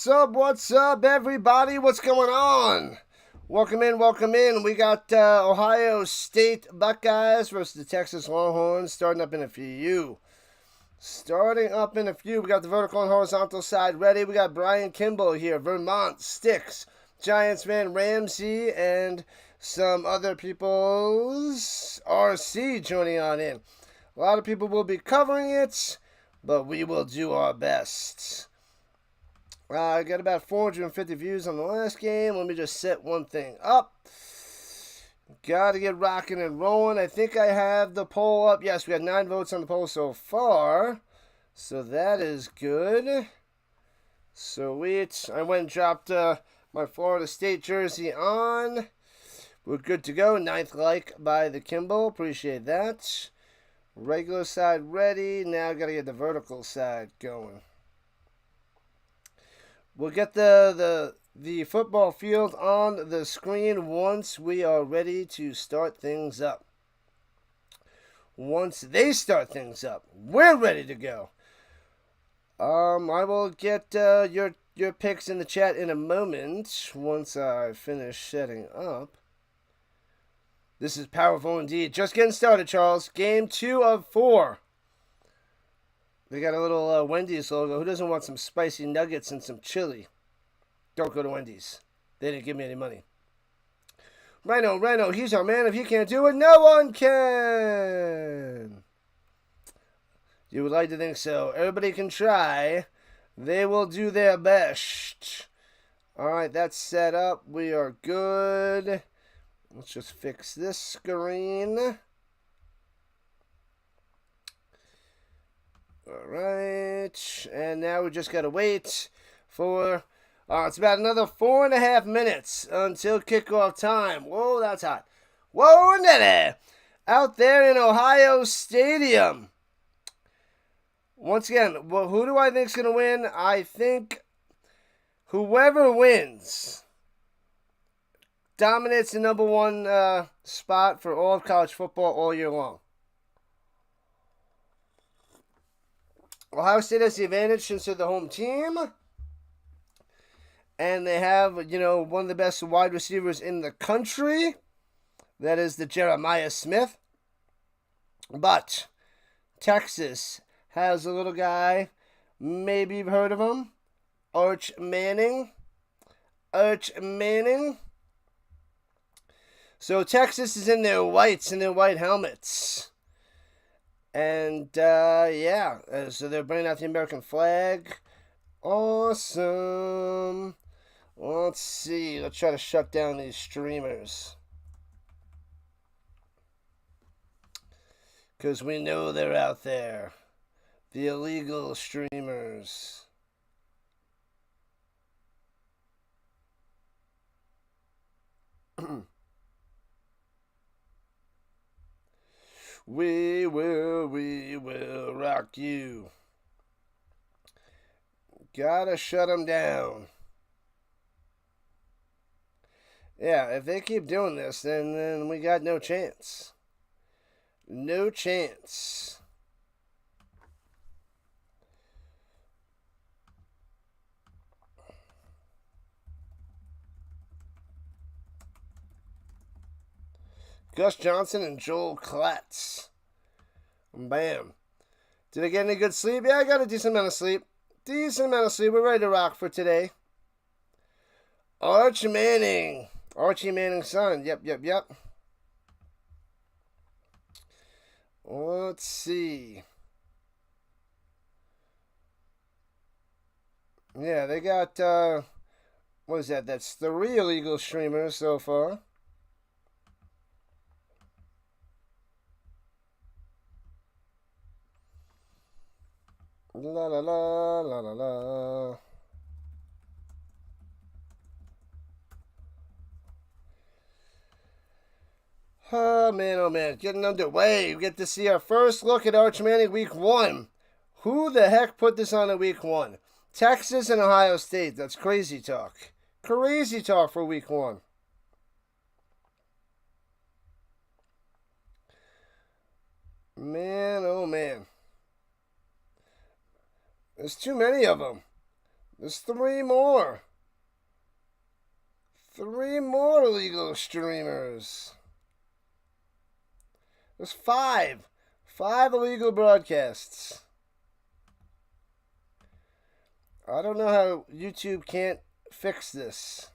What's up, everybody? What's going on? Welcome in. We got Ohio State Buckeyes versus the Texas Longhorns starting up in a few. We got the vertical and horizontal side ready. We got Brian Kimball here, Vermont Sticks, Giants fan Ramsey, and some other people's RC joining on in. A lot of people will be covering it, but we will do our best. I got about 450 views on the last game. Let me just set one thing up. Got to get rocking and rolling. I think I have the poll up. Yes, we got 9 votes on the poll so far. So that is good. Sweet. I went and dropped my Florida State jersey on. We're good to go. 9th like by the Kimball. Appreciate that. Regular side ready. Now I got to get the vertical side going. We'll get the football field on the screen once we are ready to start things up. Once they start things up, we're ready to go. I will get your picks in the chat in a moment once I finish setting up. This is powerful indeed. Just getting started, Charles. Game 2 of 4. They got a little Wendy's logo. Who doesn't want some spicy nuggets and some chili? Don't go to Wendy's. They didn't give me any money. Rhino, he's our man. If he can't do it, no one can. You would like to think so. Everybody can try. They will do their best. All right, that's set up. We are good. Let's just fix this screen. Alright, and now we just gotta wait for, it's about another 4.5 minutes until kickoff time. Whoa, that's hot. Whoa, nitty! Out there in Ohio Stadium. Once again, who do I think is gonna win? I think whoever wins dominates the number 1 spot for all of college football all year long. Ohio State has the advantage since they're the home team. And they have, one of the best wide receivers in the country. That is the Jeremiah Smith. But Texas has a little guy. Maybe you've heard of him. Arch Manning. So Texas is in their whites and their white helmets. And, so they're bringing out the American flag. Awesome. Let's see. Let's try to shut down these streamers. Because we know they're out there. The illegal streamers. We will rock you. Gotta shut them down. Yeah, if they keep doing this, then we got no chance. No chance. Gus Johnson and Joel Klatz. Bam. Did I get any good sleep? Yeah, I got a decent amount of sleep. We're ready to rock for today. Archie Manning's son. Yep. Let's see. Yeah, they got, what is that? That's 3 illegal streamers so far. La la la la la la. Oh man, getting underway. We get to see our first look at Arch Manning week 1. Who the heck put this on in week 1? Texas and Ohio State. That's crazy talk. Crazy talk for week 1. Man, oh man. There's too many of them. There's 3 more. 3 more illegal streamers. There's 5. 5 illegal broadcasts. I don't know how YouTube can't fix this.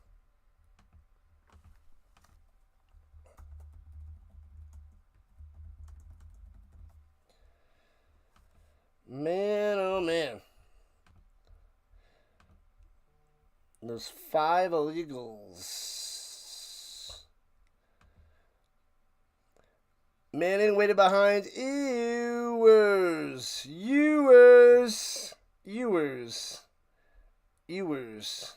Man, oh man. There's 5 illegals. Manning waited behind. Ewers.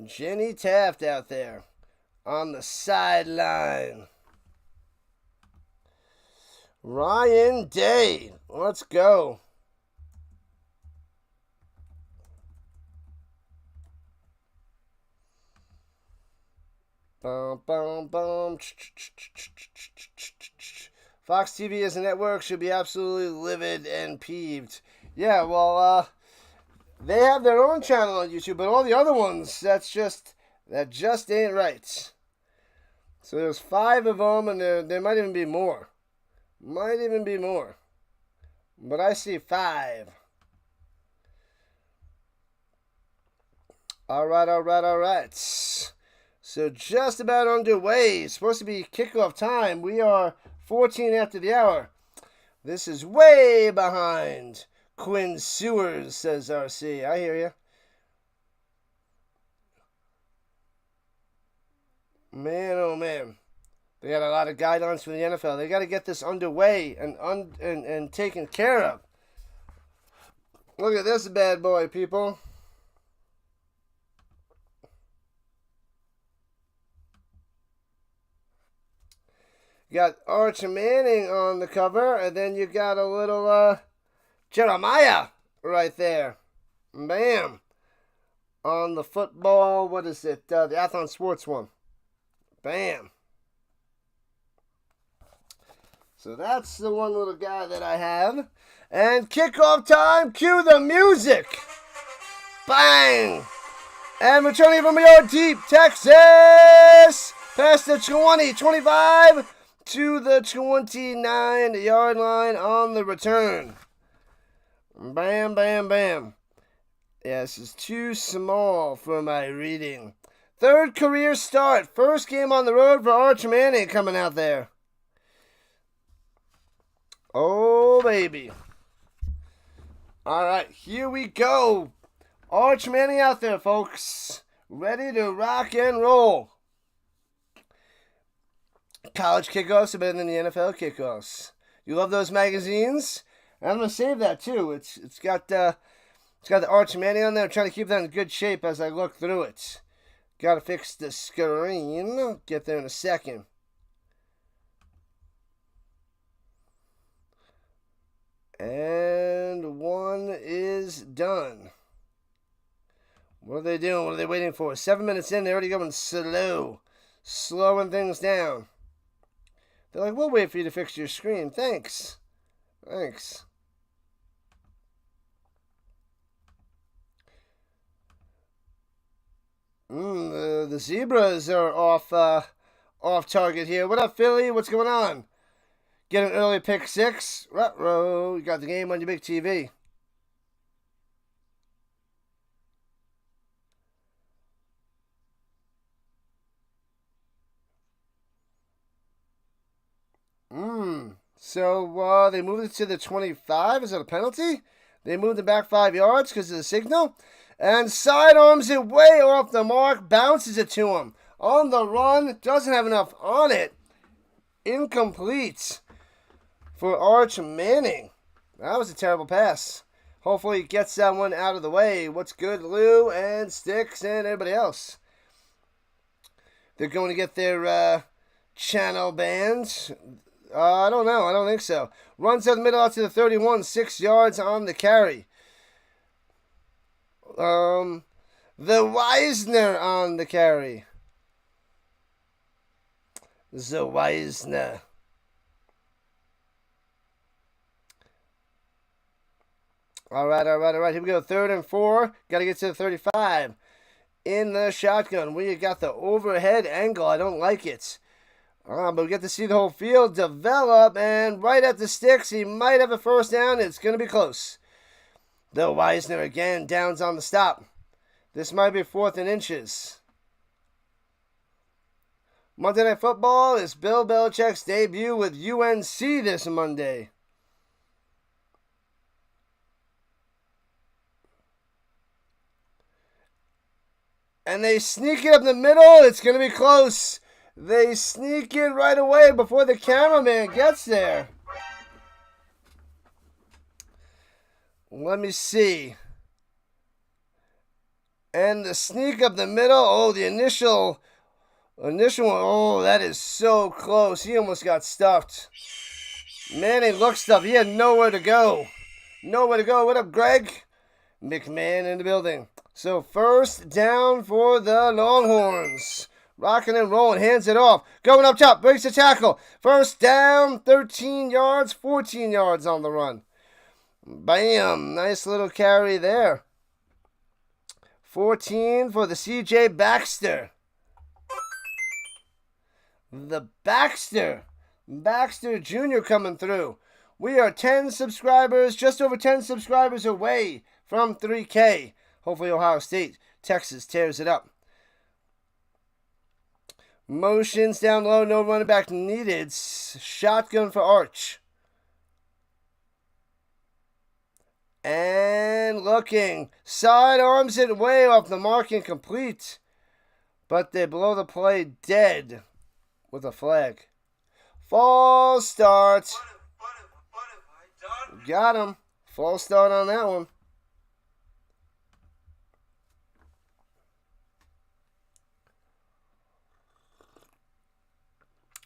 Jenny Taft out there on the sideline. Ryan Day. Let's go. Bum, bum, bum. Fox TV as a network should be absolutely livid and peeved. Yeah, well, they have their own channel on YouTube, but all the other ones, that just ain't right. So there's 5 of them, and there might even be more. But I see 5. All right. So just about underway. It's supposed to be kickoff time. We are 14 after the hour. This is way behind. Quinn Sewers, says RC. I hear you. Man, oh man. They got a lot of guidelines for the NFL. They got to get this underway and taken care of. Look at this bad boy, people. You got Arch Manning on the cover, and then you got a little Jeremiah right there. Bam. On the football, what is it? The Athlon Sports one. Bam. So that's the one little guy that I have. And kickoff time, cue the music. Bang. And returning from yard deep, Texas. Past the 20, 25 to the 29-yard line on the return. Bam, bam, bam. Yeah, this is too small for my reading. 3rd career start. First game on the road for Arch Manning coming out there. Oh, baby. All right, here we go. Arch Manning out there, folks. Ready to rock and roll. College kickoffs are better than the NFL kickoffs. You love those magazines? I'm going to save that, too. It's got the Arch Manning on there. I'm trying to keep that in good shape as I look through it. Got to fix the screen. Get there in a second. And one is done. What are they doing? What are they waiting for? 7 minutes in, they're already going slow. Slowing things down. They're like, we'll wait for you to fix your screen. Thanks. The Zebras are off target here. What up, Philly? What's going on? Get an early pick 6. Ruh-roh. You got the game on your big TV. So they moved it to the 25. Is that a penalty? They moved it back 5 yards because of the signal. And sidearms it way off the mark. Bounces it to him. On the run. Doesn't have enough on it. Incomplete for Arch Manning. That was a terrible pass. Hopefully he gets that one out of the way. What's good, Lou and Sticks and everybody else? They're going to get their channel banned. I don't know. I don't think so. Runs out the middle out to the 31. 6 yards on the carry. The Wisner on the carry. The Wisner. All right. Here we go. 3rd and 4. Got to get to the 35. In the shotgun, we got the overhead angle. I don't like it. But we get to see the whole field develop, and right at the sticks, he might have a first down. It's going to be close. Though Wisner again downs on the stop. This might be 4th and inches. Monday Night Football is Bill Belichick's debut with UNC this Monday. And they sneak it up the middle. It's going to be close. They sneak it right away before the cameraman gets there. Let me see. And the sneak up the middle. Oh, the initial one. Oh, that is so close. He almost got stuffed. Manning looked stuffed. He had nowhere to go. What up, Greg? McMahon in the building. So 1st down for the Longhorns. Rocking and rolling. Hands it off. Going up top. Breaks the tackle. 1st down. 13 yards. 14 yards on the run. Bam. Nice little carry there. 14 for the C.J. Baxter. The Baxter Jr. coming through. We are 10 subscribers, just over 10 subscribers away from 3K. Hopefully Ohio State, Texas tears it up. Motions down low, no running back needed. Shotgun for Arch. And looking. Sidearms it way off the mark, incomplete. But they blow the play dead with a flag. False start. Got him. False start on that one.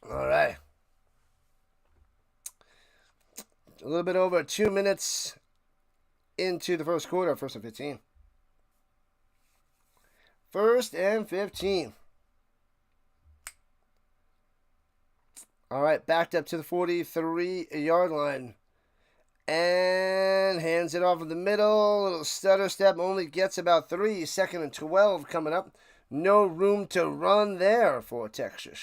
All right. A little bit over 2 minutes into the first quarter. 1st and 15. 1st and 15. All right, backed up to the 43-yard line. And hands it off in the middle. Little stutter step, only gets about 3. 2nd and 12 coming up. No room to run there for Texas.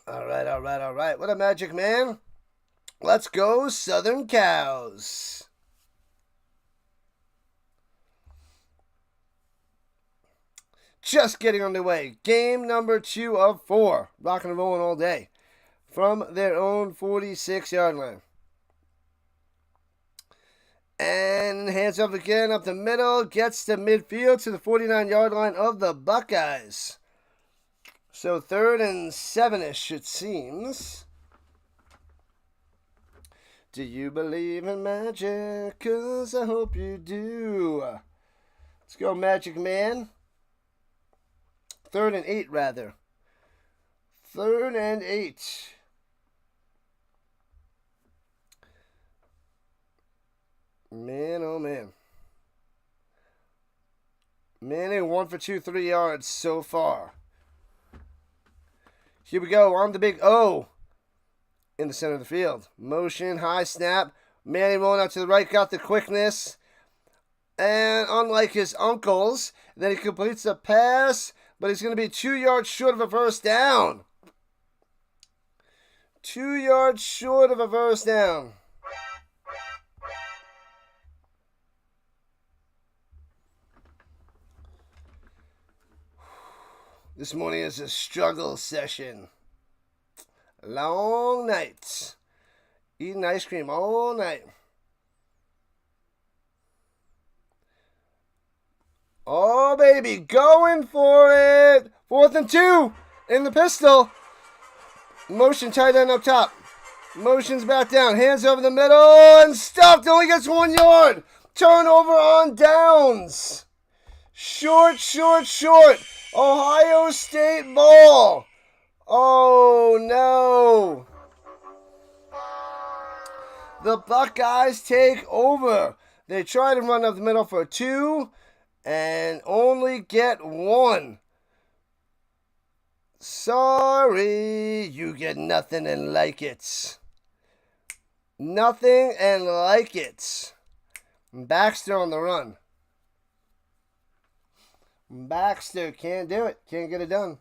All right. What a magic man. Let's go, Southern Cows. Just getting underway. Game number 2 of 4. Rocking and rolling all day. From their own 46-yard line. And hands up again up the middle. Gets to midfield to the 49-yard line of the Buckeyes. So 3rd and 7-ish, it seems. Do you believe in magic? 'Cause I hope you do. Let's go, Magic Man. 3rd and 8, rather. 3rd and 8. Man, oh man. Manning 1 for 2, 3 yards so far. Here we go on the big O in the center of the field. Motion, high snap. Manning rolling out to the right, got the quickness. And unlike his uncles, then he completes the pass, but he's going to be 2 yards short of a first down. 2 yards short of a first down. This morning is a struggle session. Long nights. Eating ice cream all night. Oh, baby. Going for it. 4th and 2. In the pistol. Motion tight end up top. Motions back down. Hands over the middle. And stuffed. Only gets 1 yard. Turnover on downs. Short. Ohio State ball. Oh, no. The Buckeyes take over. They try to run up the middle for 2 and only get 1. Sorry, you get nothing and like it. Nothing and like it. Baxter on the run. Baxter can't do it. Can't get it done.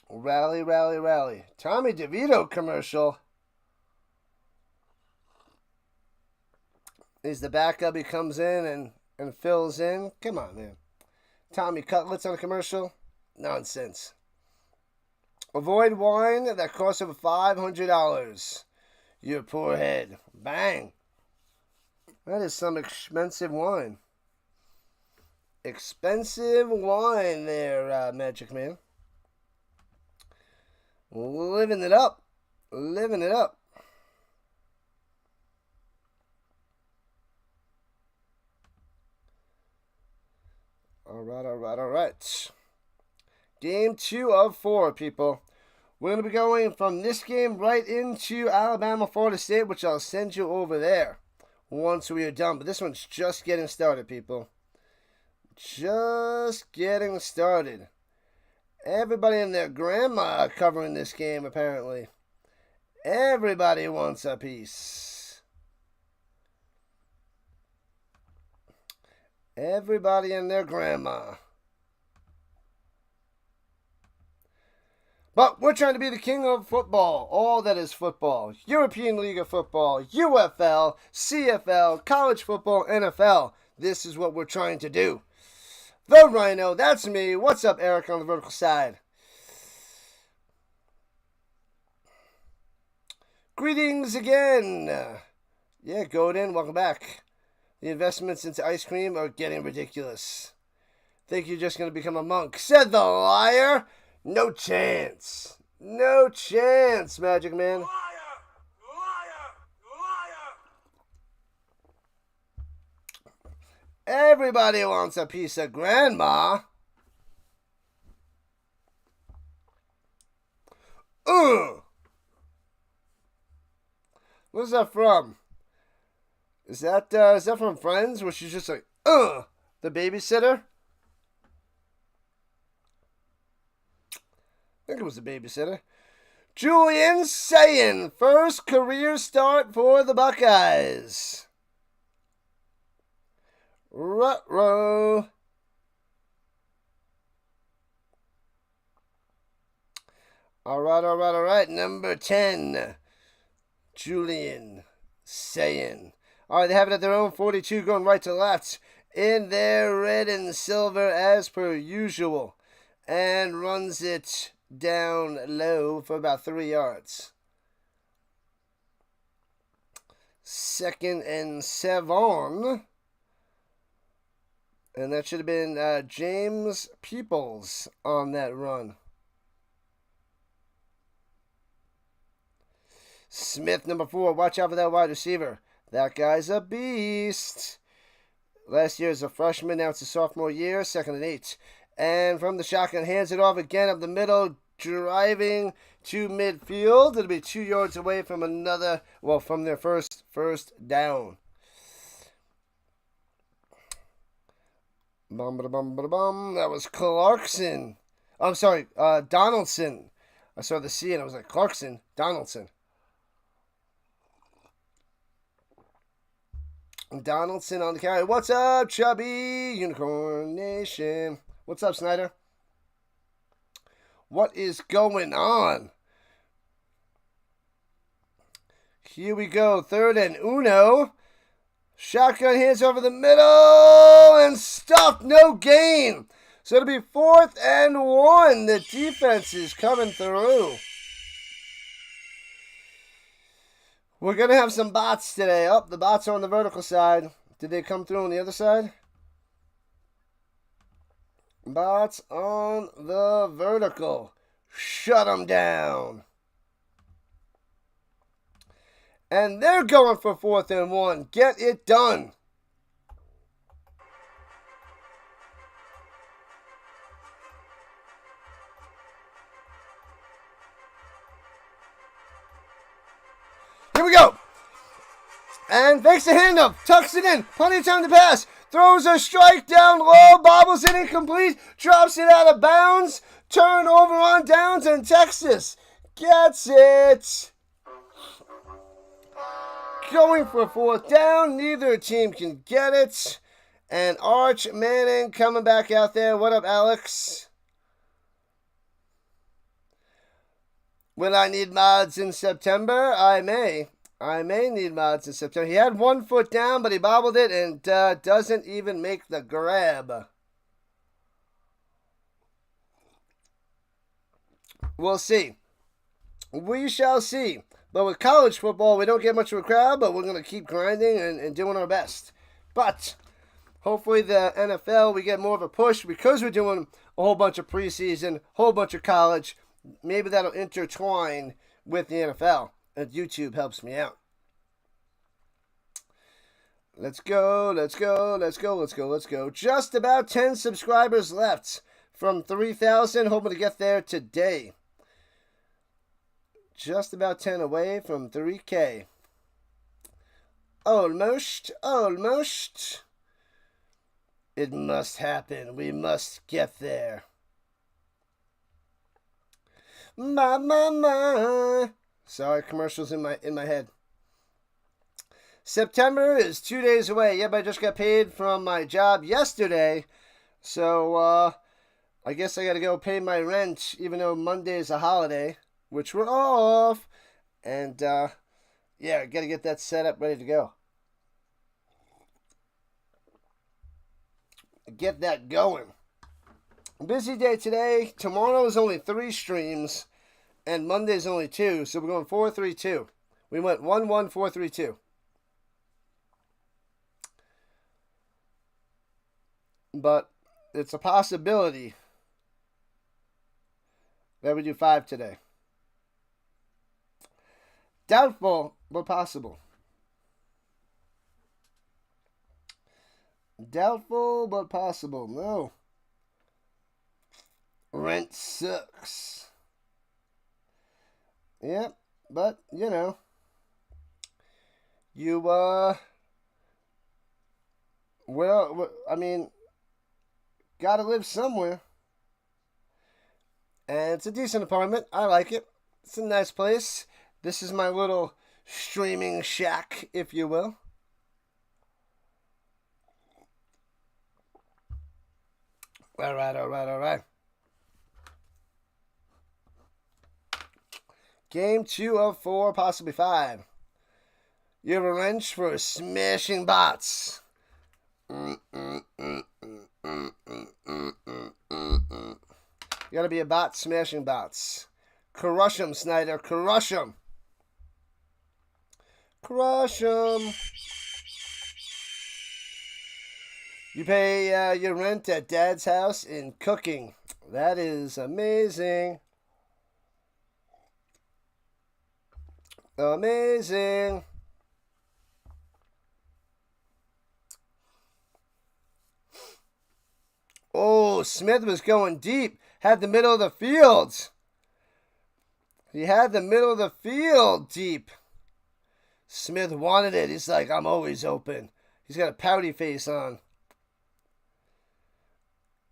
Rally, rally, rally. Tommy DeVito commercial. He's the backup. He comes in and fills in. Come on, man. Tommy Cutlets on a commercial? Nonsense. Avoid wine that costs over $500. You poor head. Bang. That is some expensive wine. Expensive wine there, Magic Man. Living it up. Living it up. All right. Game 2 of 4, people. We're going to be going from this game right into Alabama, Florida State, which I'll send you over there once we are done. But this one's just getting started, people. Just getting started. Everybody and their grandma covering this game, apparently. Everybody wants a piece. Everybody and their grandma. But we're trying to be the king of football. All that is football. European League of Football, UFL, CFL, college football, NFL. This is what we're trying to do. The Rhino, that's me. What's up, Eric, on the vertical side? Greetings again. Yeah, Godin, welcome back. The investments into ice cream are getting ridiculous. Think you're just going to become a monk, said the liar. No chance. No chance, Magic Man. Liar! Everybody wants a piece of grandma. What's that from? Is that from Friends, where she's just like, the babysitter? I think it was the babysitter. Julian Sayin, first career start for the Buckeyes. Ruh-roh. All right. Number 10, Julian Sayin. All right, they have it at their own 42, going right to left in their red and silver as per usual, and runs it down low for about 3 yards. 2nd and 7. And that should have been James Peoples on that run. Smith, number 4. Watch out for that wide receiver. That guy's a beast. Last year as a freshman, now it's a sophomore year. 2nd and 8. And from the shotgun, hands it off again up the middle, driving to midfield. It'll be 2 yards away from from their first down. That was Clarkson. I'm sorry, Donaldson. I saw the C and I was like, Clarkson, Donaldson. Donaldson on the carry. What's up, Chubby Unicorn Nation? What's up, Snyder? What is going on? Here we go. 3rd and uno. Shotgun hands over the middle and stuffed. No gain. So it'll be 4th and 1. The defense is coming through. We're going to have some bots today. Oh, the bots are on the vertical side. Did they come through on the other side? Bots on the vertical. Shut them down. And they're going for 4th and 1. Get it done. Here we go. And fakes the handoff. Tucks it in. Plenty of time to pass. Throws a strike down low. Bobbles Throws it incomplete. Drops it out of bounds. Turnover on downs, and Texas gets it. Going for 4th down. Neither team can get it. And Arch Manning coming back out there. What up, Alex? Will I need mods in September? I may need mods in September. He had 1 foot down, but he bobbled it and doesn't even make the grab. We'll see. We shall see. But with college football, we don't get much of a crowd, but we're going to keep grinding and doing our best. But hopefully the NFL, we get more of a push because we're doing a whole bunch of preseason, whole bunch of college. Maybe that'll intertwine with the NFL. And YouTube helps me out. Let's go. Just about 10 subscribers left from 3,000. Hoping to get there today. Just about 10 away from 3K. Almost. It must happen. We must get there. My. Sorry, commercials in my head. September is 2 days away. Yep, I just got paid from my job yesterday. So, I guess I got to go pay my rent, even though Monday is a holiday, which we're off. And, yeah, got to get that set up, ready to go. Get that going. Busy day today. Tomorrow is only 3 streams. And Monday's only 2. So we're going 4-3-2. We went 1-1-4-3-2. But it's a possibility that we do 5 today. Doubtful, but possible. Doubtful, but possible. No. Rent sucks. Yep, but, you know. Well, I mean, gotta live somewhere. And it's a decent apartment. I like it. It's a nice place. This is my little streaming shack, if you will. All right. Game 2 of 4, possibly 5. You have a wrench for smashing bots. You gotta be a bot smashing bots. Crush 'em, Snyder. Crush 'em. Crush 'em. You pay your rent at Dad's house in cooking. That is amazing. Amazing. Oh, Smith was going deep. Had the middle of the field. He had the middle of the field deep. Smith wanted it. He's like, I'm always open. He's got a pouty face on.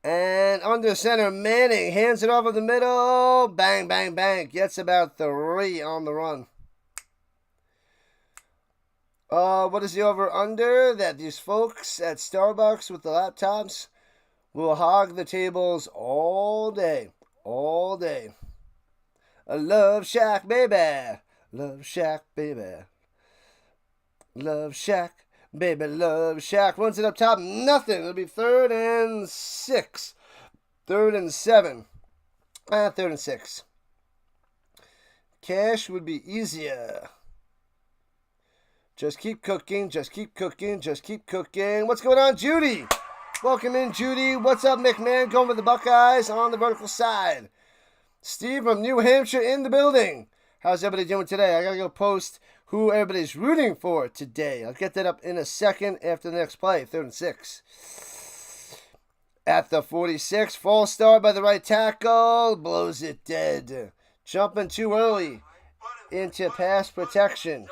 And under center, Manning hands it over the middle. Bang, bang, bang. Gets about 3 on the run. What is the over-under? That these folks at Starbucks with the laptops will hog the tables all day. All day. A Love Shack, baby. Love Shack, baby. Love Shack, baby. Love Shack. Runs it up top. Nothing. It'll be 3rd and 6. 3rd and 7. 3rd and 6. Cash would be easier. Just keep cooking. Just keep cooking. Just keep cooking. What's going on, Judy? Welcome in, Judy. What's up, McMahon? Going with the Buckeyes on the vertical side. Steve from New Hampshire in the building. How's everybody doing today? I got to go post who everybody's rooting for today. I'll get that up in a second after the next play. 3rd and 6. At the 46. False start by the right tackle. Blows it dead. Jumping too early into pass protection.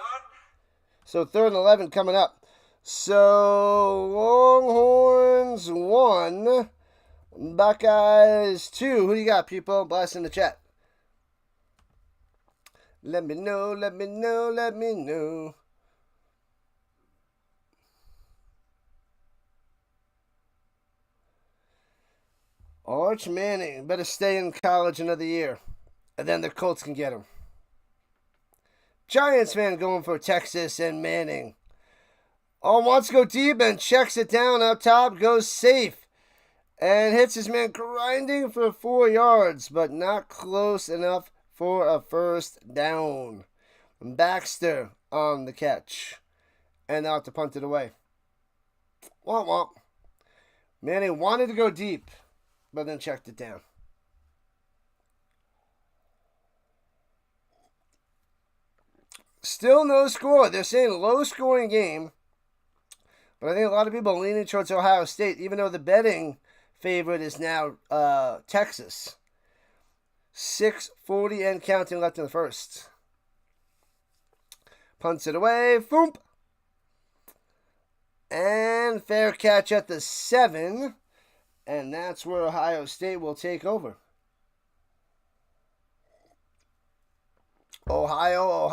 So 3rd and 11 coming up. So Longhorns 1, Buckeyes 2. Who do you got, people? Blast in the chat. Let me know, let me know, let me know. Arch Manning better stay in college another year, and then the Colts can get him. Giants fan going for Texas and Manning. Wants to go deep and checks it down up top, goes safe, and hits his man grinding for 4 yards, but not close enough for a first down. Baxter on the catch, and out to punt it away. Womp womp. Manning wanted to go deep, but then checked it down. Still no score. They're saying low-scoring game, but I think a lot of people are leaning towards Ohio State, even though the betting favorite is now Texas. 6:40 and counting left in the first. Punts it away. Foomp. And fair catch at the 7. And that's where Ohio State will take over. Ohio.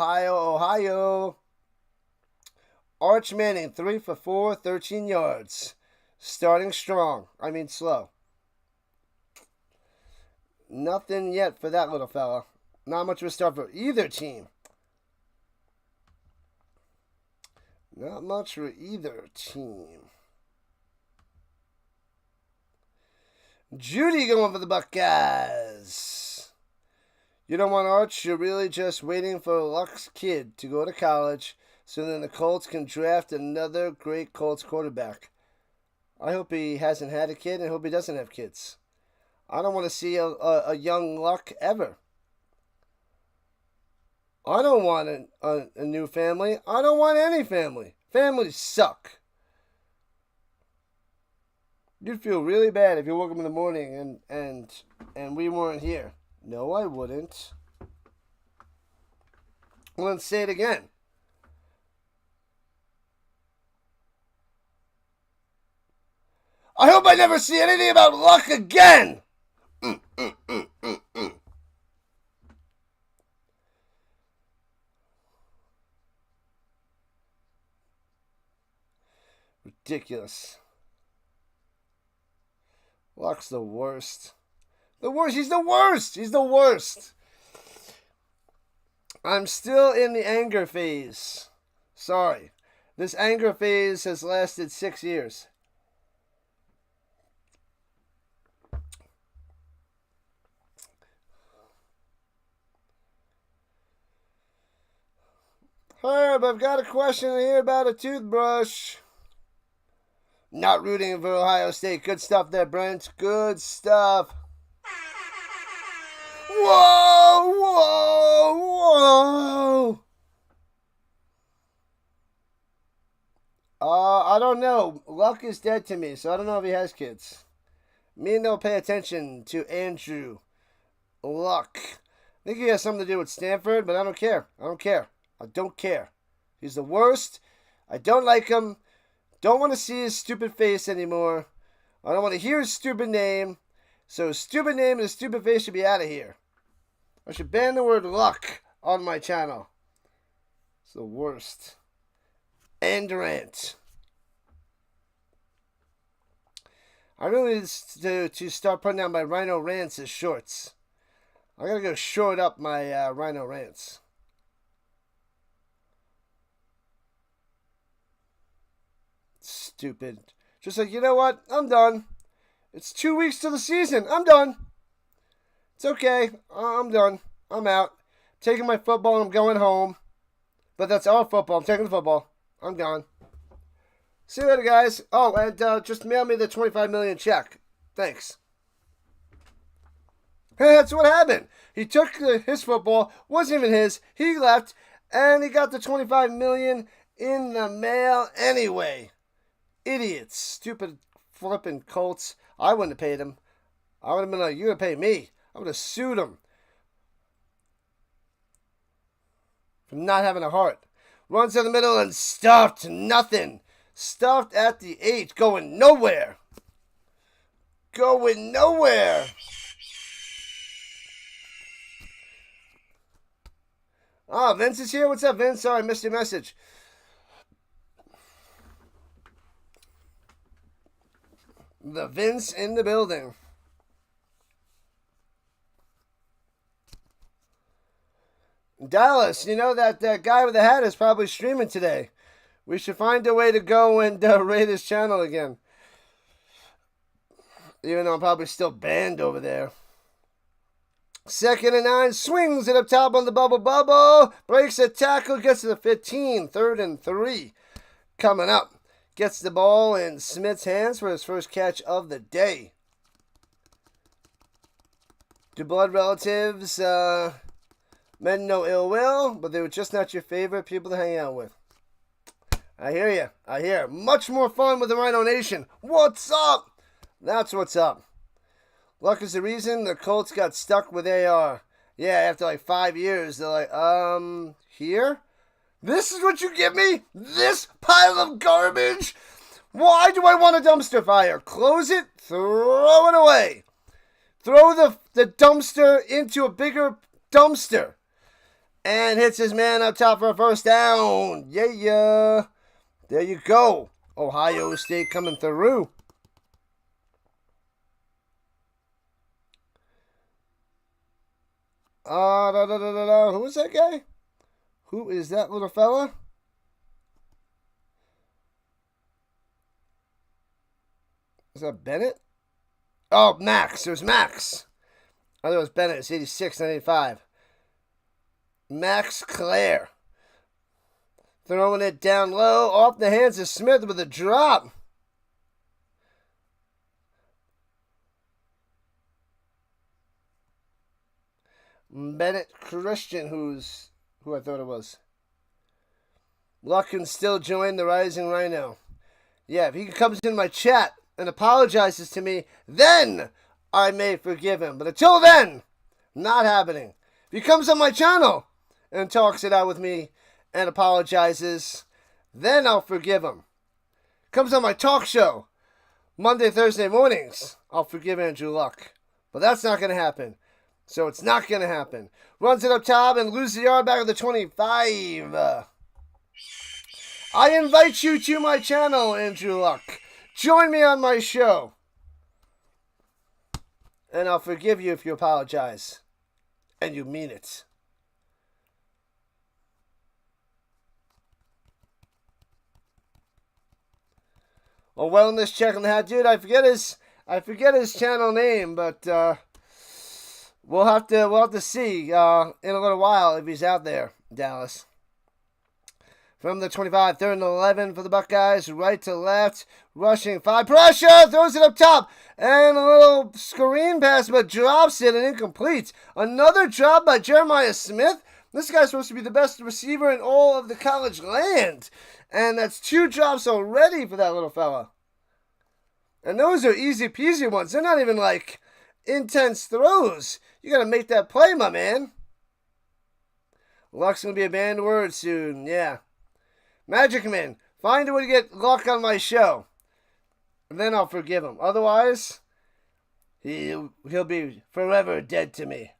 Arch Manning, 3 for 4, 13 yards. Starting strong. I mean slow. Nothing yet for that little fella. Not much of a start for either team. Not much for either team. Judy going for the Buckeyes. You don't want Arch. You're really just waiting for Luck's kid to go to college so then the Colts can draft another great Colts quarterback. I hope he hasn't had a kid and I hope he doesn't have kids. I don't want to see a young Luck ever. I don't want a new family. I don't want any family. Families suck. You'd feel really bad if you woke up in the morning and we weren't here. No, I wouldn't. Well, let's say it again. I hope I never see anything about Luck again. Ridiculous. Luck's the worst. The worst. He's the worst. He's the worst. I'm still in the anger phase. Sorry. This anger phase has lasted 6 years. Herb, I've got a question here about a toothbrush. Not rooting for Ohio State. Good stuff there, Brent. Good stuff. Whoa. I don't know. Luck is dead to me, so I don't know if he has kids. Me and don't pay attention to Andrew Luck. I think he has something to do with Stanford, but I don't care. I don't care. He's the worst. I don't like him. Don't want to see his stupid face anymore. I don't want to hear his stupid name. So his stupid name and his stupid face should be out of here. I should ban the word Luck on my channel. It's the worst. And rant. I really need to start putting out my RHINO rants as shorts. I gotta go short up my RHINO rants. Stupid. Just like, you know what? I'm done. It's 2 weeks to the season. I'm done. It's okay. I'm done. I'm out. Taking my football and I'm going home. But that's our football. I'm taking the football. I'm gone. See you later, guys. Oh, and just mail me the $25 million check. Thanks. Hey, that's what happened. He took his football. Wasn't even his. He left. And he got the $25 million in the mail anyway. Idiots. Stupid flipping Colts. I wouldn't have paid him. I would have been like, you're going to pay me. I would have sued him. For not having a heart. Runs in the middle and stuffed. Nothing. Stuffed at the 8. Going nowhere. going nowhere. Oh, Vince is here. What's up, Vince? Sorry, I missed your message. The Vince in the building. Dallas, you know that guy with the hat is probably streaming today. We should find a way to go and raid his channel again. Even though I'm probably still banned over there. 2nd and 9, swings it up top on the bubble. Breaks a tackle, gets to the 15. 3rd and 3 coming up. Gets the ball in Smith's hands for his first catch of the day. Do blood relatives meant no ill will, but they were just not your favorite people to hang out with. I hear you. I hear. Much more fun with the RHINO Nation. What's up? That's what's up. Luck is the reason the Colts got stuck where they are. Yeah, after like 5 years, they're like, here? This is what you give me? This pile of garbage? Why do I want a dumpster fire? Close it, throw it away. Throw the dumpster into a bigger dumpster. And hits his man up top for a first down. Yeah. There you go. Ohio State coming through. Who is that guy? Who is that little fella? Is that Bennett? Oh, Max. There's Max. I thought it was Bennett. It's 86, 95. Max Clare. Throwing it down low. Off the hands of Smith with a drop. Bennett Christian, who I thought it was. Luck can still join the Rising Rhino. Yeah, if he comes in my chat and apologizes to me, then I may forgive him. But until then, not happening. If he comes on my channel and talks it out with me and apologizes, then I'll forgive him. Comes on my talk show Monday, Thursday mornings, I'll forgive Andrew Luck. But that's not going to happen. So it's not going to happen. Runs it up top and loses the yard back at the 25. I invite you to my channel, Andrew Luck. Join me on my show. And I'll forgive you if you apologize. And you mean it. A wellness check on the hat, dude. I forget his channel name, but we'll have to see in a little while if he's out there, Dallas. From the 25, 3rd and 11 for the Buckeyes, right to left, rushing 5, pressure, throws it up top, and a little screen pass, but drops it and incomplete. Another drop by Jeremiah Smith. This guy's supposed to be the best receiver in all of the college land. And that's 2 drops already for that little fella. And those are easy peasy ones. They're not even like intense throws. You got to make that play, my man. Luck's going to be a banned word soon. Yeah. Magic Man, find a way to get Luck on my show. And then I'll forgive him. Otherwise, he'll be forever dead to me.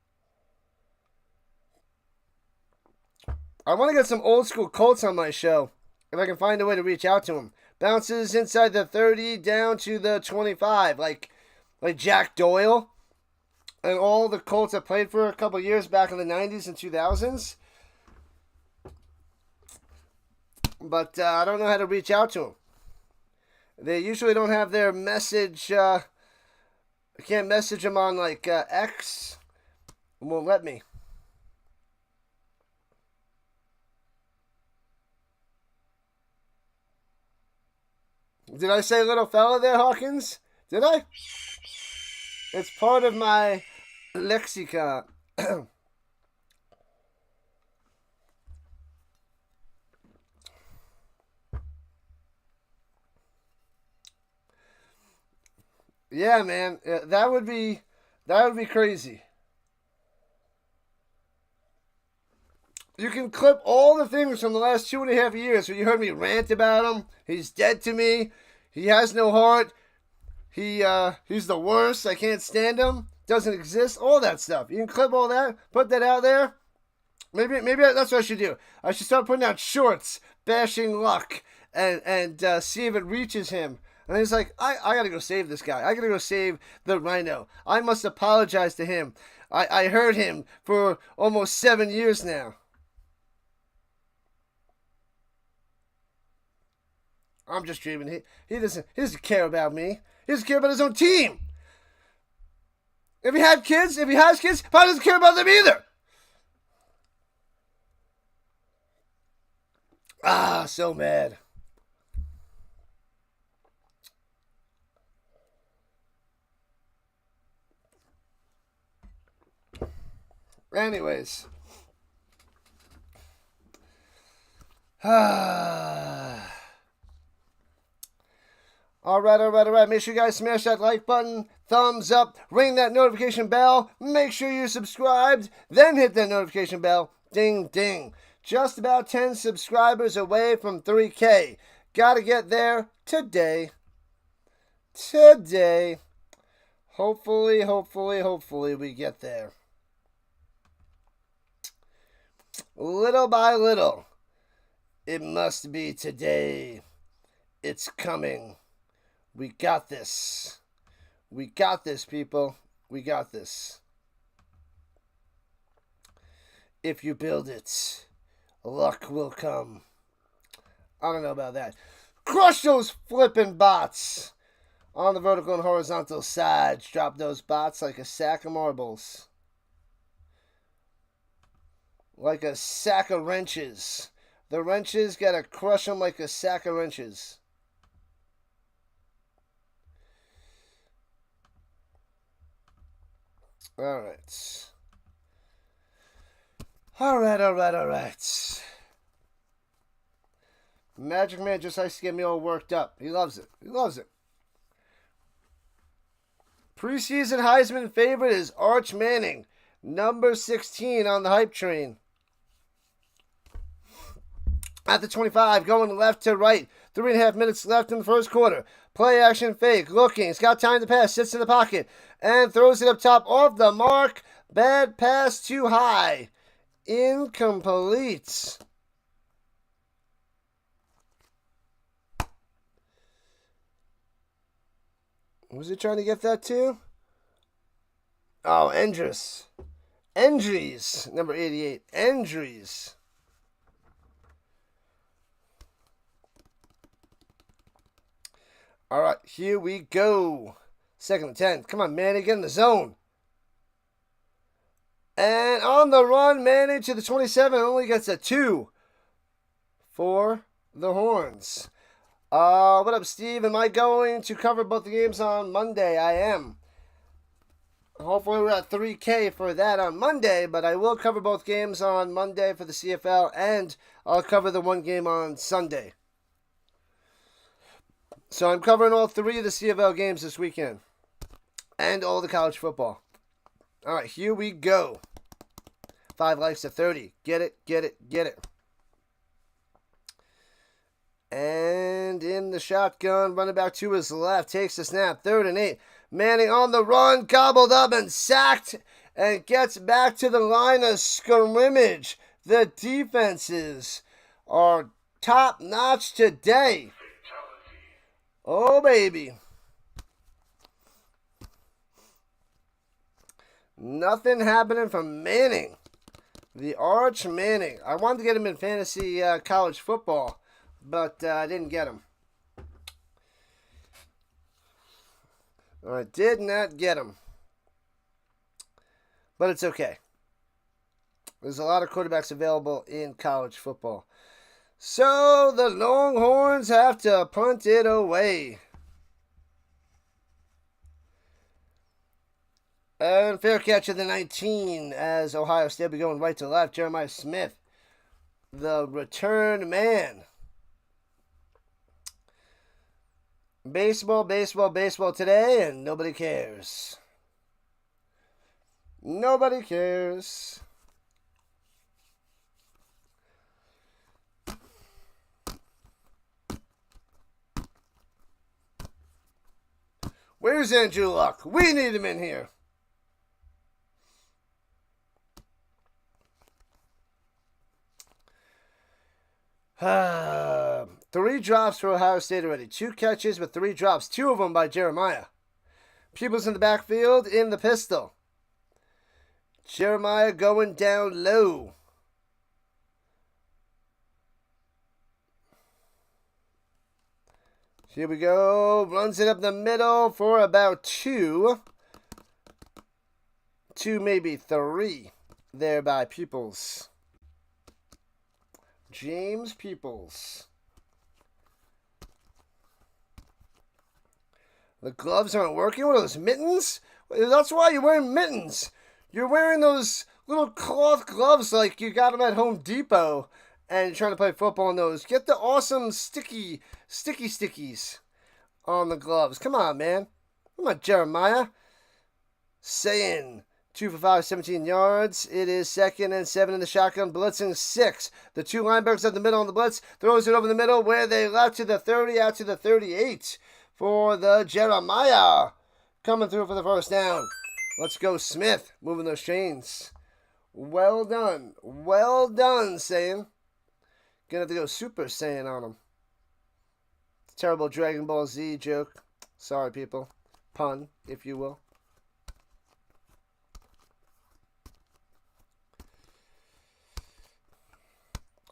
I want to get some old school Colts on my show. If I can find a way to reach out to him. Bounces inside the 30 down to the 25. Like Jack Doyle. And all the Colts that played for a couple years back in the 90s and 2000s. But I don't know how to reach out to them. They usually don't have their message. I can't message them on like X. It won't let me. Did I say little fella there, Hawkins? Did I? It's part of my lexicon. Yeah, man, that would be crazy. You can clip all the things from the last 2.5 years where you heard me rant about him. He's dead to me. He has no heart. He's the worst. I can't stand him. Doesn't exist. All that stuff. You can clip all that. Put that out there. Maybe that's what I should do. I should start putting out shorts bashing Luck and see if it reaches him. And he's like, I gotta go save this guy. I gotta go save the Rhino. I must apologize to him. I heard him for almost 7 years now. I'm just dreaming. He doesn't care about me. He doesn't care about his own team. If he has kids, probably doesn't care about them either. Ah, so mad. Anyways. All right. Make sure you guys smash that like button, thumbs up, ring that notification bell. Make sure you're subscribed, then hit that notification bell. Ding, ding. Just about 10 subscribers away from 3K. Gotta get there today. Hopefully we get there. Little by little. It must be today. It's coming. We got this. We got this, people. We got this. If you build it, luck will come. I don't know about that. Crush those flipping bots on the vertical and horizontal sides. Drop those bots like a sack of marbles. Like a sack of wrenches. The wrenches gotta crush them like a sack of wrenches. All right. Magic Man just likes to get me all worked up. He loves it. Preseason Heisman favorite is Arch Manning, number 16 on the hype train. At the 25, going left to right. 3.5 minutes left in the first quarter. Play action fake. Looking. He's got time to pass. Sits in the pocket. And throws it up top off the mark. Bad pass too high. Incomplete. Was he trying to get that too? Oh, Endries, number 88. Endries. All right, here we go. 2nd and 10. Come on, Manny, get in the zone. And on the run, Manny to the 27. Only gets a 2 for the Horns. What up, Steve? Am I going to cover both the games on Monday? I am. Hopefully we're at 3K for that on Monday, but I will cover both games on Monday for the CFL, and I'll cover the one game on Sunday. So I'm covering all 3 of the CFL games this weekend. And all the college football. All right, here we go. 5 likes to 30. Get it. And in the shotgun, running back to his left. Takes the snap. 3rd and 8. Manning on the run. Gobbled up and sacked. And gets back to the line of scrimmage. The defenses are top-notch today. Oh, baby. Nothing happening from Manning. The Arch Manning. I wanted to get him in fantasy college football, but I didn't get him. I did not get him. But it's okay. There's a lot of quarterbacks available in college football. So the Longhorns have to punt it away. And fair catch at the 19 as Ohio State will be going right to left. Jeremiah Smith, the return man. Baseball today, and nobody cares. Nobody cares. Where's Andrew Luck? We need him in here. Three drops for Ohio State already. 2 catches with 3 drops. 2 of them by Jeremiah. Pupils in the backfield in the pistol. Jeremiah going down low. Here we go. Runs it up the middle for about 2. 2, maybe 3. There by Pupils. James Pupils. The gloves aren't working. What are those, mittens? That's why you're wearing mittens. You're wearing those little cloth gloves like you got them at Home Depot. And you're trying to play football in those. Get the awesome stickies on the gloves. Come on, man. Come on, Jeremiah. Saying 2 for 5, 17 yards. It is 2nd and 7 in the shotgun. Blitzing 6. The 2 linebackers up the middle on the blitz. Throws it over the middle where they left to the 30, out to the 38 for the Jeremiah. Coming through for the first down. Let's go, Smith. Moving those chains. Well done. Well done, Saiyan. Gonna have to go Super Saiyan on him. Terrible Dragon Ball Z joke. Sorry, people. Pun, if you will.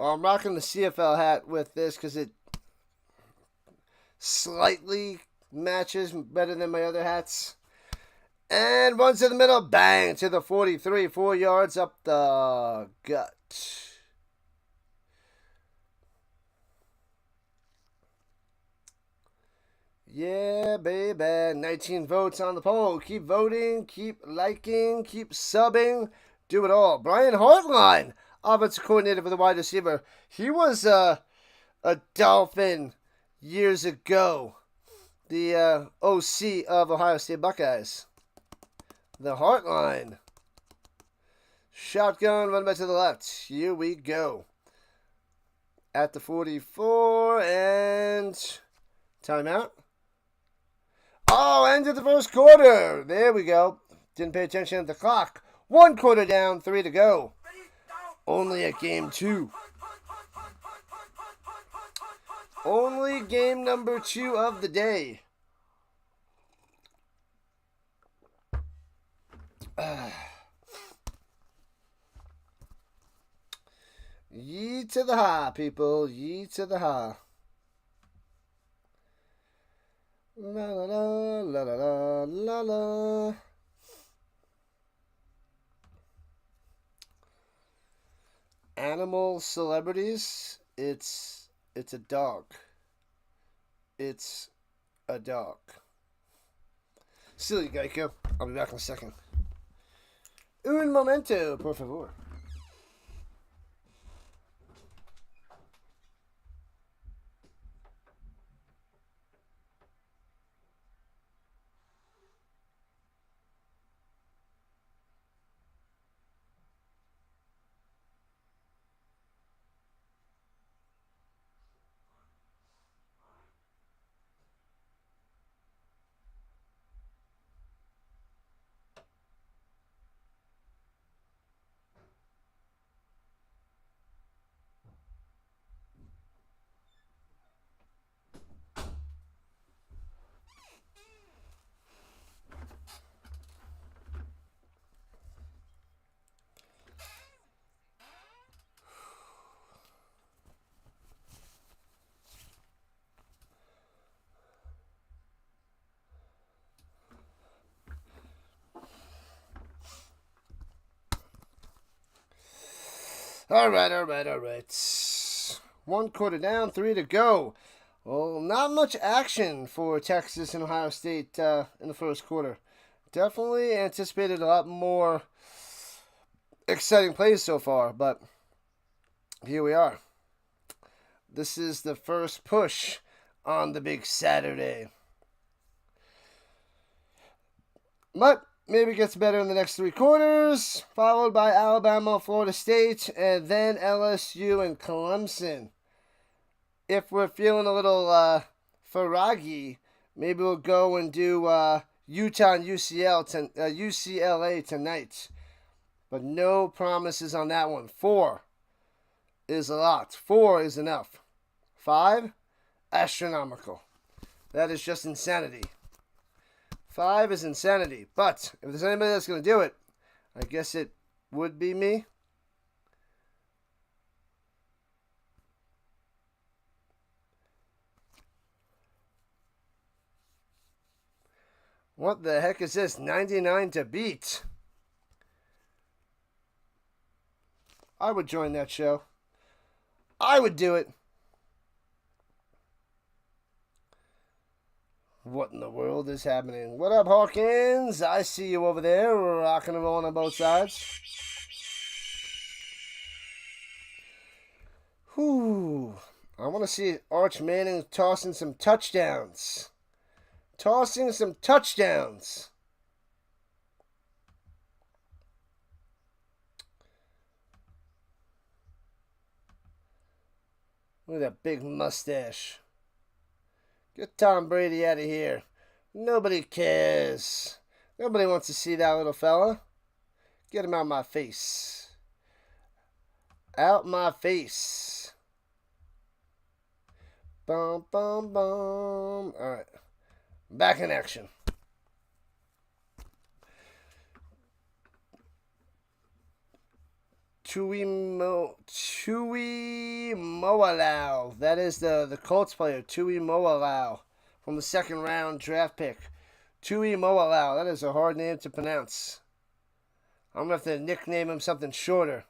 Oh, I'm rocking the CFL hat with this because it slightly matches better than my other hats. And runs to the middle. Bang! To the 43. 4 yards up the gut. Yeah, baby. 19 votes on the poll. Keep voting, keep liking, keep subbing. Do it all. Brian Hartline, offensive coordinator for the wide receiver. He was a Dolphin years ago. The OC of Ohio State Buckeyes. The Hartline. Shotgun, run back to the left. Here we go. At the 44 and timeout. Oh, end of the first quarter. There we go. Didn't pay attention at the clock. 1 quarter down, 3 to go. Only at game 2. Only game number 2 of the day. Yee to the high, people. Yee to the high. La la la la la la la. Animal celebrities. It's a dog. It's a dog. Silly Geico. I'll be back in a second. Un momento, por favor. All right. 1 quarter down, 3 to go. Well, not much action for Texas and Ohio State in the first quarter. Definitely anticipated a lot more exciting plays so far, but here we are. This is the first push on the big Saturday. But maybe it gets better in the next 3 quarters, followed by Alabama, Florida State, and then LSU and Clemson. If we're feeling a little Faragi, Maybe we'll go and do Utah and UCLA tonight. But no promises on that one. 4 is a lot. 4 is enough. 5, astronomical. That is just insanity. 5 is insanity. But if there's anybody that's going to do it, I guess it would be me. What the heck is this? 99 to beat. I would join that show. I would do it. What in the world is happening? What up, Hawkins? I see you over there, rocking and rolling on both sides. Whew. I want to see Arch Manning tossing some touchdowns. Tossing some touchdowns. Look at that big mustache. Get Tom Brady out of here. Nobody cares. Nobody wants to see that little fella. Get him out of my face. Out my face. Bum, bum, bum. Alright. Back in action. Tui Moalau. That is the Colts player, Tui Moalau, from the 2nd round draft pick. Tui Moalau. That is a hard name to pronounce. I'm going to have to nickname him something shorter.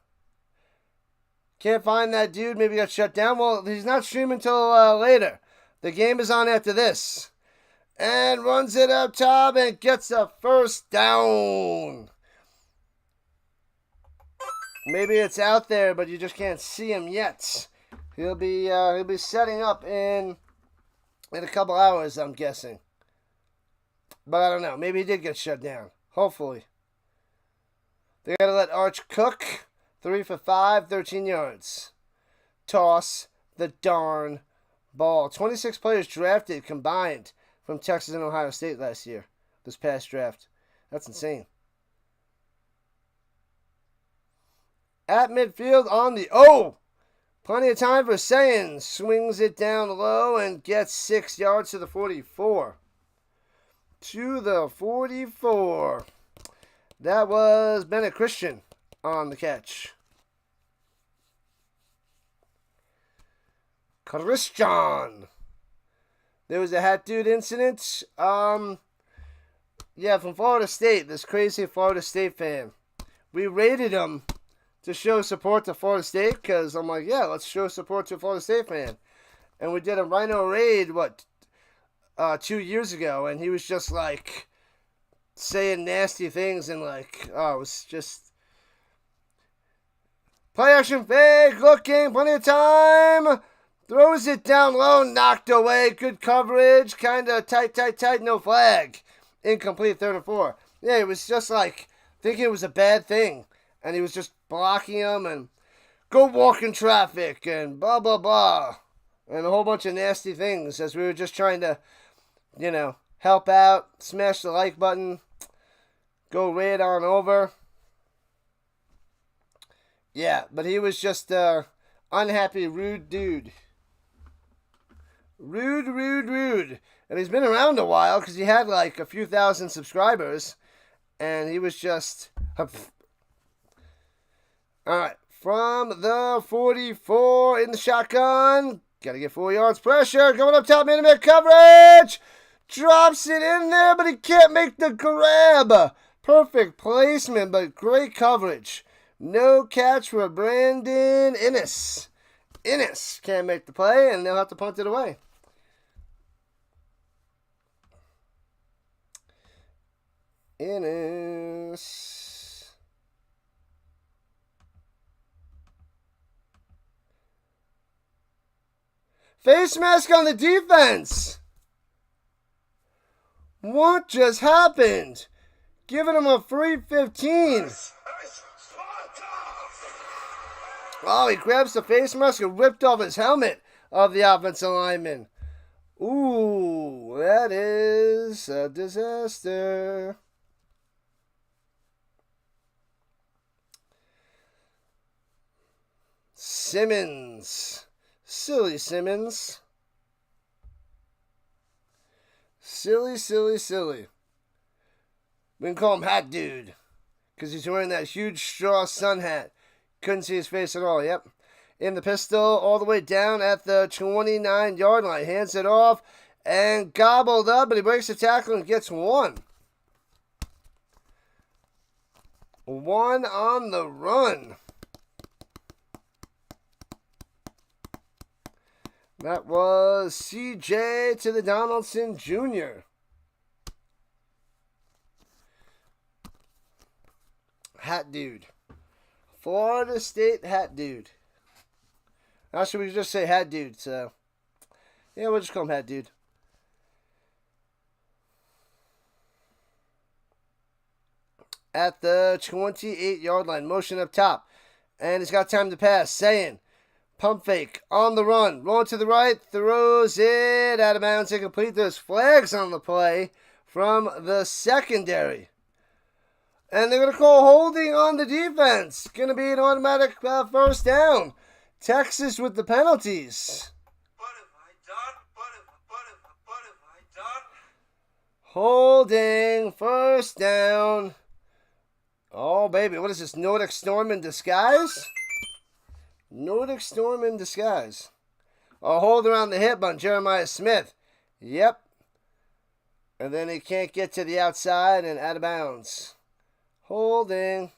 Can't find that dude. Maybe he got shut down. Well, he's not streaming until later. The game is on after this. And runs it up top and gets a first down. Maybe it's out there, but you just can't see him yet. He'll be setting up in a couple hours, I'm guessing. But I don't know. Maybe he did get shut down. Hopefully. They gotta let Arch cook. 3 for 5, 13 yards. Toss the darn ball. 26 players drafted combined from Texas and Ohio State last year. This past draft. That's insane. At midfield on the... Oh! Plenty of time for Sayans. Swings it down low and gets 6 yards to the 44. To the 44. That was Bennett Christian on the catch. Christian. There was a hat dude incident. Yeah, from Florida State. This crazy Florida State fan. We rated him to show support to Florida State, because I'm like, yeah, let's show support to a Florida State fan. And we did a RHINO raid, 2 years ago, and he was just like saying nasty things and like, oh, it was just play action fake, looking, plenty of time, throws it down low, knocked away, good coverage, kind of tight, no flag, incomplete, 3rd and 4. Yeah, it was just like thinking it was a bad thing. And he was just blocking him and go walk in traffic and blah, blah, blah. And a whole bunch of nasty things as we were just trying to, help out, smash the like button, go right on over. Yeah, but he was just unhappy, rude dude. Rude. And he's been around a while because he had like a few thousand subscribers. And he was just... Alright, from the 44 in the shotgun. Got to get 4 yards pressure. Going up top, man-to-man coverage. Drops it in there, but he can't make the grab. Perfect placement, but great coverage. No catch for Brandon Innes. Innes can't make the play, and they'll have to punt it away. Innes. Face mask on the defense. What just happened? Giving him a free 15. Oh, he grabs the face mask and ripped off his helmet of the offensive lineman. Ooh, that is a disaster. Simmons. Silly Simmons. Silly. We can call him Hat Dude, because he's wearing that huge straw sun hat. Couldn't see his face at all, yep. In the pistol, all the way down at the 29-yard line. Hands it off and gobbled up, but he breaks the tackle and gets one. One on the run. That was CJ to the Donaldson Jr. Hat Dude. Florida State Hat Dude. Actually, we just say Hat Dude, so yeah, we'll just call him Hat Dude. At the 28-yard line, motion up top, and he's got time to pass. Saying, pump fake on the run, rolling to the right, throws it out of bounds, incomplete. There's flags on the play from the secondary. And they're going to call holding on the defense. Going to be an automatic first down. Texas with the penalties. What have I done? What have I done? Holding, first down. Oh, baby, what is this, Nordic Storm in disguise? Nordic Storm in disguise. A hold around the hip on Jeremiah Smith. Yep. And then he can't get to the outside and out of bounds. Holding.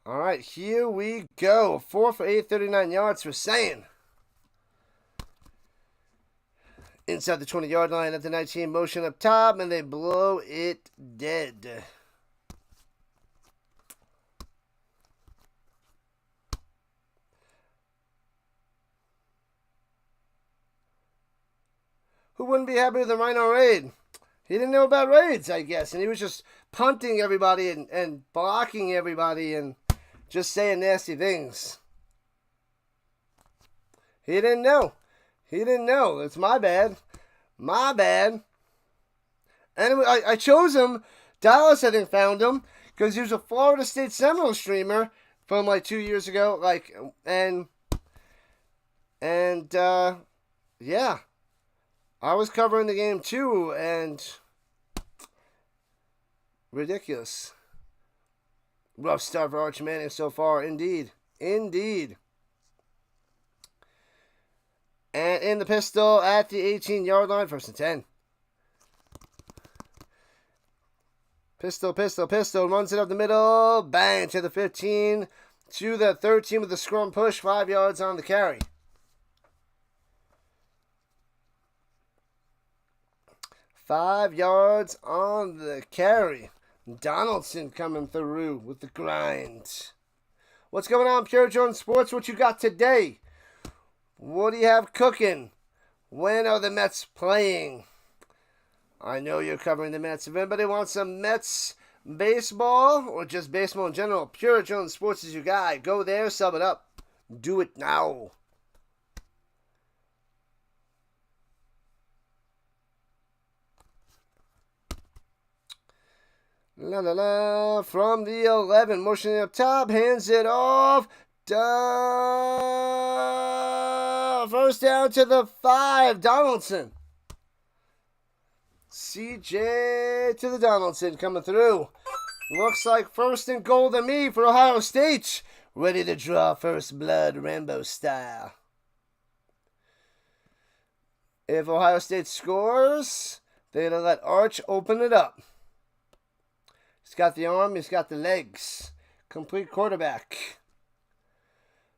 All right, here we go. 4 for 8, 39 yards for Saying. Inside the 20-yard line at the 19, motion up top, and they blow it dead. Who wouldn't be happy with the RHINO raid? He didn't know about raids, I guess, and he was just punting everybody and blocking everybody and just saying nasty things. He didn't know. He didn't know. It's my bad. My bad. And I chose him. Dallas, I think, found him because he was a Florida State Seminole streamer from like 2 years ago. Yeah. I was covering the game too, and ridiculous. Rough start for Arch Manning so far, indeed. Indeed. And in the pistol at the 18-yard line, 1st and 10. Pistol, runs it up the middle, bang, to the 15, to the 13 with the scrum push, 5 yards on the carry. Five yards on the carry. Donaldson coming through with the grind. What's going on, Pure Jordan Sports? What you got today? What do you have cooking? When are the Mets playing? I know you're covering the Mets. If anybody wants some Mets baseball or just baseball in general, Pure Jordan Sports is your guy. Go there, sub it up. Do it now. La la la, from the 11, motioning up top, hands it off. First down to the 5, Donaldson. CJ to the Donaldson coming through. Looks like 1st and goal to me for Ohio State. Ready to draw first blood, Rambo style. If Ohio State scores, they're going to let Arch open it up. He's got the arm, he's got the legs. Complete quarterback.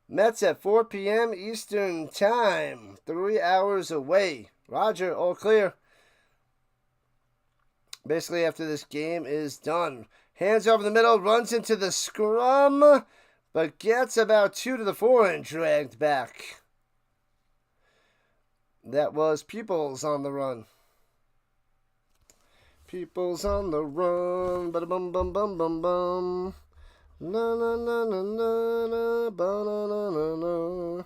Mets at 4 p.m. Eastern Time. 3 hours away. Roger, all clear. Basically, after this game is done. Hands over the middle, runs into the scrum, but gets about 2 to the 4 and dragged back. That was Peoples on the run. People's on the run. Ba bum bum bum bum bum. Na na na na na na ba na na na na.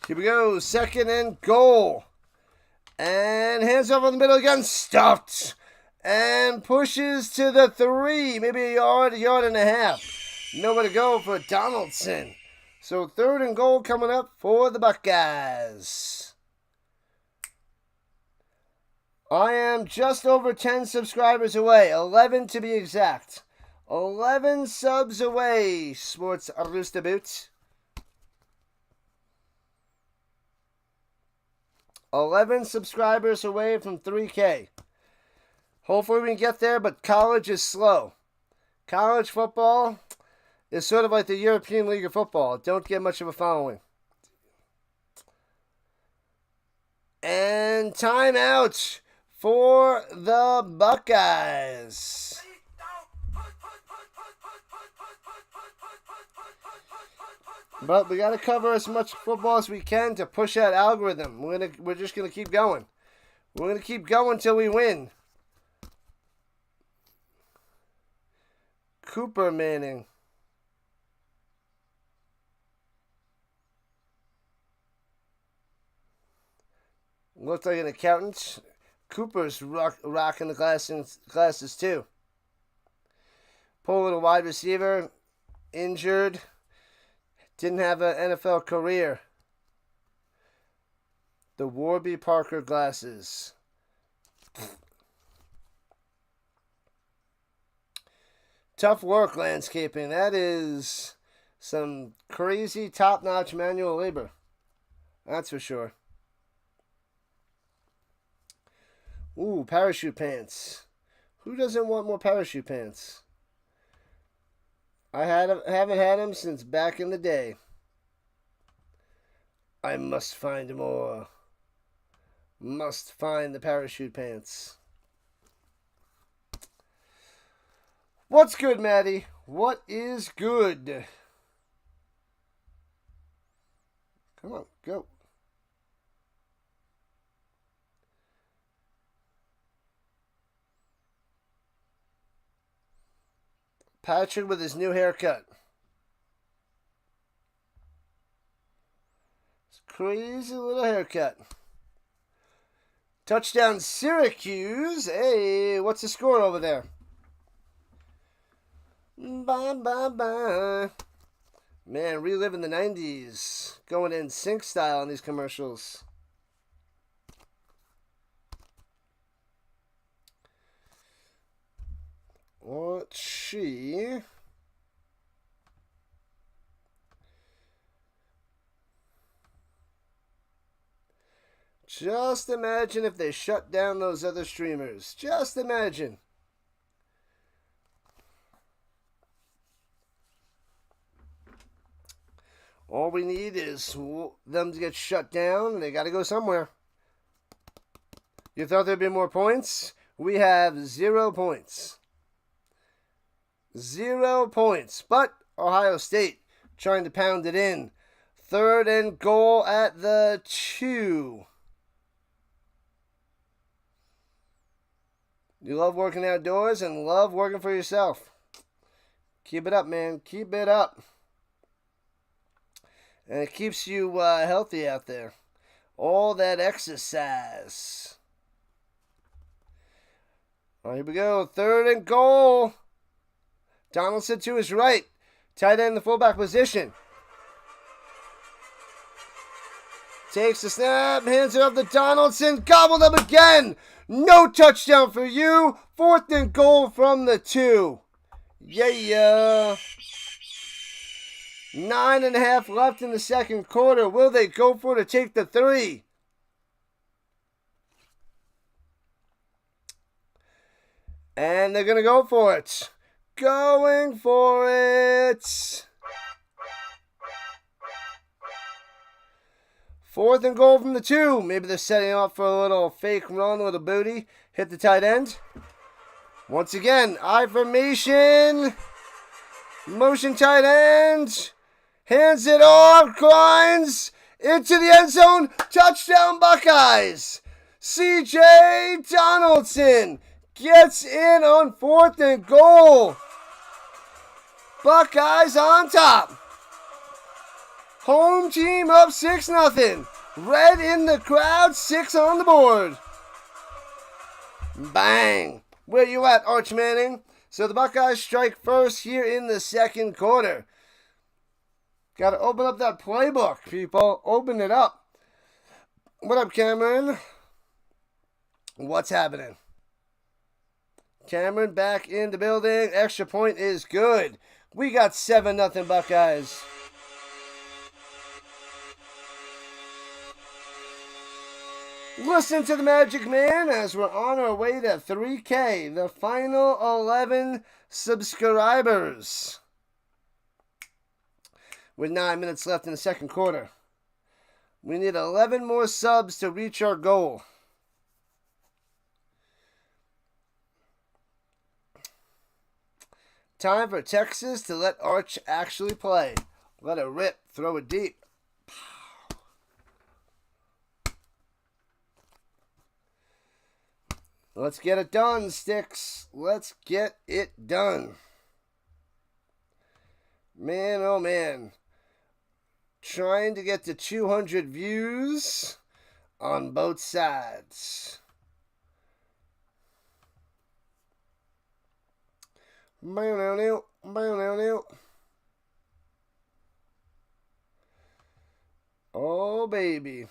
Here we go. 2nd and goal. And hands over in the middle again. Stuffed. And pushes to the 3. Maybe a yard and a half. Nowhere to go for Donaldson. So 3rd and goal coming up for the Buckeyes. I am just over 10 subscribers away. 11 to be exact. 11 subs away, Sports Rooster Boots. 11 subscribers away from 3K. Hopefully we can get there, but college is slow. College football is sort of like the European League of Football. Don't get much of a following. And timeout for the Buckeyes. But we got to cover as much football as we can to push that algorithm. We're just gonna keep going. We're gonna keep going till we win. Cooper Manning. Looks like an accountant. Cooper's rocking the glasses too. Poor little wide receiver, injured. Didn't have an NFL career. The Warby Parker glasses. Tough work, landscaping. That is some crazy top-notch manual labor. That's for sure. Ooh, parachute pants. Who doesn't want more parachute pants? I haven't had them since back in the day. I must find more. Must find the parachute pants. What's good, Maddie? What is good? Come on, go. Patrick with his new haircut. It's a crazy little haircut. Touchdown Syracuse. Hey, what's the score over there? Bye, bye, bye. Man, reliving the 90s. Going in sync style on these commercials. Let's see. Just imagine if they shut down those other streamers. Just imagine. All we need is them to get shut down, and they got to go somewhere. You thought there'd be more points? We have 0 points. 0 points. But Ohio State trying to pound it in. 3rd and goal at the 2. You love working outdoors and love working for yourself. Keep it up, man. Keep it up. And it keeps you healthy out there. All that exercise. All right, here we go. 3rd and goal. Donaldson to his right. Tight end in the fullback position. Takes the snap. Hands it up to Donaldson. Gobbled up again. No touchdown for you. 4th and goal from the 2. Yeah. 9.5 left in the second quarter. Will they go for it to take the 3? And they're going to go for it. Going for it. 4th and goal from the 2. Maybe they're setting up for a little fake run, a little booty. Hit the tight end. Once again, I formation. Motion tight end. Hands it off. Grinds into the end zone. Touchdown Buckeyes. C.J. Donaldson gets in on 4th and goal. Buckeyes on top. Home team up 6-0. Red in the crowd, 6 on the board. Bang. Where you at, Arch Manning? So the Buckeyes strike first here in the second quarter. Got to open up that playbook, people. Open it up. What up, Cameron? What's happening? Cameron back in the building. Extra point is good. We got 7-0 Buckeyes. Listen to the Magic Man as we're on our way to 3K, the final 11 subscribers. With 9 minutes left in the second quarter. We need 11 more subs to reach our goal. Time for Texas to let Arch actually play. Let it rip. Throw it deep. Let's get it done, Sticks. Let's get it done. Man, oh man. Trying to get to 200 views on both sides. Oh, baby.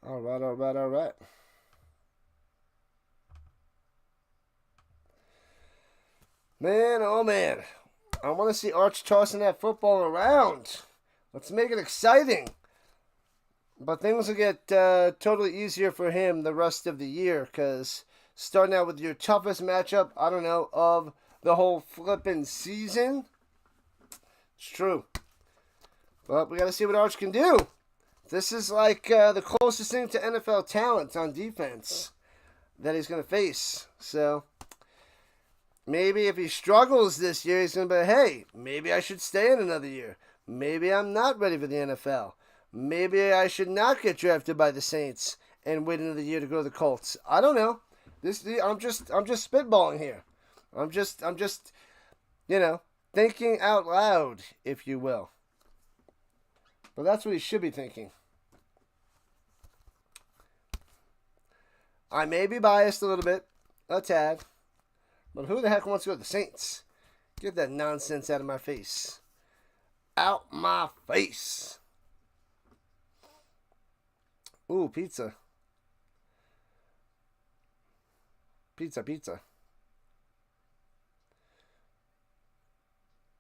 All right. Man, oh man. I want to see Arch tossing that football around. Let's make it exciting. But things will get totally easier for him the rest of the year. Because starting out with your toughest matchup, I don't know, of the whole flipping season. It's true. But we got to see what Arch can do. This is like the closest thing to NFL talent on defense that he's going to face. So maybe if he struggles this year, he's going to be, hey, maybe I should stay in another year. Maybe I'm not ready for the NFL. Maybe I should not get drafted by the Saints and wait another year to go to the Colts. I don't know. I'm just spitballing here. I'm just thinking out loud, if you will. But that's what he should be thinking. I may be biased a little bit, a tad, but who the heck wants to go to the Saints? Get that nonsense out of my face. Out my face. Ooh, pizza. Pizza.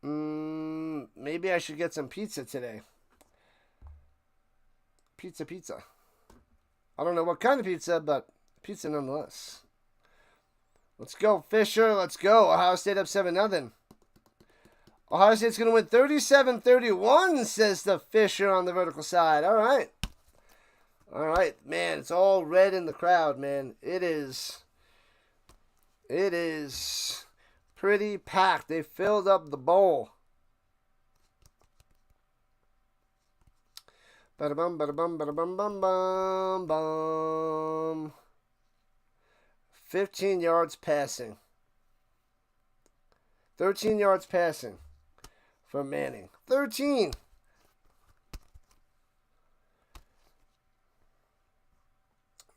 Maybe I should get some pizza today. Pizza. I don't know what kind of pizza, but pizza nonetheless. Let's go, Fisher. Let's go. Ohio State up 7-0. Ohio State's going to win 37-31, says the Fisher on the vertical side. All right. Man, it's all red in the crowd, man. It is pretty packed. They filled up the bowl. Bada-bum, bada-bum, bada-bum, bum, bum, bum. 15 yards passing. 13 yards passing for Manning. 13.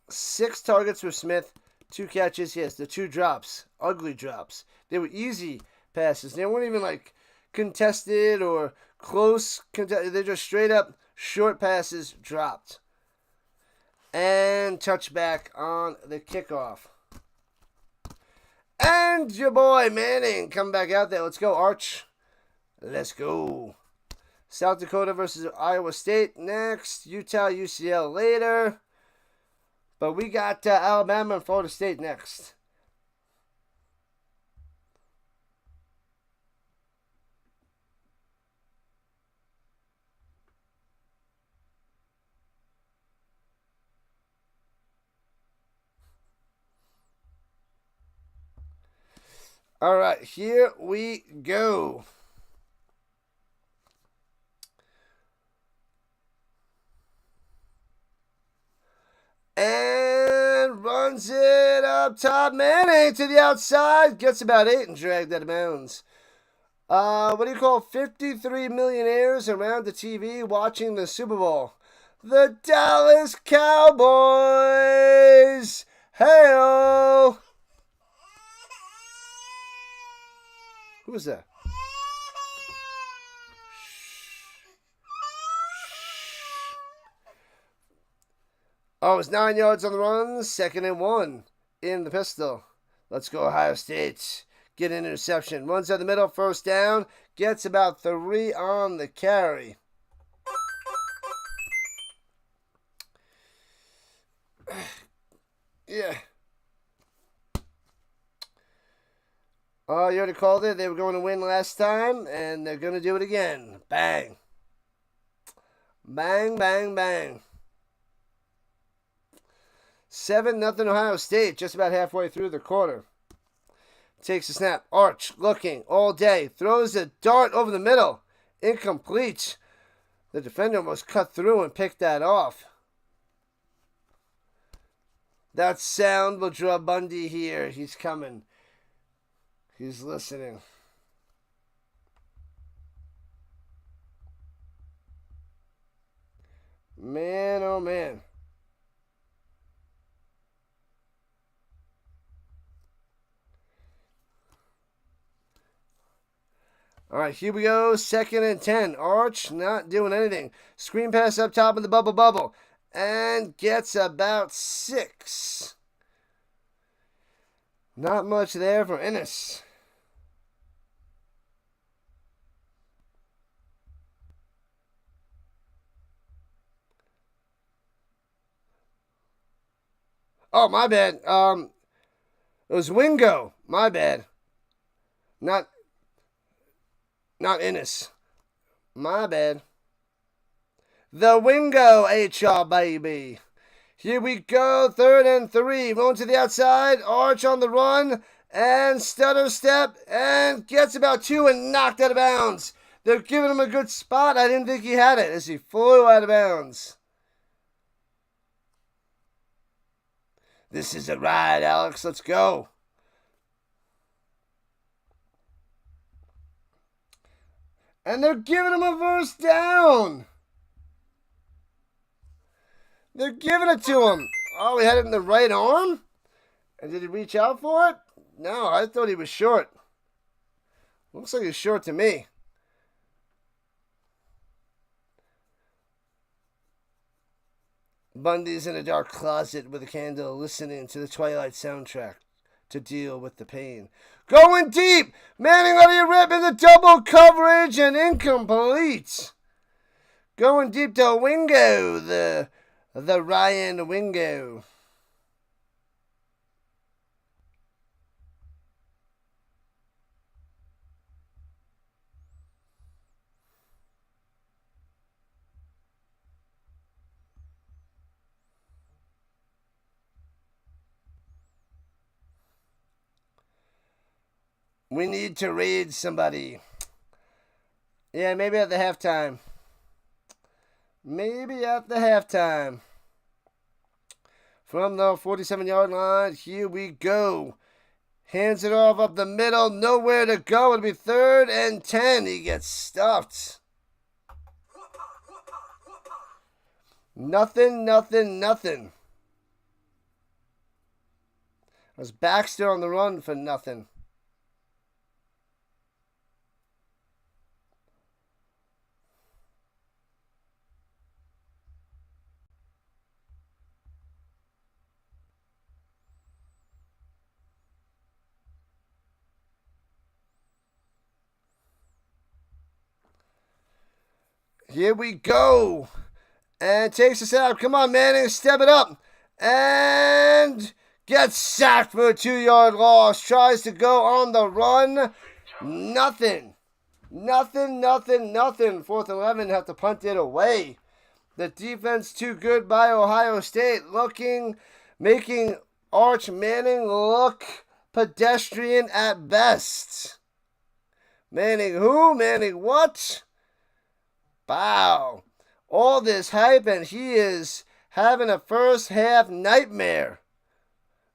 Six targets for Smith. 2 catches. Yes, the 2 drops. Ugly drops. They were easy passes. They weren't even like contested or close. They're just straight up short passes dropped. And touchback on the kickoff. And your boy Manning come back out there. Let's go, Arch. Let's go. South Dakota versus Iowa State next. Utah, UCL later. But we got Alabama and Florida State next. All right, here we go. And runs it up top. Manning to the outside. Gets about 8 and dragged out of bounds. What do you call 53 millionaires around the TV watching the Super Bowl? The Dallas Cowboys. Hey-o. Who was that? Oh, it's 9 yards on the run. 2nd and 1 in the pistol. Let's go Ohio State. Get an interception. Runs out the middle. 1st down. Gets about 3 on the carry. Yeah. Oh, you already called it. They were going to win last time, and they're going to do it again. Bang. Bang, bang, bang. 7-0 Ohio State, just about halfway through the quarter. Takes a snap. Arch looking all day. Throws a dart over the middle. Incomplete. The defender almost cut through and picked that off. That sound will draw Bundy here. He's coming. He's listening. Man, oh man. All right, here we go. 2nd and 10. Arch not doing anything. Screen pass up top of the bubble. And gets about 6. Not much there for Ennis. Oh, my bad. It was Wingo. My bad. Not Ennis. My bad. The Wingo HR, baby. Here we go. 3rd and 3. Rolling to the outside. Arch on the run. And stutter step. And gets about 2 and knocked out of bounds. They're giving him a good spot. I didn't think he had it as he flew out of bounds. This is a ride, Alex. Let's go. And they're giving him a 1st down. They're giving it to him. Oh, he had it in the right arm? And did he reach out for it? No, I thought he was short. Looks like he's short to me. Bundy's in a dark closet with a candle listening to the Twilight soundtrack to deal with the pain. Going deep! Manning letting it rip in the double coverage and incomplete. Going deep to Wingo, the Ryan Wingo. We need to raid somebody. Yeah, maybe at the halftime. Maybe at the halftime. From the 47-yard line, here we go. Hands it off up the middle. Nowhere to go. It'll be 3rd and 10. He gets stuffed. Nothing. That was Baxter on the run for nothing. Here we go. And takes us out. Come on, Manning. Step it up. And gets sacked for a 2-yard loss. Tries to go on the run. Nothing. 4th and 11. Have to punt it away. The defense too good by Ohio State. Making Arch Manning look pedestrian at best. Manning who? Manning what? Wow. All this hype, and he is having a first half nightmare.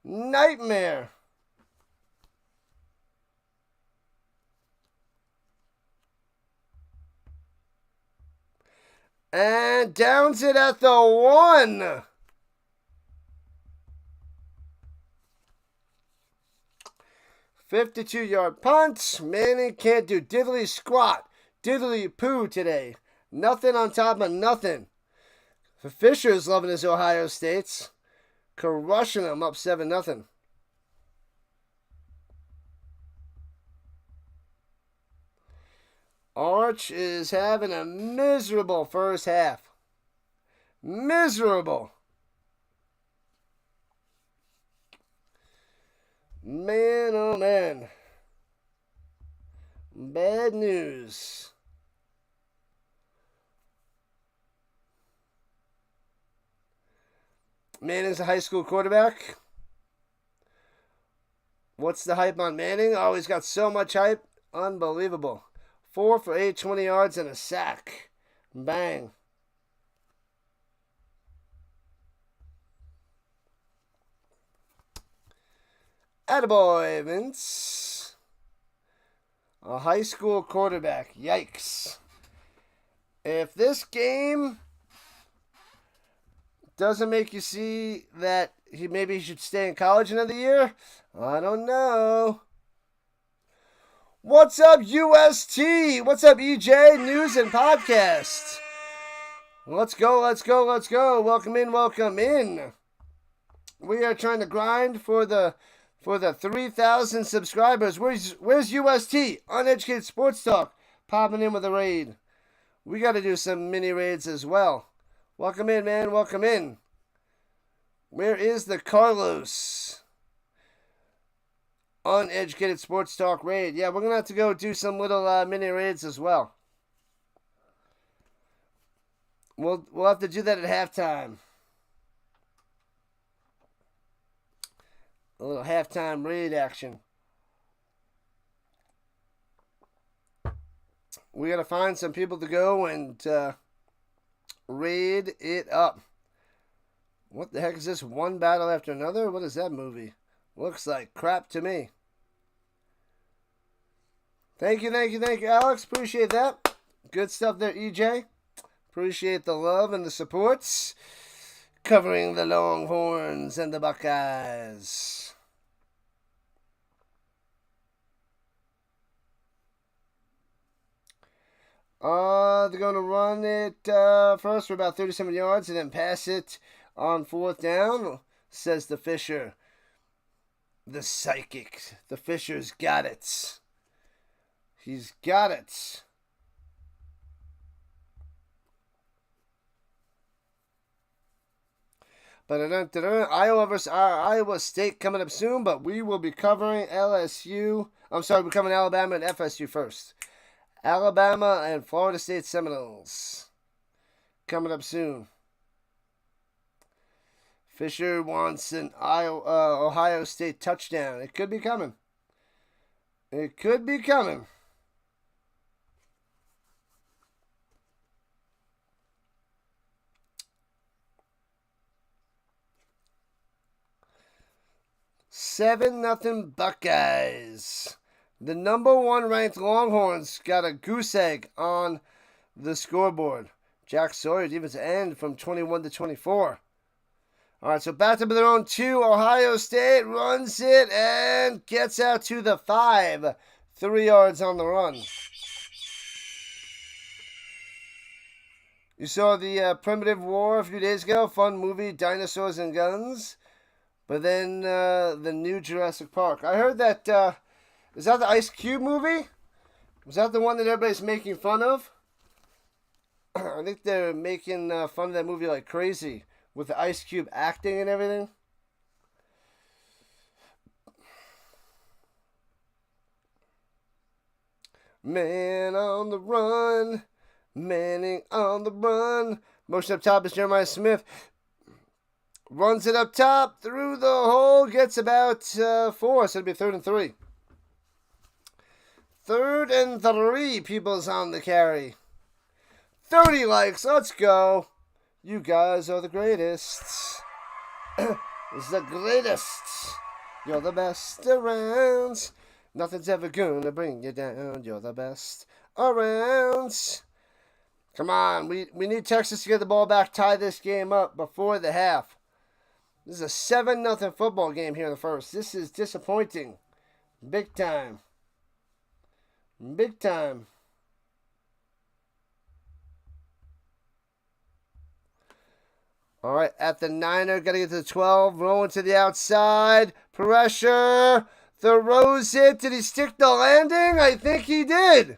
Nightmare. And downs it at the 1. "52-yard punt. Manning can't do diddly squat, diddly poo today. Nothing on top of nothing." Fisher's loving his Ohio States. Crushing them up 7-0. Arch is having a miserable first half. Miserable. Man, oh man. Bad news. Manning's a high school quarterback. What's the hype on Manning? Oh, he's got so much hype. Unbelievable. 4 for 8, 20 yards, and a sack. Bang. Attaboy, Vince. A high school quarterback. Yikes. If this game doesn't make you see that maybe he should stay in college another year, I don't know. What's up, UST? What's up, EJ? News and podcast. Let's go, let's go, let's go. Welcome in, welcome in. We are trying to grind for the 3,000 subscribers. Where's UST? Uneducated Sports Talk. Popping in with a raid. We got to do some mini raids as well. Welcome in, man. Welcome in. Where is the Carlos? Uneducated Sports Talk raid. Yeah, we're going to have to go do some little mini raids as well. We'll have to do that at halftime. A little halftime raid action. We got to find some people to go and raid it up. What the heck is this? One battle after another? What is that movie? Looks like crap to me. Thank you, Alex. Appreciate that. Good stuff there, EJ. Appreciate the love and the supports. Covering the Longhorns and the Buckeyes. They're going to run it first for about 37 yards and then pass it on 4th down, says the Fisher. The psychic. The Fisher's got it. He's got it. Iowa versus Iowa State coming up soon, but we will be covering LSU. I'm sorry, we're covering Alabama and FSU first. Alabama and Florida State Seminoles coming up soon. Fisher wants an Ohio State touchdown. It could be coming. It could be coming. Seven nothing Buckeyes. The number 1 ranked Longhorns got a goose egg on the scoreboard. Jack Sawyer, defensive end, from 21 to 24. All right, so back to their own 2. Ohio State runs it and gets out to the 5. 3 yards on the run. You saw the Primitive War a few days ago. Fun movie, Dinosaurs and Guns. But then the new Jurassic Park. I heard that... is that the Ice Cube movie? Was that the one that everybody's making fun of? I think they're making fun of that movie like crazy. With the Ice Cube acting and everything. Man on the run. Manning on the run. Motion up top is Jeremiah Smith. Runs it up top, through the hole, gets about 4, so it'll be 3rd and 3. 3rd and 3, people's on the carry. 30 likes, let's go. You guys are the greatest. The greatest. You're the best around. Nothing's ever gonna bring you down. You're the best around. Come on, we need Texas to get the ball back, tie this game up before the half. This is a 7-0 football game here in the first. This is disappointing. Big time. Big time. All right, at the 9er, got to get to the 12. Rolling to the outside. Pressure. Throws it. Did he stick the landing? I think he did.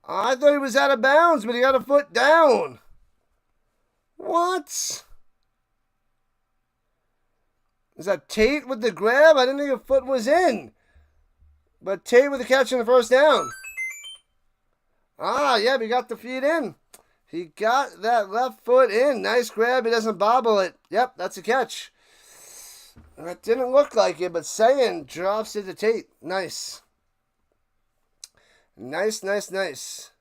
I thought he was out of bounds, but he got a foot down. What? Is that Tate with the grab? I didn't think a foot was in. But Tate with the catch on the first down. Yeah, he got the feet in. He got that left foot in. Nice grab. He doesn't bobble it. Yep, that's a catch. That didn't look like it, but Sayan drops it to Tate. Nice. Nice, nice, nice.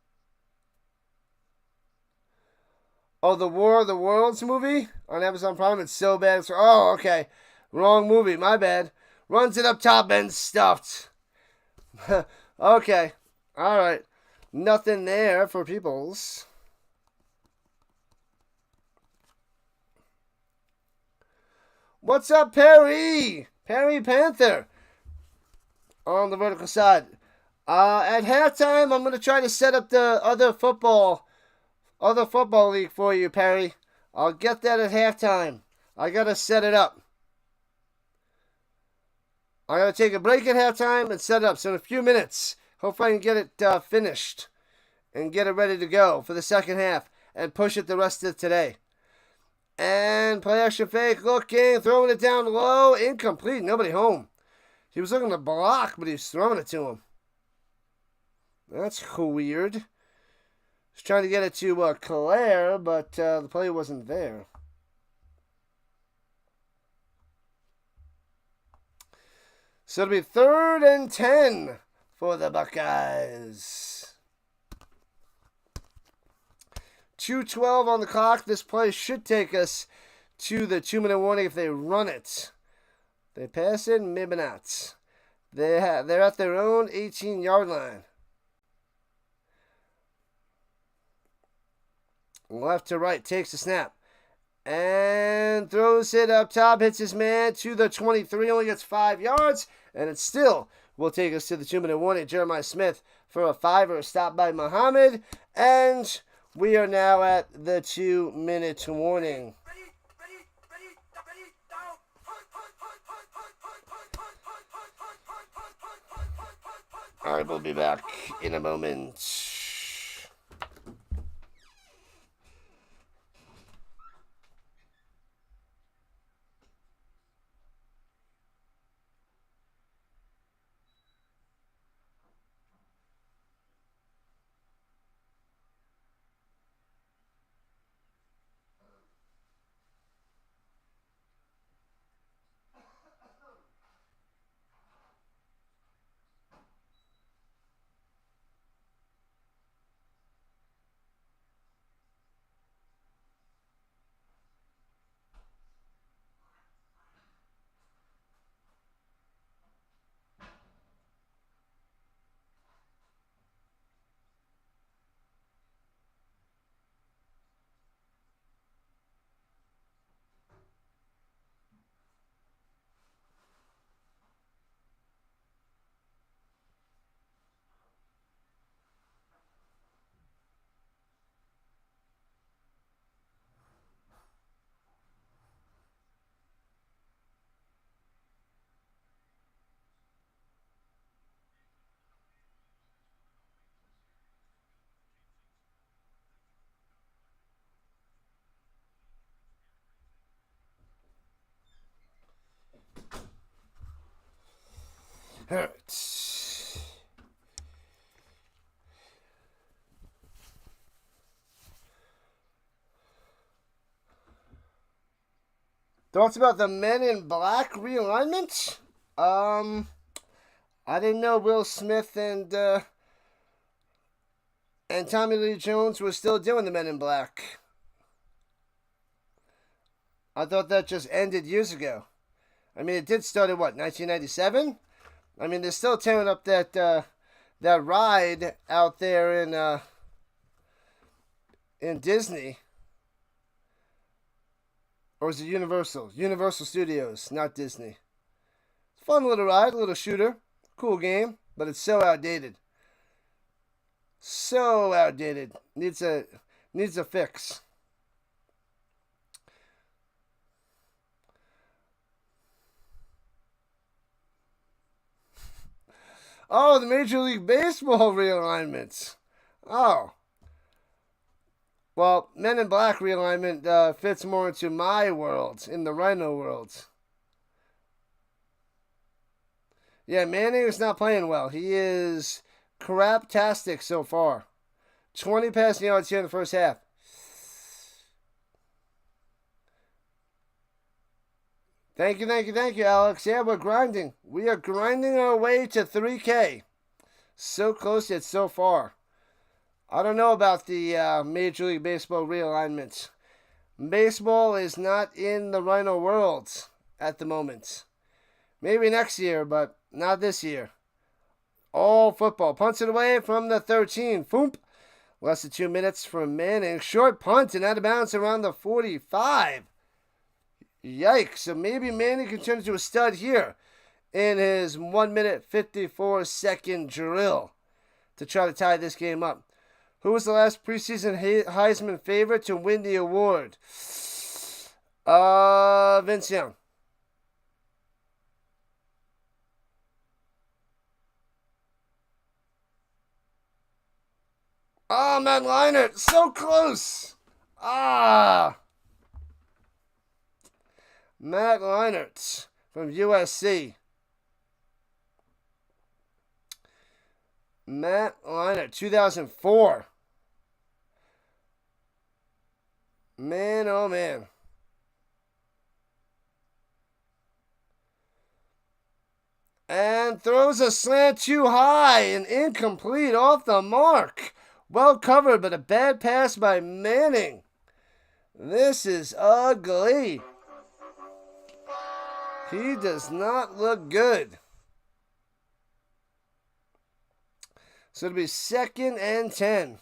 Oh, the War of the Worlds movie on Amazon Prime. It's so bad. Oh, okay. Wrong movie. My bad. Runs it up top and stuffed. Okay. All right. Nothing there for Peoples. What's up, Perry? Perry Panther. On the vertical side. At halftime, I'm going to try to set up the other football league for you, Perry. I'll get that at halftime. I got to set it up. I got to take a break at halftime and set it up. So in a few minutes, hopefully I can get it finished and get it ready to go for the second half and push it the rest of today. And play action fake, looking, throwing it down low, incomplete, nobody home. He was looking to block, but he's throwing it to him. That's weird. He's trying to get it to Claire, but the play wasn't there. So it'll be 3rd and 10 for the Buckeyes. 2:12 on the clock. This play should take us to the 2-minute warning if they run it. They pass it, maybe not. They're at their own 18-yard line. Left to right, takes the snap. And throws it up top, hits his man to the 23, only gets 5 yards. And it still will take us to the 2-minute warning. Jeremiah Smith for a 5er, stop by Muhammad. And we are now at the 2-minute warning. All right, we'll be back in a moment. All right. Thoughts about the Men in Black realignment? I didn't know Will Smith and Tommy Lee Jones were still doing the Men in Black. I thought that just ended years ago. I mean, it did start in what, 1997? I mean, they're still tearing up that ride out there in Disney. Or is it Universal? Universal Studios, not Disney. Fun little ride, little shooter. Cool game, but it's so outdated. So outdated. Needs a fix. Oh, the Major League Baseball realignments. Oh. Well, Men in Black realignment fits more into my world, in the RHINO world. Yeah, Manning is not playing well. He is craptastic so far. 20 passing yards here in the first half. Thank you, Alex. Yeah, we're grinding. We are grinding our way to 3K. So close yet so far. I don't know about the Major League Baseball realignments. Baseball is not in the RHINO world at the moment. Maybe next year, but not this year. All football. Punts it away from the 13. Foomp. Less than 2 minutes from Manning. Short punt and out of bounds around the 45. Yikes. So maybe Manning can turn into a stud here in his 1 minute 54 second drill to try to tie this game up. Who was the last preseason Heisman favorite to win the award? Vince Young. Oh, Matt Leinart. So close. Matt Leinart from USC. Matt Leinart, 2004. Man, oh man. And throws a slant too high and incomplete off the mark. Well covered, but a bad pass by Manning. This is ugly. He does not look good. So it'll be 2nd and 10.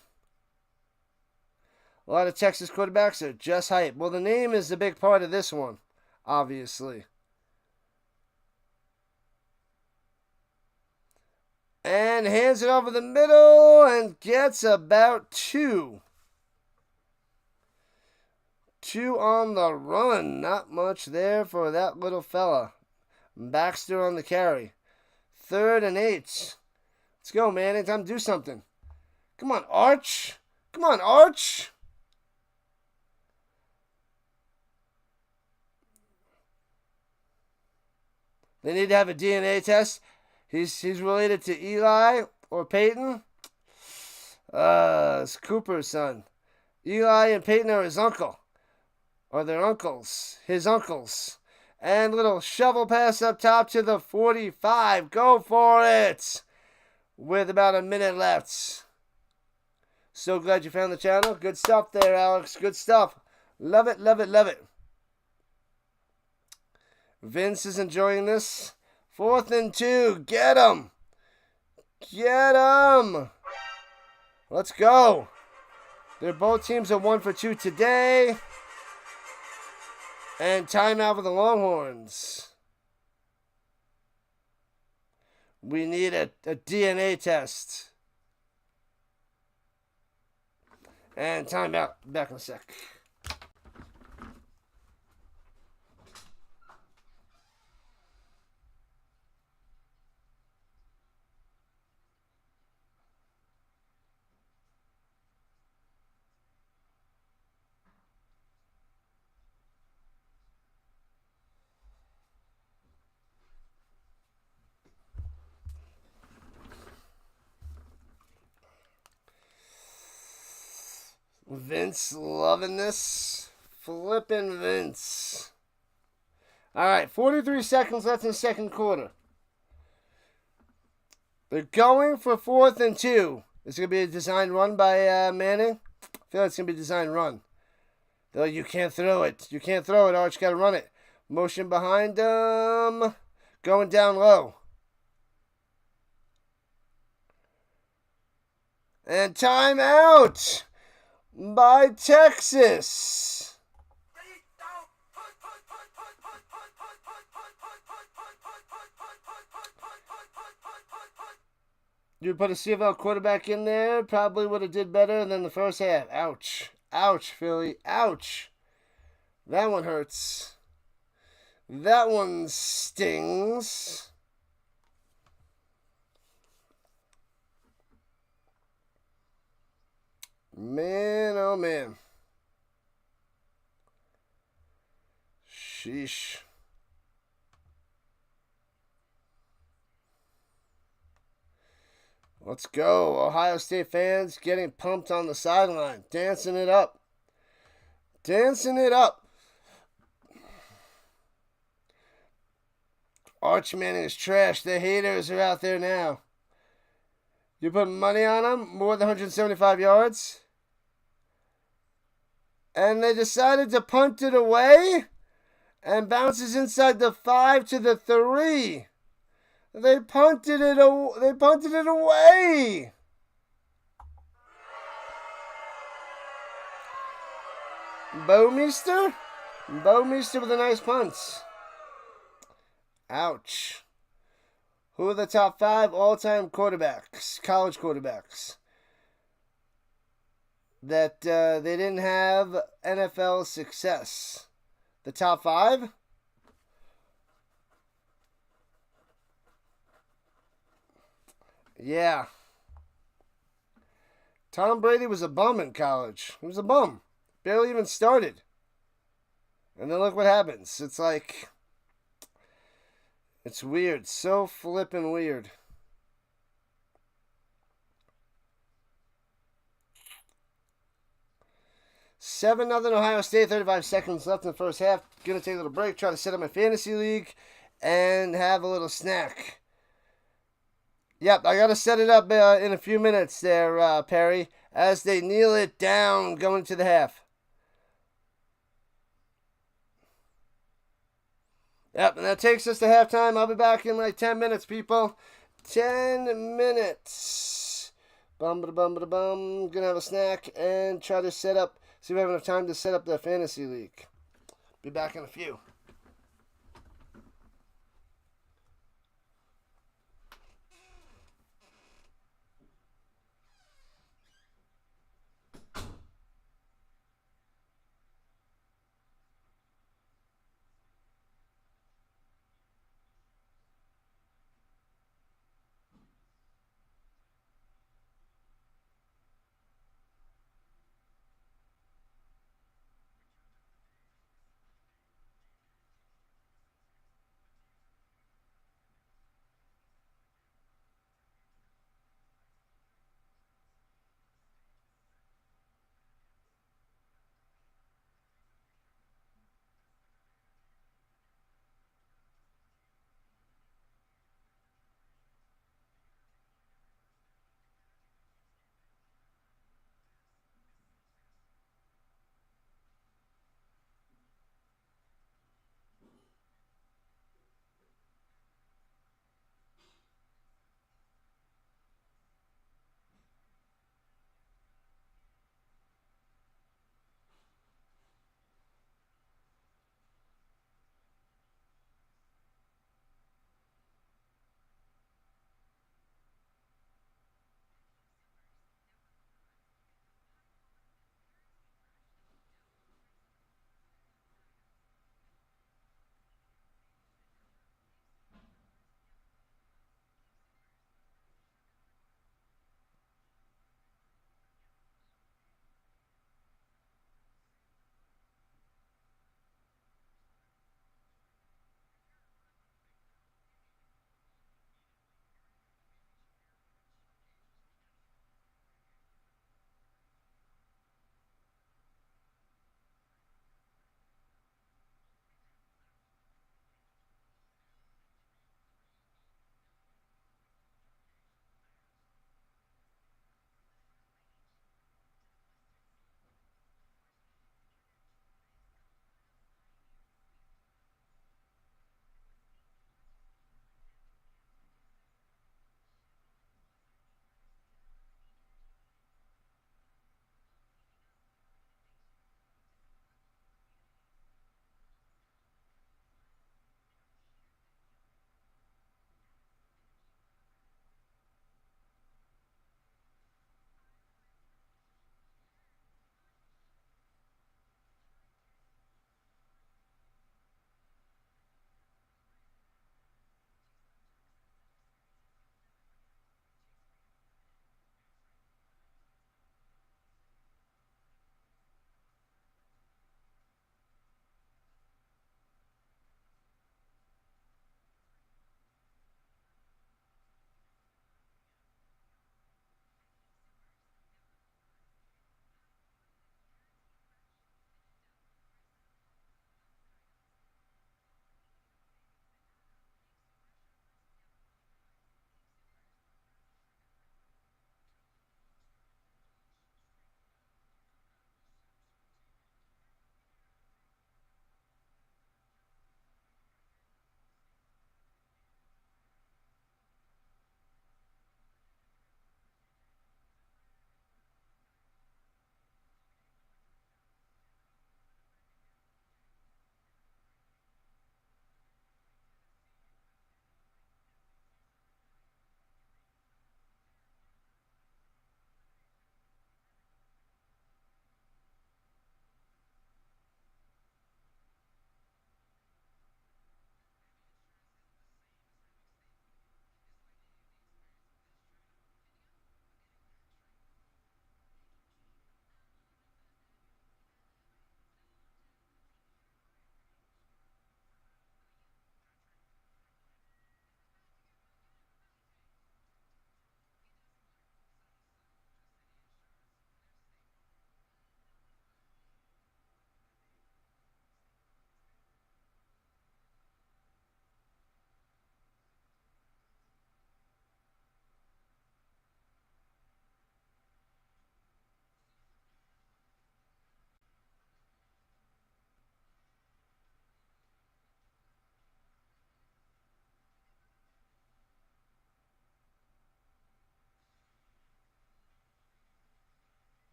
A lot of Texas quarterbacks are just hype. Well, the name is the big part of this one, obviously. And hands it over the middle and gets about 2. 2 on the run. Not much there for that little fella. Baxter on the carry. 3rd and 8. Let's go, man. It's time to do something. Come on, Arch. Come on, Arch. They need to have a DNA test. He's related to Eli or Peyton. It's Cooper's son. Eli and Peyton are his uncle. Or their uncles. His uncles. And little shovel pass up top to the 45. Go for it. With about a minute left. So glad you found the channel. Good stuff there, Alex. Good stuff. Love it, love it, love it. Vince is enjoying this. 4th and 2. Get him. Get him. Let's go. They're both teams are 1 for 2 today. And timeout for the Longhorns. We need a DNA test. And timeout. Back in a sec. Vince loving this. Flippin' Vince. All right, 43 seconds left in the second quarter. They're going for 4th and 2. Is it going to be a design run by Manning? I feel like it's going to be a design run. They're like, you can't throw it. You can't throw it, Arch. Got to run it. Motion behind them. Going down low. And timeout by Texas. You put a CFL quarterback in there, probably would have did better than the first half. Ouch. Ouch, Philly. Ouch. That one hurts. That one stings. Man, oh man. Sheesh. Let's go. Ohio State fans getting pumped on the sideline. Dancing it up. Dancing it up. Arch Manning is trash. The haters are out there now. You put money on him? More than 175 yards? And they decided to punt it away? And bounces inside the 5 to the 3. They punted it away. Bowmeister? Bowmeister with a nice punt. Ouch. Who are the top 5 all-time quarterbacks, college quarterbacks, that they didn't have NFL success? The top 5? Yeah. Tom Brady was a bum in college. He was a bum. Barely even started. And then look what happens. It's like, it's weird. So flippin' weird. Seven nothing Ohio State. 35 seconds left in the first half. Gonna take a little break. Try to set up my fantasy league and have a little snack. Yep, I gotta set it up in a few minutes there, Perry, as they kneel it down going to the half. Yep, and that takes us to halftime. I'll be back in like 10 minutes, people. 10 minutes. Bum-ba-da-bum-ba-da-bum. Gonna have a snack and try to set up, see if we have enough time to set up the fantasy league. Be back in a few.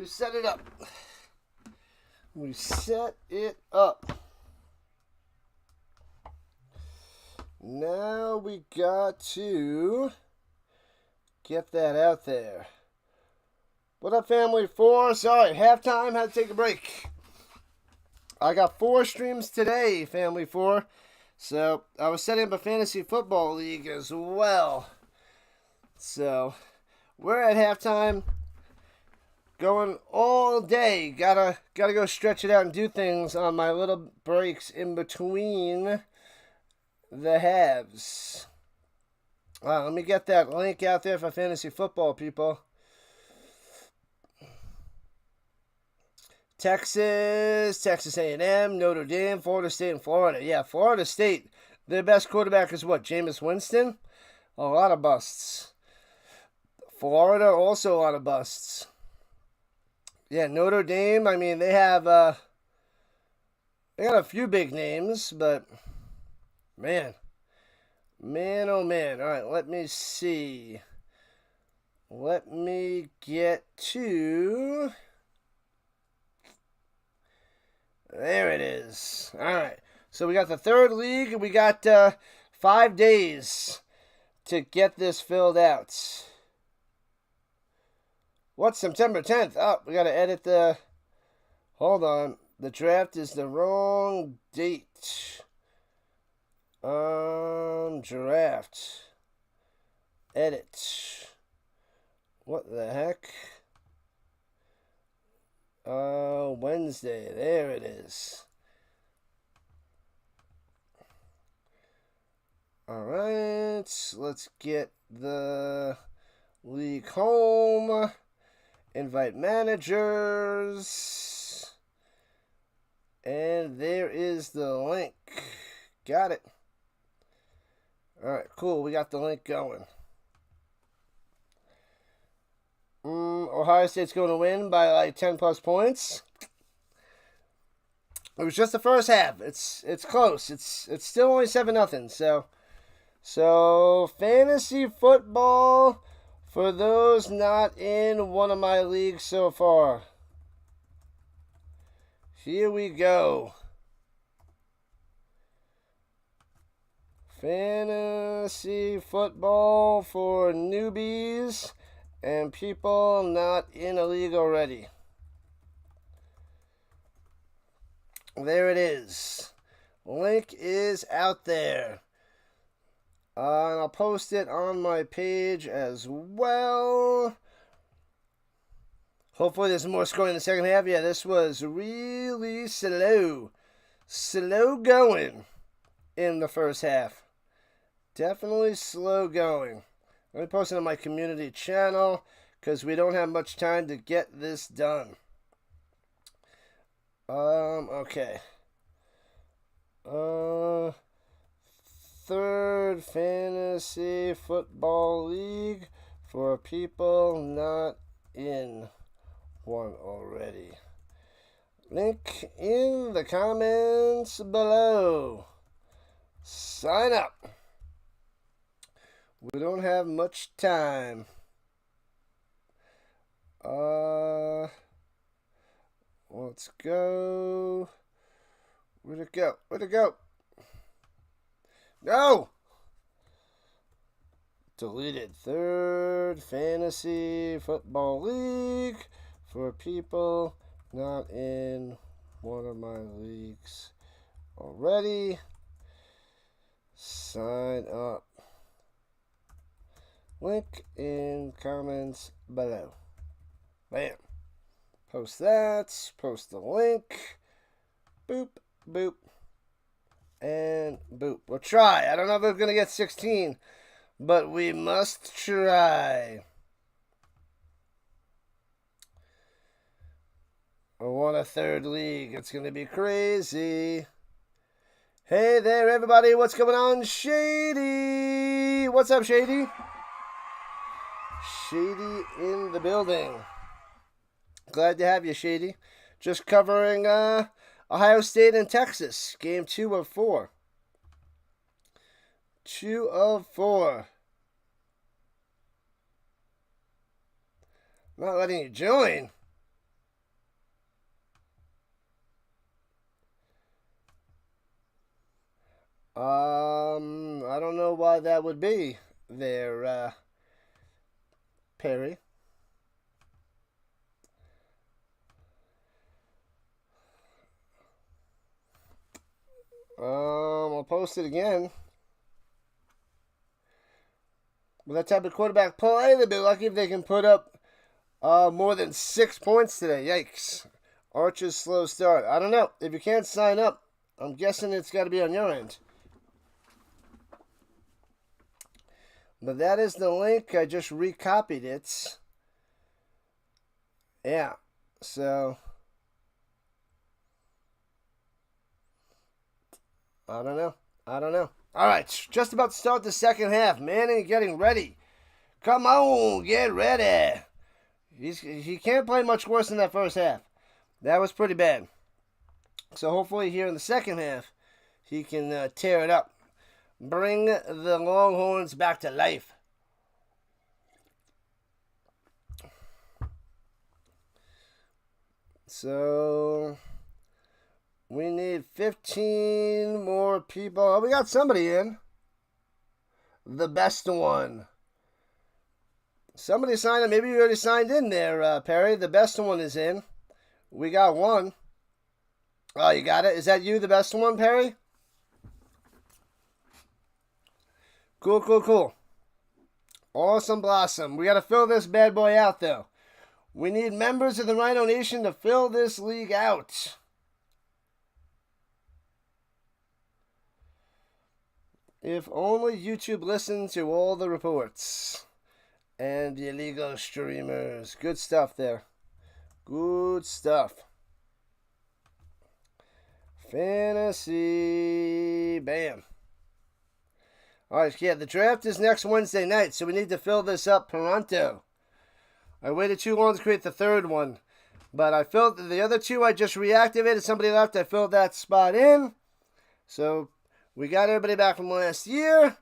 we set it up. We set it up. Now we got to get that out there. What up, family? 4. Sorry, halftime. Had to take a break. I got 4 streams today, family 4. So I was setting up a fantasy football league as well. So we're at halftime. Going all day. Gotta go stretch it out and do things on my little breaks in between the halves. Let me get that link out there for fantasy football, people. Texas A&M, Notre Dame, Florida State, and Florida. Yeah, Florida State. Their best quarterback is what? Jameis Winston? A lot of busts. Florida, also a lot of busts. Yeah, Notre Dame, I mean, they have, they got a few big names, but, man, oh man. All right, let me see. Let me get to, there it is. All right, so we got the third league, and we got 5 days to get this filled out. What's September 10th? Oh, we got to edit the... Hold on. The draft is the wrong date. Draft. Edit. What the heck? Wednesday. There it is. Alright. Let's get the league home. Invite managers. And there is the link. Got it. Alright, cool. We got the link going. Ohio State's going to win by like 10 plus points. It was just the first half. It's close. It's still only 7-0. So fantasy football for those not in one of my leagues so far. Here we go. Fantasy football for newbies and people not in a league already. There it is. Link is out there. And I'll post it on my page as well. Hopefully there's more scoring in the second half. Yeah, this was really slow. Slow going in the first half. Definitely slow going. Let me post it on my community channel because we don't have much time to get this done. Okay. Third fantasy football league for people not in one already. Link in the comments below. Sign up. We don't have much time. Let's go. Where'd it go? Where'd it go? No! Deleted. Third fantasy football league for people not in one of my leagues already. Sign up. Link in comments below. Bam. Post that. Post the link. Boop, boop, and boop. We'll try. I don't know if we're going to get 16, but we must try. I want a third league. It's going to be crazy. Hey there, everybody. What's going on? Shady. What's up, Shady? Shady in the building. Glad to have you, Shady. Just covering Ohio State and Texas. Game 2 of 4. 2 of 4. Not letting you join. I don't know why that would be there, Perry. I'll post it again. With that type of quarterback play, they'd be lucky if they can put up more than 6 points today. Yikes. Archer's slow start. I don't know. If you can't sign up, I'm guessing it's got to be on your end. But that is the link. I just recopied it. Yeah. So, I don't know. All right. Just about to start the second half. Manning getting ready. Come on. Get ready. He can't play much worse than that first half. That was pretty bad. So hopefully here in the second half, he can tear it up. Bring the Longhorns back to life. So we need 15 more people. Oh, we got somebody in. The best one. Somebody signed in. Maybe you already signed in there, Perry. The best one is in. We got one. Oh, you got it? Is that you, the best one, Perry? Cool. Awesome blossom. We got to fill this bad boy out, though. We need members of the RHINO Nation to fill this league out. If only YouTube listened to all the reports. And the illegal streamers. Good stuff there. Good stuff. Fantasy. Bam. Alright, yeah, the draft is next Wednesday night, so we need to fill this up pronto. I waited too long to create the third one. But I filled the other two, I just reactivated. Somebody left, I filled that spot in. So we got everybody back from last year.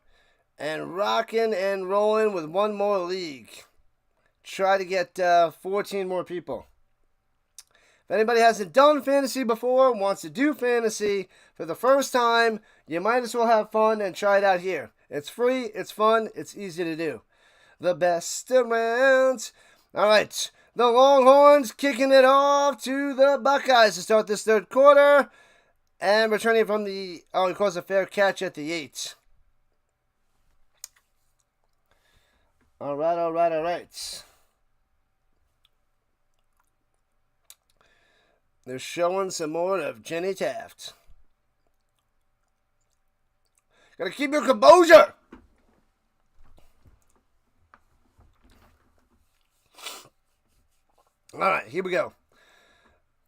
And rocking and rolling with one more league. Try to get 14 more people. If anybody hasn't done fantasy before, wants to do fantasy for the first time, you might as well have fun and try it out here. It's free, it's fun, it's easy to do. The best around. All right, the Longhorns kicking it off to the Buckeyes to start this third quarter. And returning from the, he calls a fair catch at the 8. All right. They're showing some more of Jenny Taft. Gotta keep your composure. All right, here we go.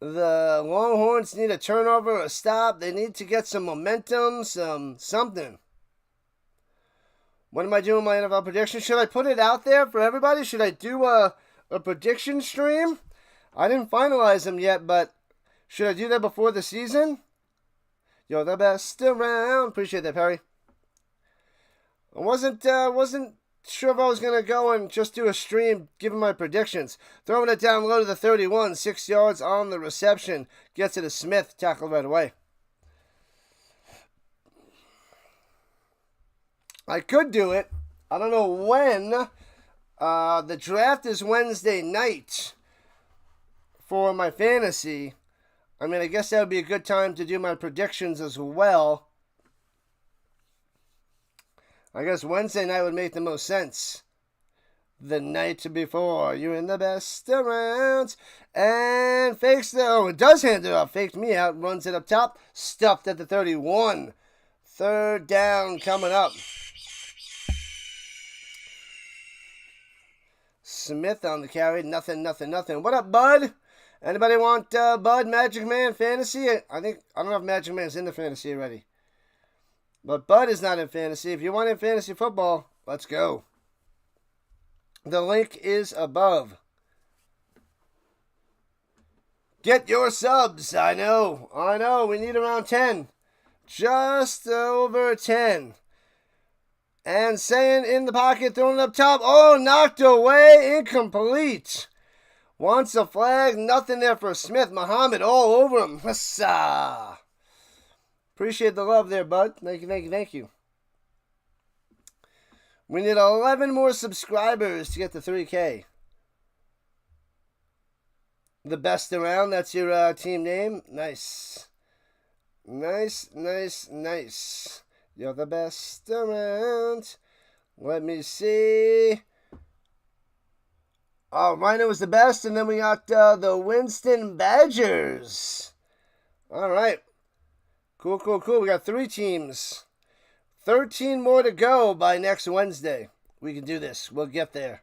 The Longhorns need a turnover, a stop. They need to get some momentum, something. What am I doing my NFL prediction? Should I put it out there for everybody? Should I do a prediction stream? I didn't finalize them yet, but should I do that before the season? You're the best around. Appreciate that, Perry. I wasn't sure if I was going to go and just do a stream giving my predictions. Throwing it down low to the 31, 6 yards on the reception. Gets it to Smith, tackle right away. I could do it. I don't know when. The draft is Wednesday night for my fantasy. I mean, I guess that would be a good time to do my predictions as well. I guess Wednesday night would make the most sense. The night before, you're in the best around. And fakes it does hand it off. Faked me out, runs it up top. Stuffed at the 31. Third down coming up. Smith on the carry. Nothing. What up, Bud? Anybody want Bud, Magic Man, Fantasy? I don't know if Magic Man's in the fantasy already. But Bud is not in fantasy. If you want in fantasy football, let's go. The link is above. Get your subs. I know. We need around 10. Just over 10. And saying in the pocket, throwing it up top. Oh, knocked away. Incomplete. Wants a flag. Nothing there for Smith. Muhammad all over him. Appreciate Appreciate the love there, bud. Thank you. We need 11 more subscribers to get to 3K. The best around, that's your team name. Nice. Nice. You're the best around. Let me see. Oh, RHINO was the best, and then we got the Winston Badgers. All right. Cool. We got 3 teams. 13 more to go by next Wednesday. We can do this. We'll get there.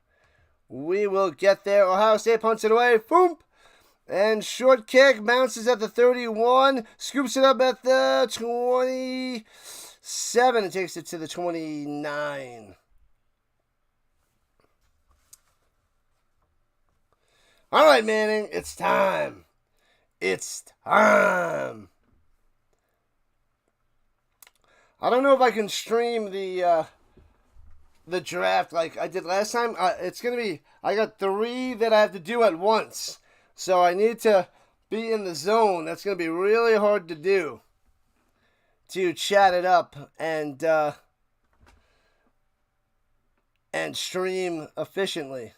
We will get there. Ohio State punts it away. Boom. And short kick bounces at the 31. Scoops it up at the 27. And takes it to the 29. All right, Manning. It's time. I don't know if I can stream the draft like I did last time. It's going to be, I got 3 that I have to do at once. So I need to be in the zone. That's going to be really hard to do. To chat it up and stream efficiently.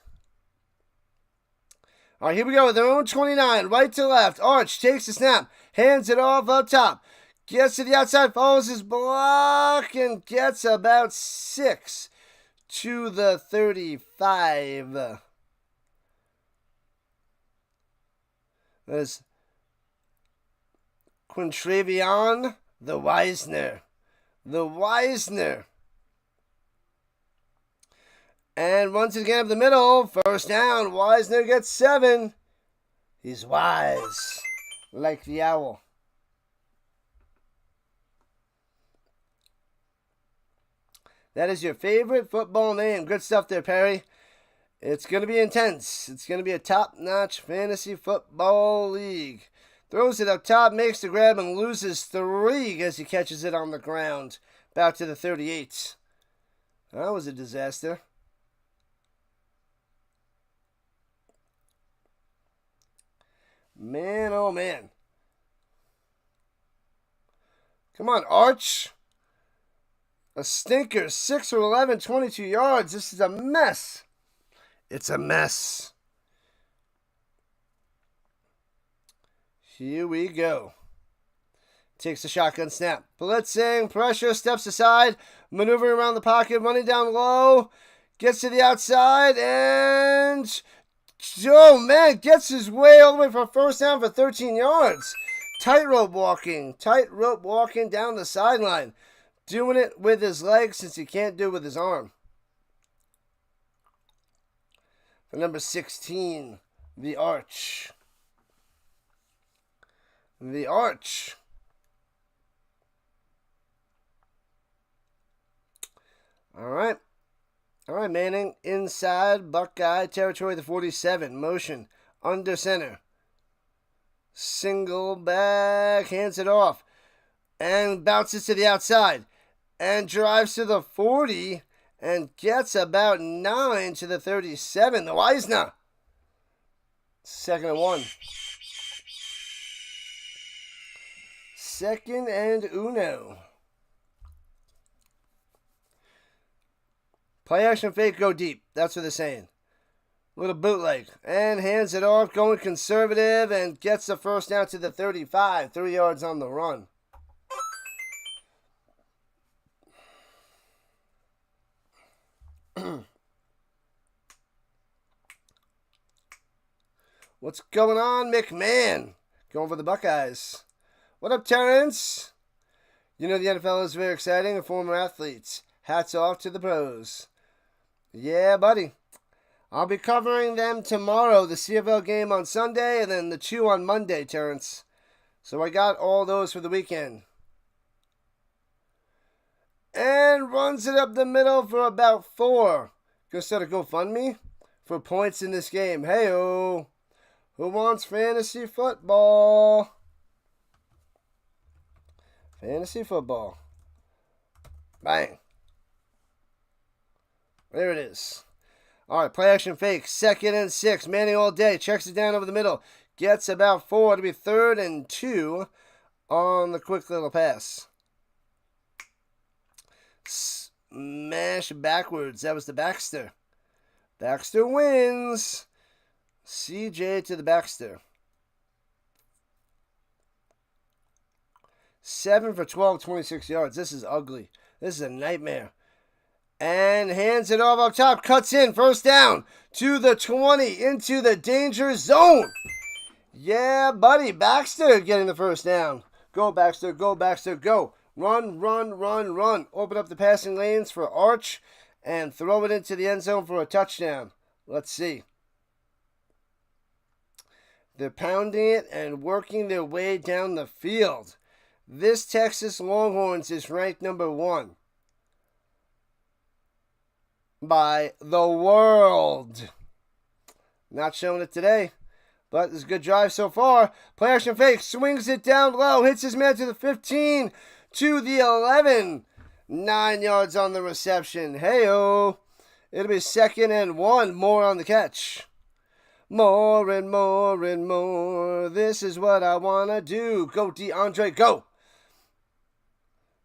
All right, here we go with their own 29. Right to left. Arch takes the snap. Hands it off up top. Gets to the outside. Follows his block. And gets about 6 to the 35. There's Quintravion, the Wisner. And runs it again up the middle. First down. Wisner gets 7. He's wise, like the owl. That is your favorite football name. Good stuff there, Perry. It's going to be intense. It's going to be a top-notch fantasy football league. Throws it up top, makes the grab, and loses 3 as he catches it on the ground. Back to the 38. That was a disaster. Man, oh man. Come on, Arch. A stinker. 6 for 11, 22 yards. This is a mess. It's a mess. Here we go. Takes the shotgun snap. Blitzing, pressure, steps aside, maneuvering around the pocket, running down low, gets to the outside, and oh man, gets his way all the way for a first down for 13 yards. Tightrope walking down the sideline. Doing it with his legs since he can't do it with his arm. For number 16, the Arch. The Arch. All right, Manning. Inside Buckeye territory, the 47. Motion. Under center. Single back. Hands it off. And bounces to the outside. And drives to the 40. And gets about 9 to the 37. The Wisner. 2nd and 1. 2nd and uno. Play action fake, go deep. That's what they're saying. Little bootleg. And hands it off, going conservative, and gets the first down to the 35. 3 yards on the run. What's going on, McMahon? Going for the Buckeyes. What up, Terrence? You know the NFL is very exciting and former athletes. Hats off to the pros. Yeah, buddy. I'll be covering them tomorrow. The CFL game on Sunday and then the 2 on Monday, Terrence. So I got all those for the weekend. And runs it up the middle for about 4. Gonna start a GoFundMe for points in this game. Hey-o. Who wants fantasy football? Fantasy football. Bang. There it is. All right, play action fake. 2nd and 6. Manning all day. Checks it down over the middle. Gets about 4 to be 3rd and 2 on the quick little pass. Smash backwards. That was the Baxter. Baxter wins. CJ to the Baxter. 7 for 12, 26 yards. This is ugly. This is a nightmare. And hands it off up top. Cuts in. First down to the 20. Into the danger zone. Yeah, buddy. Baxter getting the first down. Go, Baxter. Go, Baxter. Go. Run, run, run, run. Open up the passing lanes for Arch and throw it into the end zone for a touchdown. Let's see. They're pounding it and working their way down the field. This Texas Longhorns is ranked number 1 by the world. Not showing it today, but it's a good drive so far. Play action fake, swings it down low, hits his man to the 15, to the 11. 9 yards on the reception. Hey-oh. It'll be 2nd and 1. More on the catch. More and more and more. This is what I want to do. Go, DeAndre, go.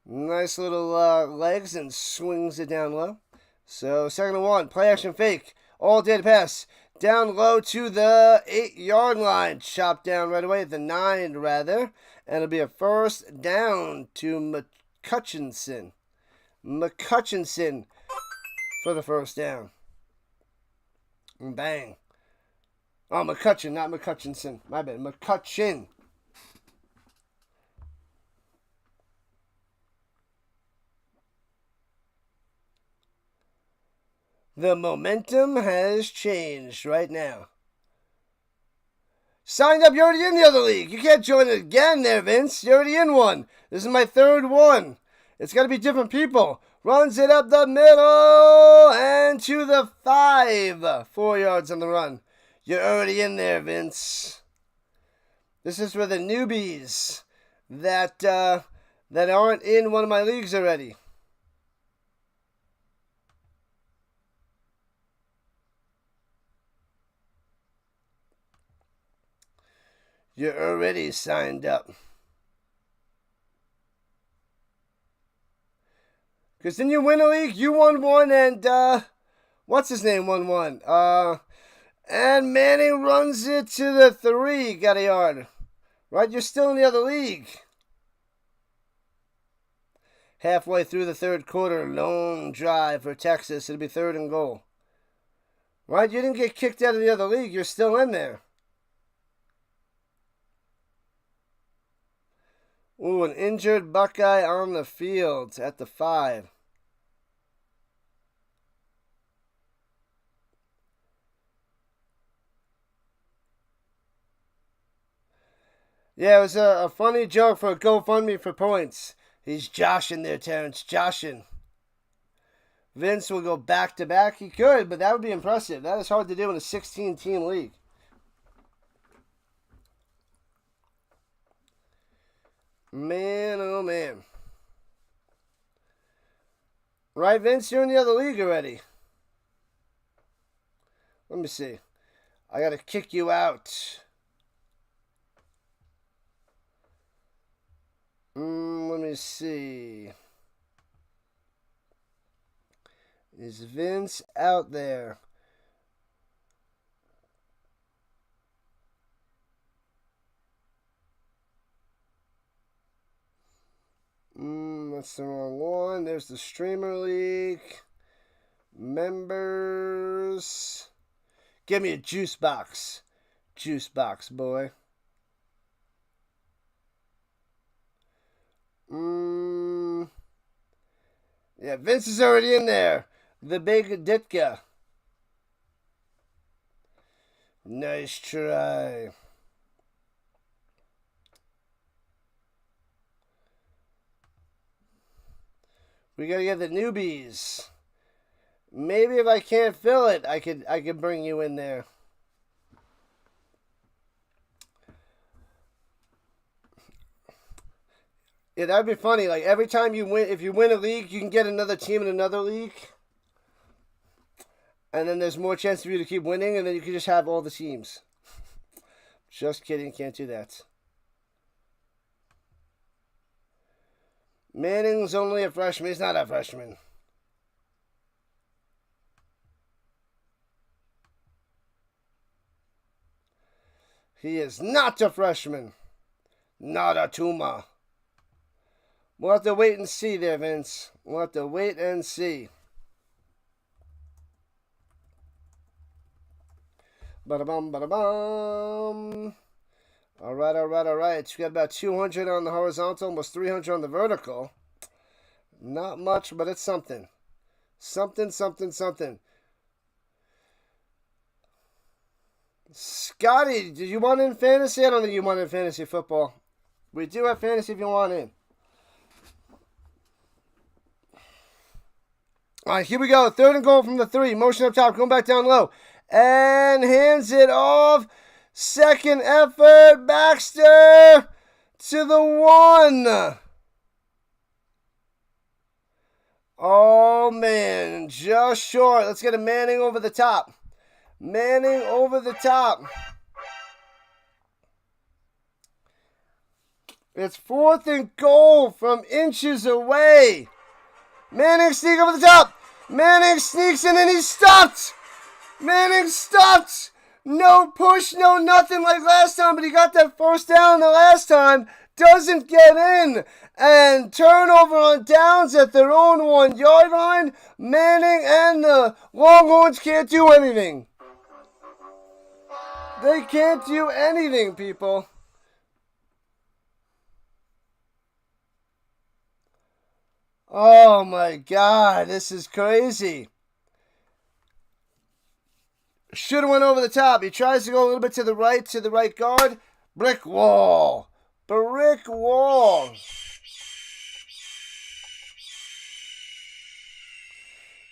Nice little legs and swings it down low. So 2nd and 1. Play action fake. All dead pass. Down low to the 8-yard line. Chopped down right away. The 9, rather. And it'll be a first down to McCutcheon. McCutcheon for the first down. And bang. Oh, McCutcheon, not McCutcheon. My bad. McCutcheon. The momentum has changed right now. Signed up, you're already in the other league. You can't join it again there, Vince. You're already in one. This is my 3rd one. It's got to be different people. Runs it up the middle and to the 5. 4 yards on the run. You're already in there, Vince. This is for the newbies that aren't in one of my leagues already. You're already signed up. Because then you win a league, you won one, and, what's his name won one? And Manning runs it to the 3, got a yard. Right, you're still in the other league. Halfway through the 3rd quarter, long drive for Texas. It'll be 3rd and goal. Right, you didn't get kicked out of the other league, you're still in there. Ooh, an injured Buckeye on the field at the 5. Yeah, it was a funny joke for a GoFundMe for points. He's joshing there, Terrence, joshing. Vince will go back-to-back. He could, but that would be impressive. That is hard to do in a 16-team league. Man, oh man. Right, Vince? You're in the other league already. Let me see. I gotta kick you out. Let me see. Is Vince out there? That's the wrong one. There's the Streamer League. Members. Give me a juice box. Juice box, boy. Yeah, Vince is already in there. The big Ditka. Nice try. We gotta get the newbies. Maybe if I can't fill it, I could bring you in there. Yeah, that'd be funny. Like every time you win, if you win a league, you can get another team in another league. And then there's more chance for you to keep winning, and then you can just have all the teams. Just kidding, can't do that. Manning's only a freshman. He's not a freshman. He is not a freshman. Not a tumor. We'll have to wait and see there, Vince. We'll have to wait and see. Ba-da-bum, ba-da-bum. All right. We got about 200 on the horizontal, almost 300 on the vertical. Not much, but it's something. Something. Scotty, did you want in fantasy? I don't think you want in fantasy football. We do have fantasy if you want in. All right, here we go. 3rd and goal from the 3. Motion up top, going back down low. And hands it off. Second effort. Baxter to the 1. Oh, man. Just short. Let's get a Manning over the top. Manning over the top. It's 4th and goal from inches away. Manning sneak over the top. Manning sneaks in and he's stopped. Manning stopped. No push, no nothing like last time, but he got that first down the last time. Doesn't get in. And turnover on downs at their own 1-yard line. Manning and the Longhorns can't do anything. They can't do anything, people. Oh my God, this is crazy. Should have went over the top. He tries to go a little bit to the right guard. Brick wall. Brick wall.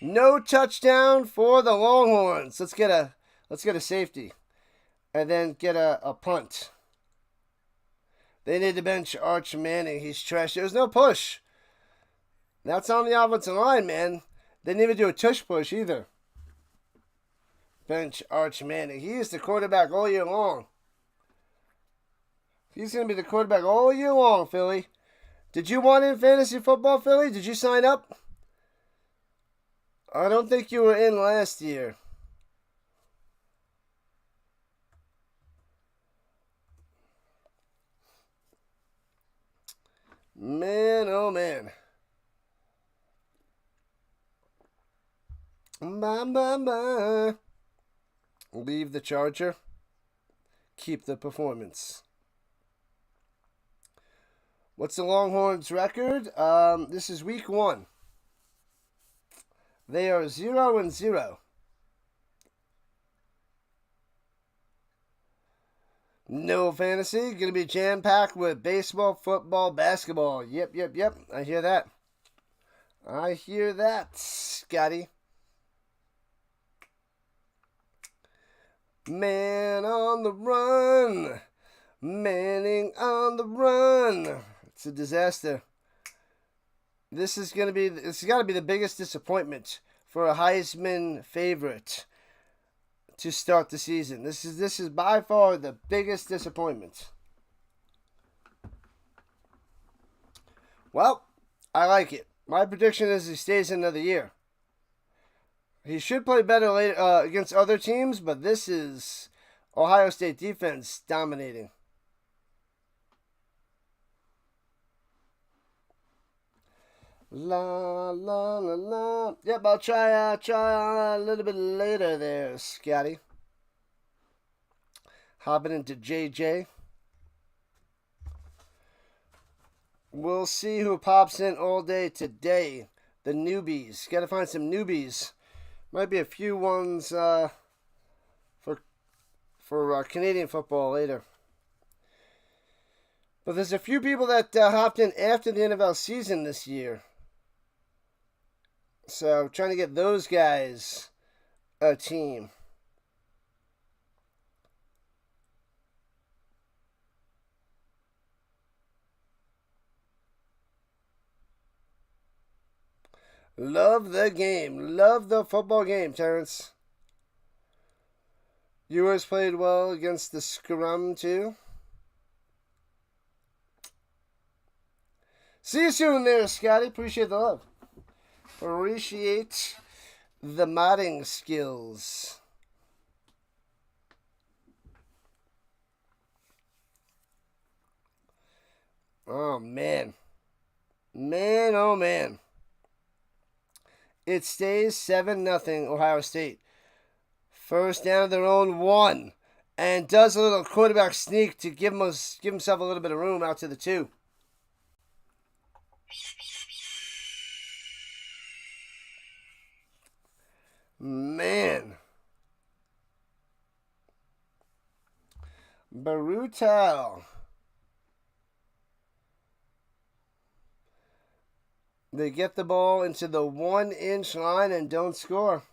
No touchdown for the Longhorns. Let's get a safety. And then get a punt. They need to bench Arch Manning. He's trash. There was no push. That's on the offensive line, man. They didn't even do a tush push either. Bench Arch Manning. He is the quarterback all year long. He's going to be the quarterback all year long, Philly. Did you want in fantasy football, Philly? Did you sign up? I don't think you were in last year. Man, oh man. Bye. Leave the Charger. Keep the performance. What's the Longhorns' record? This is week 1. They are 0-0. No fantasy. Going to be jam-packed with baseball, football, basketball. Yep. I hear that, Scotty. Man on the run. Manning on the run. It's a disaster. It's got to be the biggest disappointment for a Heisman favorite to start the season. This is by far the biggest disappointment. Well, I like it. My prediction is he stays another year. He should play better later against other teams, but this is Ohio State defense dominating. La la la la. Yep, I'll try a little bit later there, Scotty. Hopping into JJ. We'll see who pops in all day today. The newbies. Got to find some newbies. Might be a few ones for Canadian football later. But there's a few people that hopped in after the NFL season this year. So trying to get those guys a team. Love the game. Love the football game, Terrence. Yours played well against the scrum, too. See you soon there, Scotty. Appreciate the love. Appreciate the modding skills. Oh, man. Man, oh, man. It stays 7-0 Ohio State. First down of their own 1. And does a little quarterback sneak to give himself a little bit of room out to the 2. Man. Brutal. They get the ball into the 1-inch line and don't score.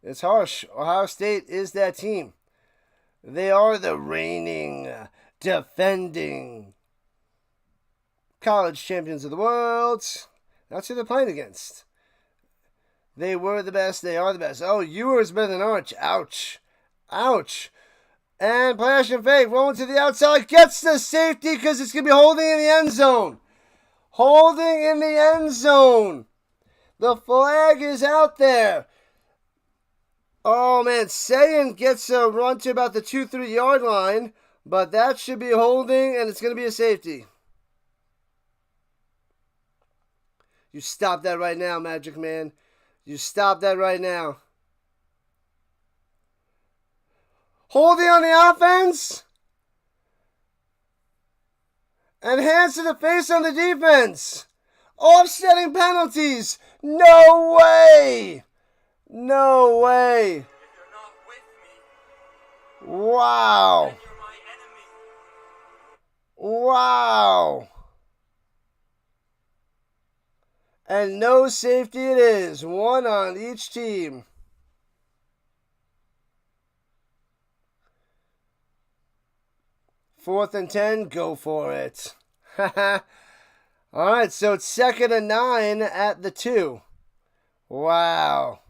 It's harsh. Ohio State is that team. They are the reigning, defending college champions of the world. That's who they're playing against. They were the best. They are the best. Oh, Ewer is better than Arch. Ouch. Ouch. And play action fake. Rolling to the outside. Gets the safety because it's going to be holding in the end zone. Holding in the end zone. The flag is out there. Oh, man. Sayin gets a run to about the 2-3 yard line. But that should be holding, and it's going to be a safety. You stop that right now, Magic Man. You stop that right now. Holding on the offense. And hands to the face on the defense. Offsetting penalties. No way. No way. If you're not with me, Wow. then you're my enemy. Wow. And no safety it is. 1 on each team. Fourth and 10, go for it. All right, so it's 2nd and 9 at the 2. Wow.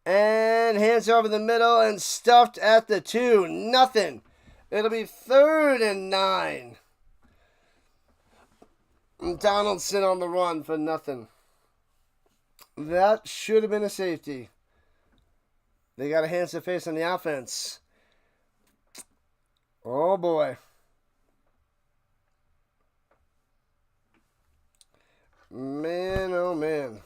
And hands over the middle and stuffed at the 2. Nothing. It'll be 3rd and 9. Donaldson on the run for nothing. That should have been a safety. They got a hands to face on the offense. Oh, boy. Man, oh, man.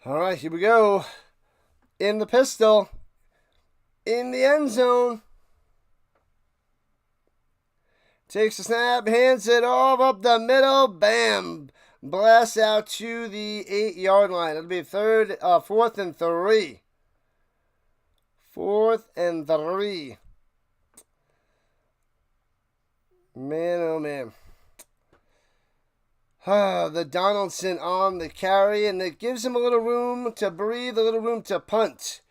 All right, here we go. In the pistol. In the end zone. Takes the snap, hands it off up the middle. Bam. Blasts out to the 8 yard line. It'll be 4th and 3. 4th and 3. Man, oh man. The Donaldson on the carry, and it gives him a little room to breathe, a little room to punt.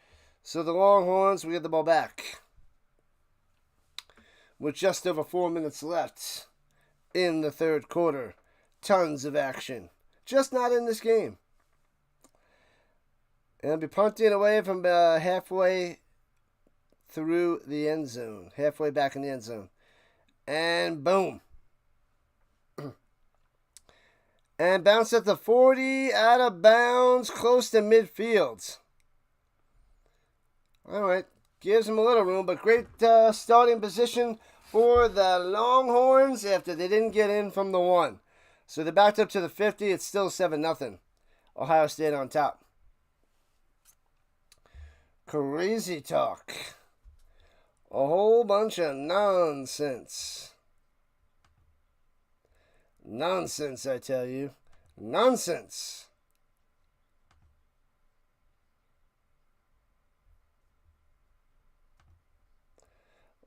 So the Longhorns will get the ball back. With just over 4 minutes left in the 3rd quarter. Tons of action. Just not in this game. And it'll be punting away from halfway through the end zone. Halfway back in the end zone. And boom. And bounce at the 40, out of bounds, close to midfield. All right, gives him a little room, but great starting position for the Longhorns after they didn't get in from the 1. So they backed up to the 50. It's still 7-0. Ohio State on top. Crazy talk. A whole bunch of nonsense. Nonsense, I tell you. Nonsense.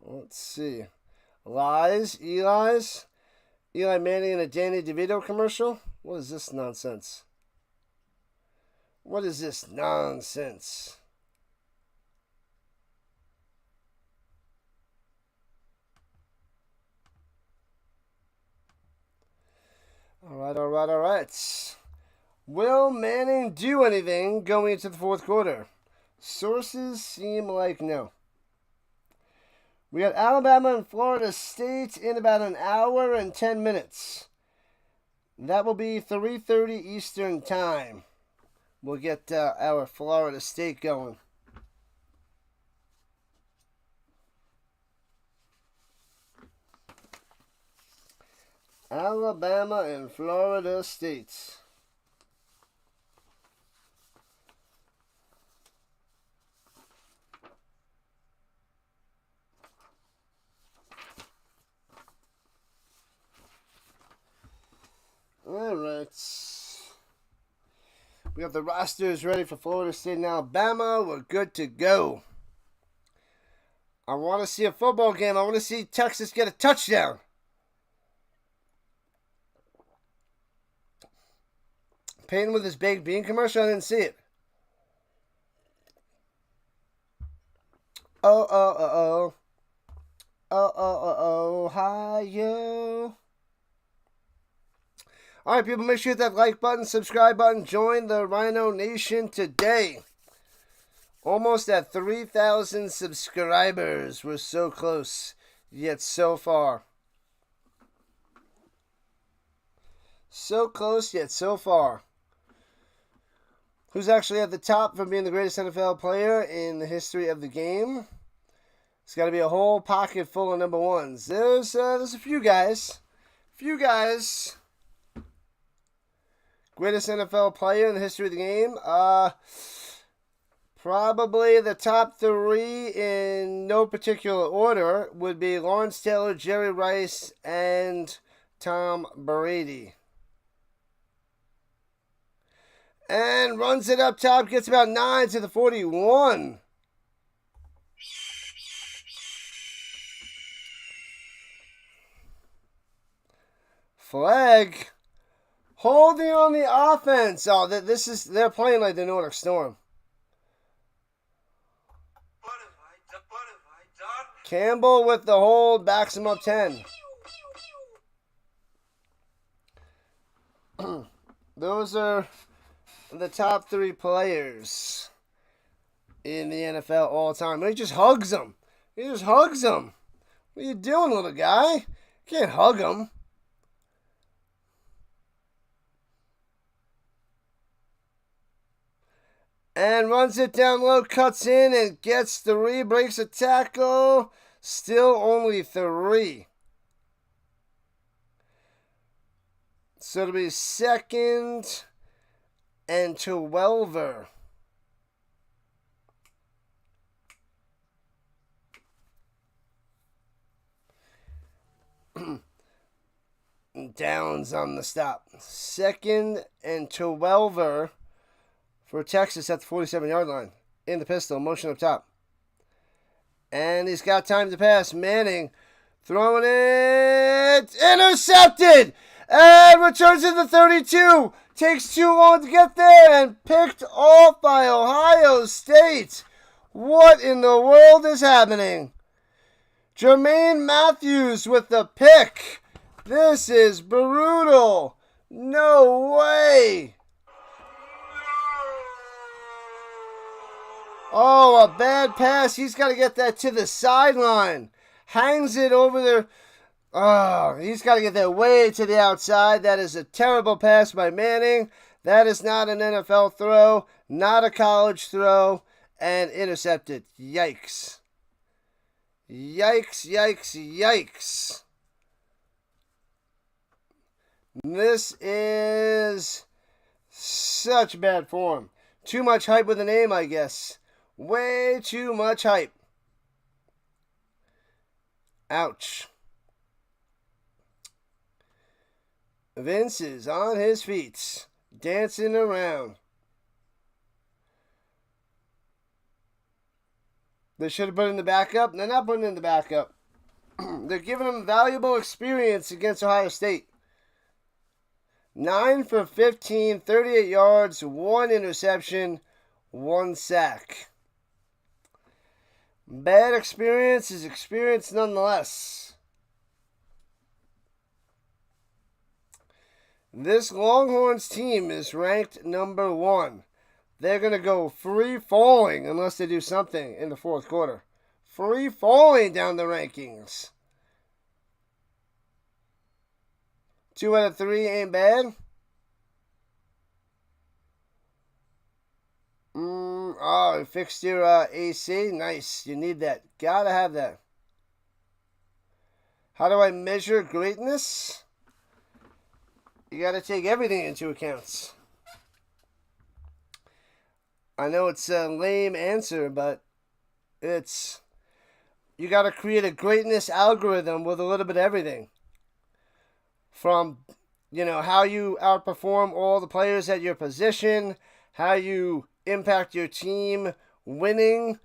Let's see. Lies, Eli's. Eli Manning in a Danny DeVito commercial? What is this nonsense? What is this nonsense? All right. Will Manning do anything going into the fourth quarter? Sources seem like no. We got Alabama and Florida State in about an hour and 10 minutes. That will be 3:30 Eastern Time. We'll get our Florida State going. Alabama and Florida State. All right. We got the rosters ready for Florida State and Alabama. We're good to go. I want to see a football game. I want to see Texas get a touchdown. Peyton with his baked bean commercial. I didn't see it. Ohio. All right, people, make sure you hit that like button, subscribe button, join the RHINO Nation today. Almost at 3,000 subscribers. We're so close, yet so far. So close, yet so far. Who's actually at the top for being the greatest NFL player in the history of the game? It's got to be a whole pocket full of number ones. There's a few guys. Greatest NFL player in the history of the game? Probably the top three in no particular order would be Lawrence Taylor, Jerry Rice, and Tom Brady. And runs it up top, gets about 9 to the 41. Flag. Holding on the offense. Oh, they're playing like the Nordic Storm. Campbell with the hold, backs him up 10. Those are the top three players in the NFL all time. And he just hugs them. What are you doing, little guy? You can't hug him. And runs it down low, cuts in and gets 3, breaks a tackle. Still only 3. So it'll be 2nd and 12. Downs on the stop. 2nd and 12 for Texas at the 47-yard line. In the pistol, motion up top. And he's got time to pass. Manning throwing it. Intercepted! And returns to the 32. Takes too long to get there and picked off by Ohio State. What in the world is happening? Jermaine Matthews with the pick. This is brutal. No way. Oh, a bad pass. He's got to get that to the sideline. Hangs it over there. Oh, he's got to get that way to the outside. That is a terrible pass by Manning. That is not an NFL throw, not a college throw, and intercepted. Yikes. Yikes, yikes, yikes. This is such bad form. Too much hype with the name, I guess. Way too much hype. Ouch. Vince is on his feet, dancing around. They should have put in the backup. They're not putting in the backup. They're giving him valuable experience against Ohio State. 9 for 15, 38 yards, 1 interception, 1 sack. Bad experience is experience nonetheless. This Longhorns team is ranked number 1. They're going to go free falling unless they do something in the fourth quarter. Free falling down the rankings. 2 out of 3 ain't bad. Oh, you fixed your AC. Nice. You need that. Gotta have that. How do I measure greatness? You gotta take everything into account. I know it's a lame answer, but it's... You gotta create a greatness algorithm with a little bit of everything. From, how you outperform all the players at your position, how you impact your team winning,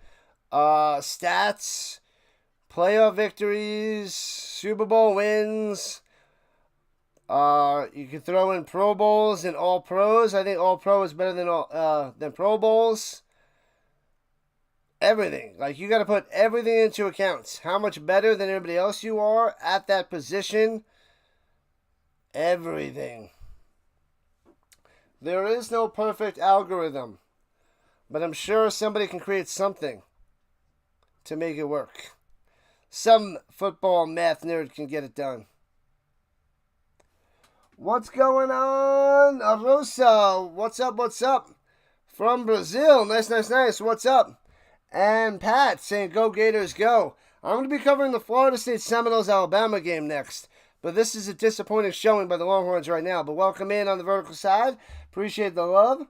stats, playoff victories, Super Bowl wins. You can throw in Pro Bowls and All Pros. I think All Pro is better than Pro Bowls. Everything. You got to put everything into account. How much better than everybody else you are at that position. Everything. There is no perfect algorithm. But I'm sure somebody can create something to make it work. Some football math nerd can get it done. What's going on? Rosa, what's up? From Brazil, nice. What's up? And Pat saying, go Gators, go. I'm going to be covering the Florida State Seminoles-Alabama game next. But this is a disappointing showing by the Longhorns right now. But welcome in on the vertical side. Appreciate the love.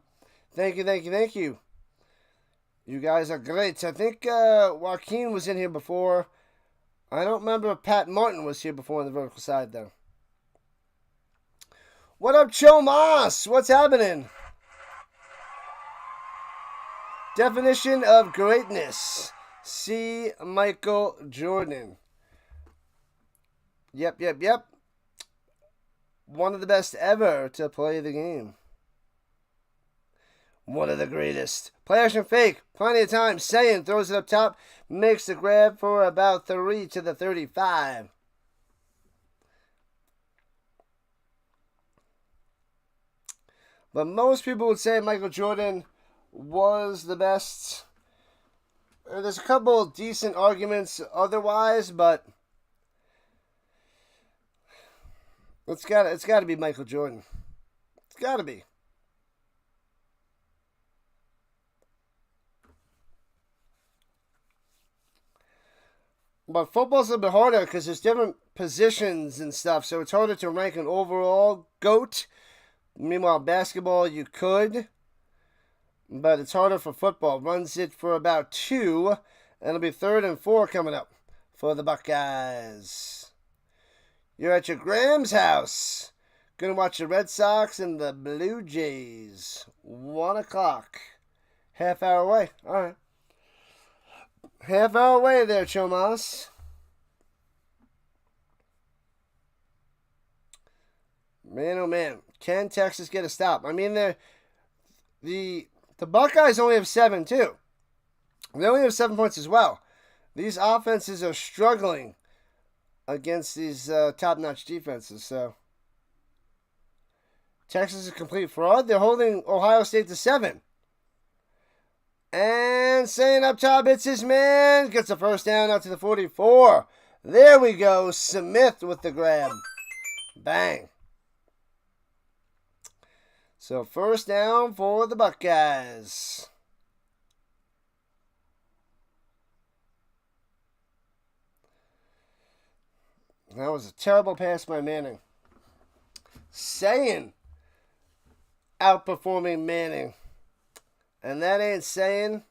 Thank you. You guys are great. I think Joaquin was in here before. I don't remember if Pat Martin was here before on the vertical side, though. What up, Cho Moss? What's happening? Definition of greatness. See Michael Jordan. Yep. One of the best ever to play the game. One of the greatest. Play action fake. Plenty of time. Saying throws it up top. Makes the grab for about 3 to the 35. But most people would say Michael Jordan was the best. There's a couple decent arguments otherwise, but it's got to be Michael Jordan. It's got to be. But football's a little bit harder because there's different positions and stuff, so it's harder to rank an overall GOAT. Meanwhile, basketball, you could, but it's harder for football. Runs it for about 2, and it'll be 3rd and 4 coming up for the Buckeyes. You're at your Graham's house. Gonna watch the Red Sox and the Blue Jays. 1 o'clock. Half hour away. All right. Half hour away there, Chomas. Man, oh man. Can Texas get a stop? I mean, the Buckeyes only have 7, too. They only have 7 points as well. These offenses are struggling against these top-notch defenses, so. Texas is a complete fraud. They're holding Ohio State to 7. And saying up top, it's his man. Gets a first down out to the 44. There we go. Smith with the grab. Bang. So first down for the Buckeyes. That was a terrible pass by Manning. Saying outperforming Manning. And that ain't saying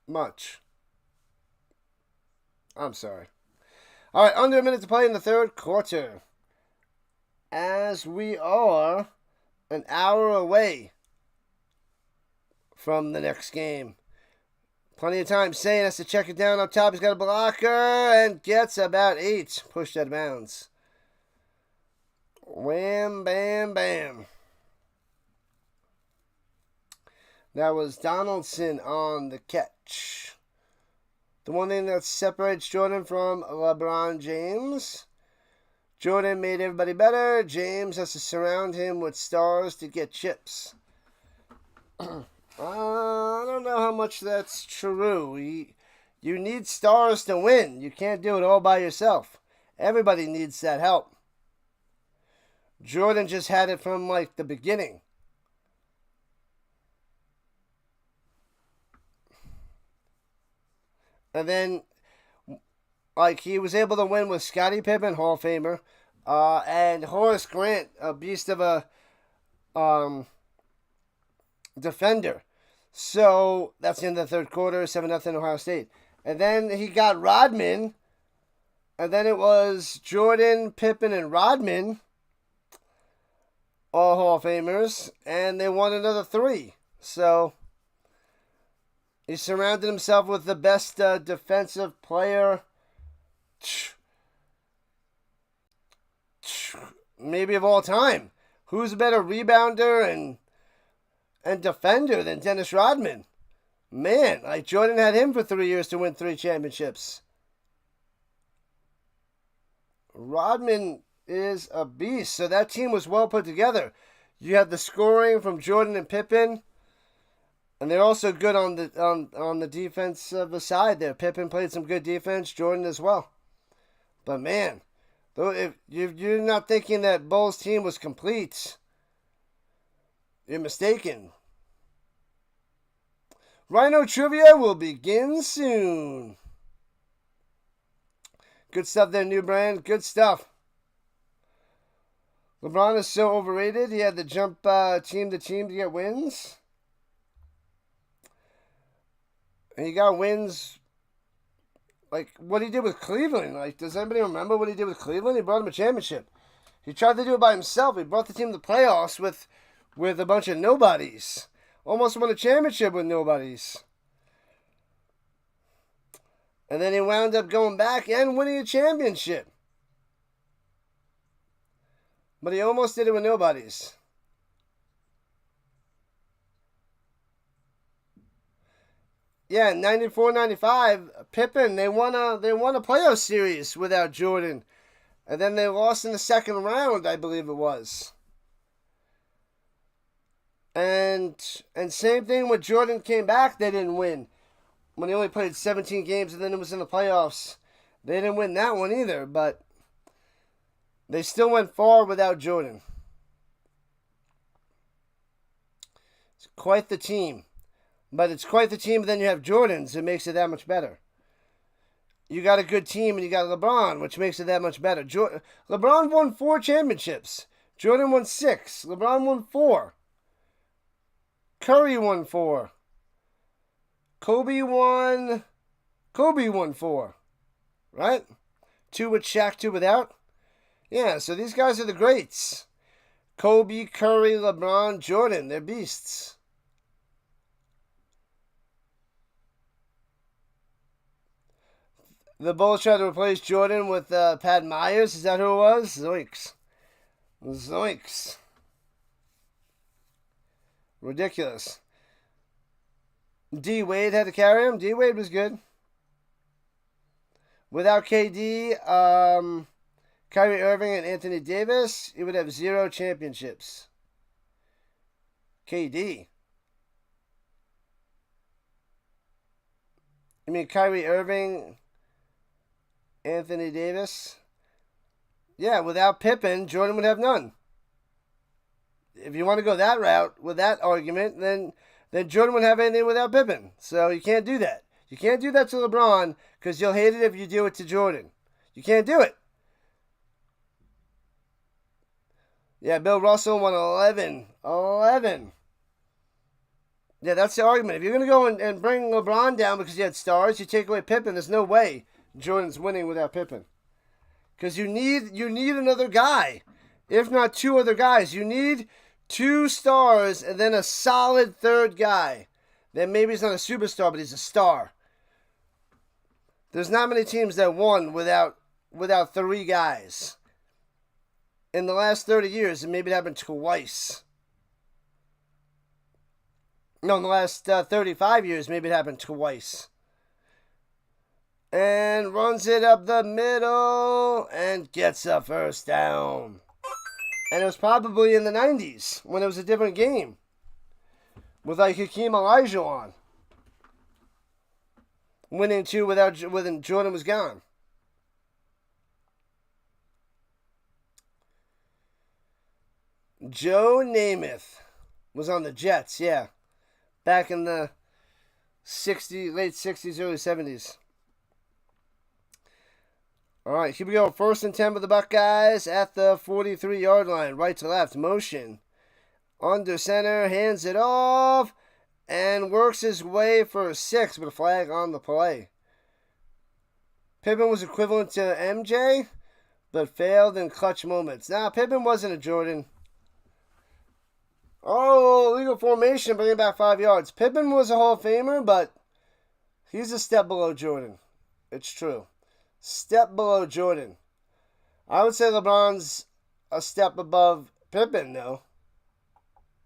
much. I'm sorry. All right, under a minute to play in the third quarter. As we are an hour away from the next game. Plenty of time. Saying has to check it down up top. He's got a blocker and gets about 8. Pushed out of bounds. Wham, bam, bam. That was Donaldson on the catch. The one thing that separates Jordan from LeBron James, Jordan made everybody better. James has to surround him with stars to get chips. I don't know how much that's true. You need stars to win. You can't do it all by yourself. Everybody needs that help. Jordan just had it from like the beginning. And then, like, he was able to win with Scottie Pippen, Hall of Famer, and Horace Grant, a beast of a defender. So that's in the third quarter, 7-0 Ohio State. And then he got Rodman, and then it was Jordan, Pippen, and Rodman, all Hall of Famers, and they won another 3. So he surrounded himself with the best defensive player, maybe of all time. Who's a better rebounder and defender than Dennis Rodman? Man, like Jordan had him for 3 years to win 3 championships. Rodman is a beast. So that team was well put together. You had the scoring from Jordan and Pippen, and they're also good on the defensive side there. Pippen played some good defense, Jordan as well. But man, though, if you're not thinking that Bulls team was complete, you're mistaken. Rhino Trivia will begin soon. Good stuff there, new brand. Good stuff. LeBron is so overrated. He had to jump team to team to get wins. And he got wins like what he did with Cleveland. Like, does anybody remember what he did with Cleveland? He brought him a championship. He tried to do it by himself. He brought the team to the playoffs with a bunch of nobodies. Almost won a championship with nobodies. And then he wound up going back and winning a championship. But he almost did it with nobodies. Yeah, 94-95, Pippen, they won a playoff series without Jordan. And then they lost in the second round, I believe it was. And same thing when Jordan came back, they didn't win. When he only played 17 games and then it was in the playoffs. They didn't win that one either, but they still went far without Jordan. It's quite the team. But it's quite the team, but then you have Jordan's. It makes it that much better. You got a good team and you got LeBron, which makes it that much better. LeBron won 4 championships. Jordan won 6. LeBron won 4. Curry won 4. Kobe won 4. Right? 2 with Shaq, 2 without. Yeah, so these guys are the greats. Kobe, Curry, LeBron, Jordan. They're beasts. The Bulls tried to replace Jordan with Pat Myers. Is that who it was? Zoinks. Zoinks. Ridiculous. D. Wade had to carry him. D. Wade was good. Without KD, Kyrie Irving and Anthony Davis, he would have 0 championships. KD. You mean Kyrie Irving, Anthony Davis? Yeah, without Pippen, Jordan would have none. If you want to go that route with that argument, then Jordan would have anything without Pippen. So you can't do that. You can't do that to LeBron because you'll hate it if you do it to Jordan. You can't do it. Yeah, Bill Russell won 11. 11. Yeah, that's the argument. If you're going to go and bring LeBron down because he had stars, you take away Pippen, there's no way Jordan's winning without Pippen. Because you need another guy. If not 2 other guys. You need 2 stars and then a solid third guy. Then maybe he's not a superstar, but he's a star. There's not many teams that won without 3 guys. In the last 30 years, and maybe it happened twice. No, in the last 35 years, maybe it happened twice. and runs it up the middle and gets a first down. And it was probably in the 90s when it was a different game with like Hakeem Olajuwon winning two when Jordan was gone. Joe Namath was on the Jets, yeah, back in the late 60s, early 70s. All right, here we go. 1st and 10 for the Buckeyes at the 43-yard line. Right to left, motion. Under center, hands it off, and works his way for a 6 with a flag on the play. Pippen was equivalent to MJ, but failed in clutch moments. Now, Pippen wasn't a Jordan. Oh, legal formation, bringing back 5 yards. Pippen was a Hall of Famer, but he's a step below Jordan. It's true. Step below Jordan. I would say LeBron's a step above Pippen, though.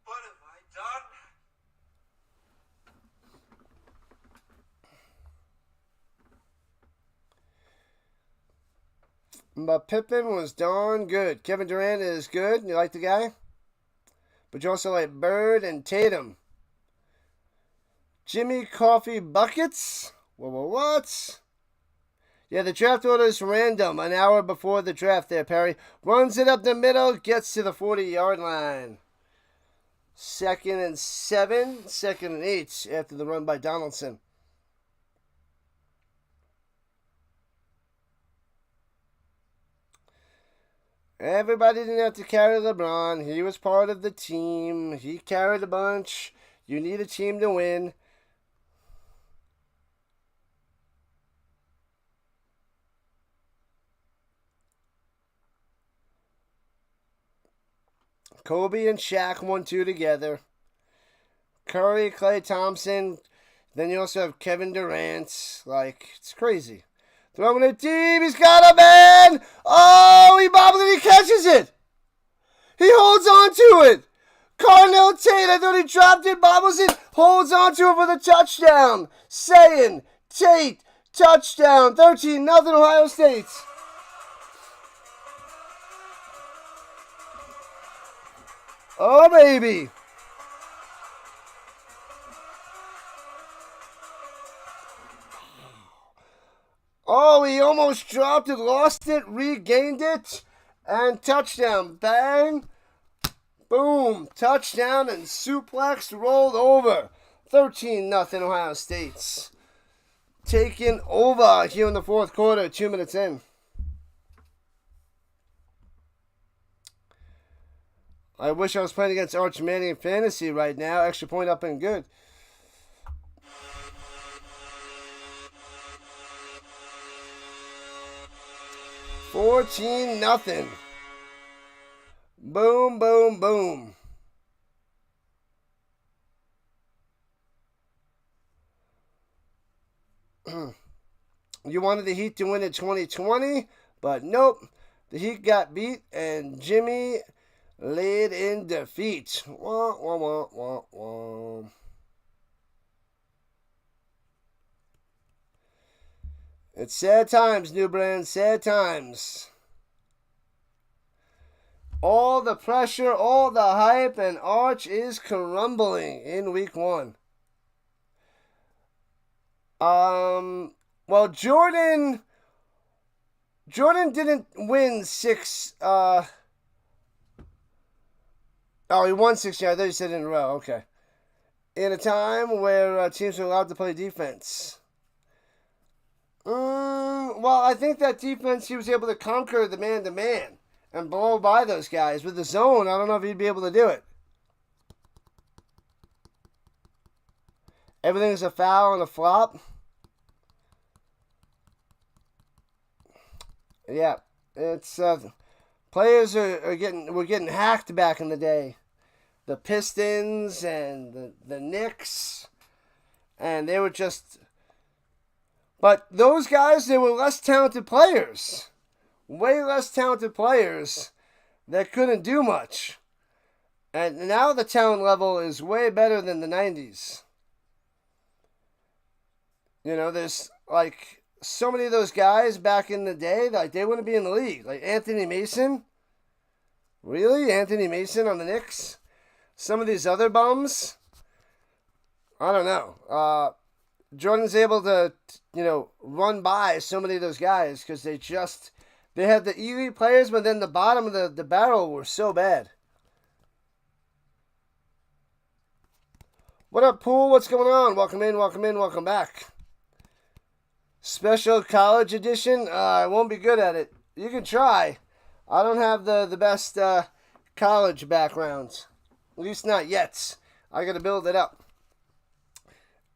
What have I done? But Pippen was darn good. Kevin Durant is good. You like the guy? But you also like Bird and Tatum. Jimmy Coffee Buckets? What? Yeah, the draft order is random. An hour before the draft there, Perry. Runs it up the middle, gets to the 40-yard line. 2nd and 7, 2nd and 8 after the run by Donaldson. Everybody didn't have to carry LeBron. He was part of the team. He carried a bunch. You need a team to win. Kobe and Shaq 1-2 together. Curry, Klay Thompson. Then you also have Kevin Durant. Like, it's crazy. Throwing it deep. He's got a man. Oh, he bobbles it. He catches it. He holds on to it. Carnell Tate. I thought he dropped it. Bobbles it. Holds on to it for the touchdown. Saying Tate. Touchdown. 13-0 Ohio State. Oh, baby. Oh, he almost dropped it, lost it, regained it, and touchdown. Bang. Boom. Touchdown and suplex rolled over. 13-0 Ohio State. Taking over here in the 4th quarter, 2 minutes in. I wish I was playing against Arch Manning in fantasy right now. Extra point up and good. $14-0. Boom, boom, boom. You wanted the Heat to win in 2020, but nope. The Heat got beat, and Jimmy laid in defeat. Wah, wah, wah, wah, wah. It's sad times, New Brand. Sad times. All the pressure, all the hype, and Arch is crumbling in week 1. Well, Jordan didn't win 6. Oh, he won 6 years. I thought you said in a row. Okay. In a time where teams were allowed to play defense. Well, I think that defense, he was able to conquer the man-to-man and blow by those guys. With the zone, I don't know if he'd be able to do it. Everything's a foul and a flop. Yeah, it's players were getting hacked back in the day. The Pistons and the Knicks, and they were just. But those guys, they were less talented players, way less talented players that couldn't do much. And now the talent level is way better than the 90s. You know, there's like so many of those guys back in the day, like, they wouldn't be in the league. Like Anthony Mason. Really? Anthony Mason on the Knicks? Some of these other bums? I don't know. Jordan's able to, run by so many of those guys because they had the elite players, but then the bottom of the barrel were so bad. What up, Pool? What's going on? Welcome in, welcome back. Special college edition? I won't be good at it. You can try. I don't have the best college background. At least not yet. I got to build it up.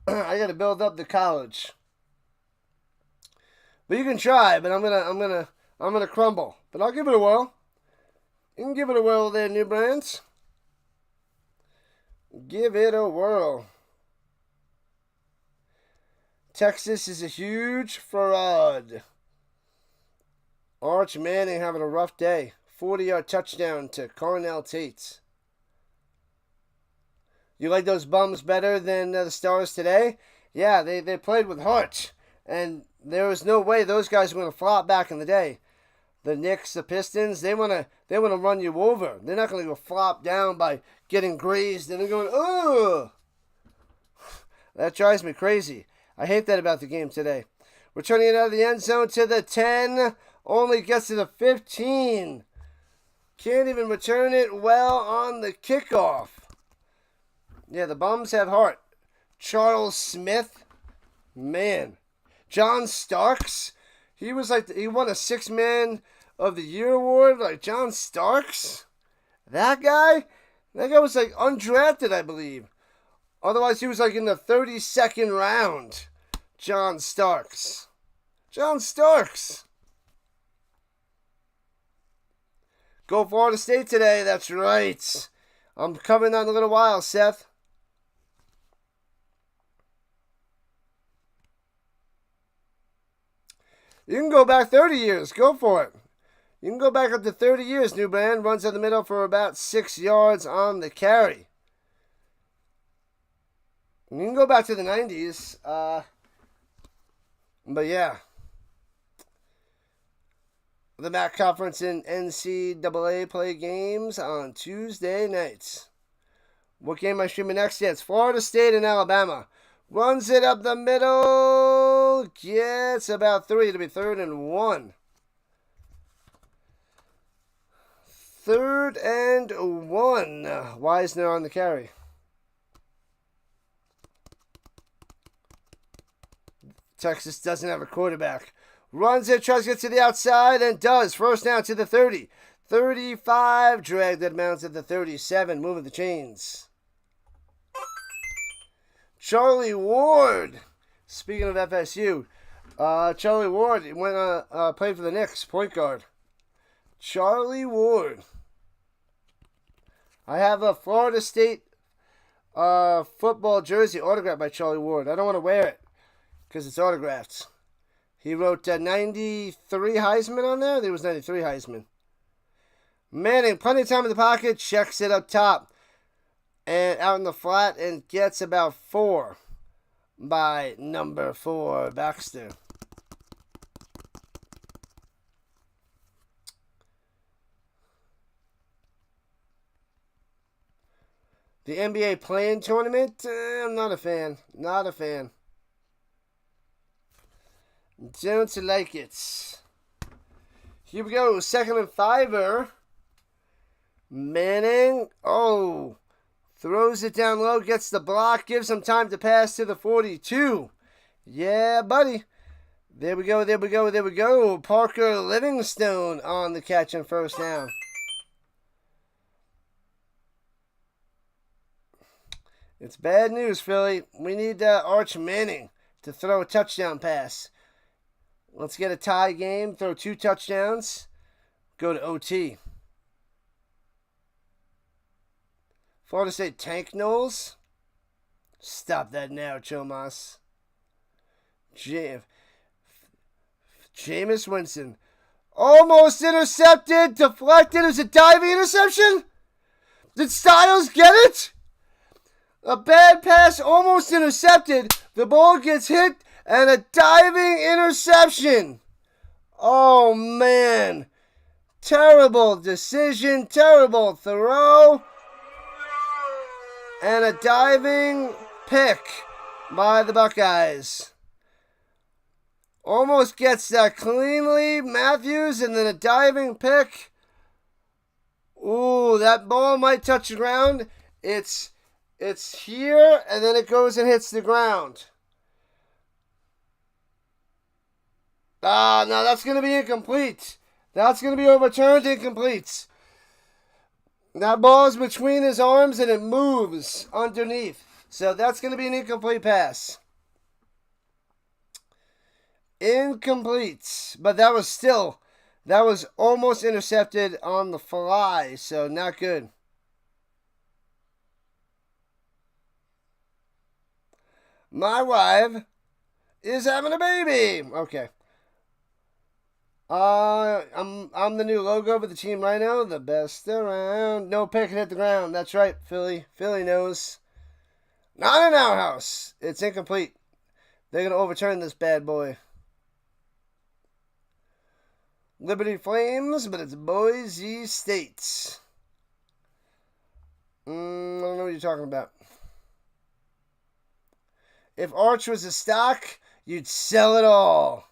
I got to build up the college. But you can try. But I'm gonna crumble. But I'll give it a whirl. You can give it a whirl there, New Brands. Give it a whirl. Texas is a huge fraud. Arch Manning having a rough day. 40-yard touchdown to Cornell Tate. You like those bums better than the Stars today? Yeah, they played with heart. And there was no way those guys were going to flop back in the day. The Knicks, the Pistons, they want to run you over. They're not going to go flop down by getting grazed and then going, ugh. That drives me crazy. I hate that about the game today. Returning it out of the end zone to the 10. Only gets to the 15. Can't even return it well on the kickoff. Yeah, the bums have heart. Charles Smith. Man. John Starks. He won a 6-Man of the Year award. Like John Starks. That guy was like undrafted, I believe. Otherwise, he was like in the 32nd round. John Starks. John Starks. Go Florida State today. That's right. I'm covering that in a little while, Seth. You can go back 30 years. Go for it. You can go back up to 30 years, New Brand. Runs in the middle for about 6 yards on the carry. You can go back to the 90s. But yeah. The MAC Conference and NCAA play games on Tuesday nights. What game am I streaming next? Yeah, it's Florida State and Alabama. Runs it up the middle. Gets about 3. It'll be 3rd and 1. 3rd and 1. Wisner on the carry. Texas doesn't have a quarterback. Runs it, tries to get to the outside, and does. First down to the 30. 35. Dragged it, mounts at the 37. Moving the chains. Charlie Ward. Speaking of FSU, Charlie Ward played for the Knicks, point guard. Charlie Ward. I have a Florida State football jersey autographed by Charlie Ward. I don't want to wear it because it's autographed. He wrote 93 Heisman on there. There was 93 Heisman. Manning, plenty of time in the pocket, checks it up top and out in the flat and gets about 4 by number 4, Baxter. The NBA play-in tournament, I'm not a fan. Not a fan. Don't like it. Here we go. 2nd and 5. Manning. Oh. Throws it down low. Gets the block. Gives him time to pass to the 42. Yeah, buddy. There we go. There we go. There we go. Parker Livingstone on the catch and first down. It's bad news, Philly. We need Arch Manning to throw a touchdown pass. Let's get a tie game, throw 2 touchdowns, go to OT. Florida State tank Knowles. Stop that now, Chomas. Jameis Winston. Almost intercepted, deflected. It was a diving interception? Did Styles get it? A bad pass, almost intercepted. The ball gets hit, And a diving interception. Oh, man. Terrible decision. Terrible throw. And a diving pick by the Buckeyes. Almost gets that cleanly. Matthews, and then a diving pick. Ooh, that ball might touch the ground. It's here, and then it goes and hits the ground. No, that's going to be incomplete. That's going to be overturned, incomplete. That ball is between his arms, and it moves underneath. So that's going to be an incomplete pass. Incomplete. But that was almost intercepted on the fly, so not good. My wife is having a baby. Okay. I'm the new logo for the team RHINO, the best around. No pick and hit the ground. That's right, Philly. Philly knows. Not in our house. It's incomplete. They're going to overturn this bad boy. Liberty Flames, but it's Boise State. I don't know what you're talking about. If Arch was a stock, you'd sell it all.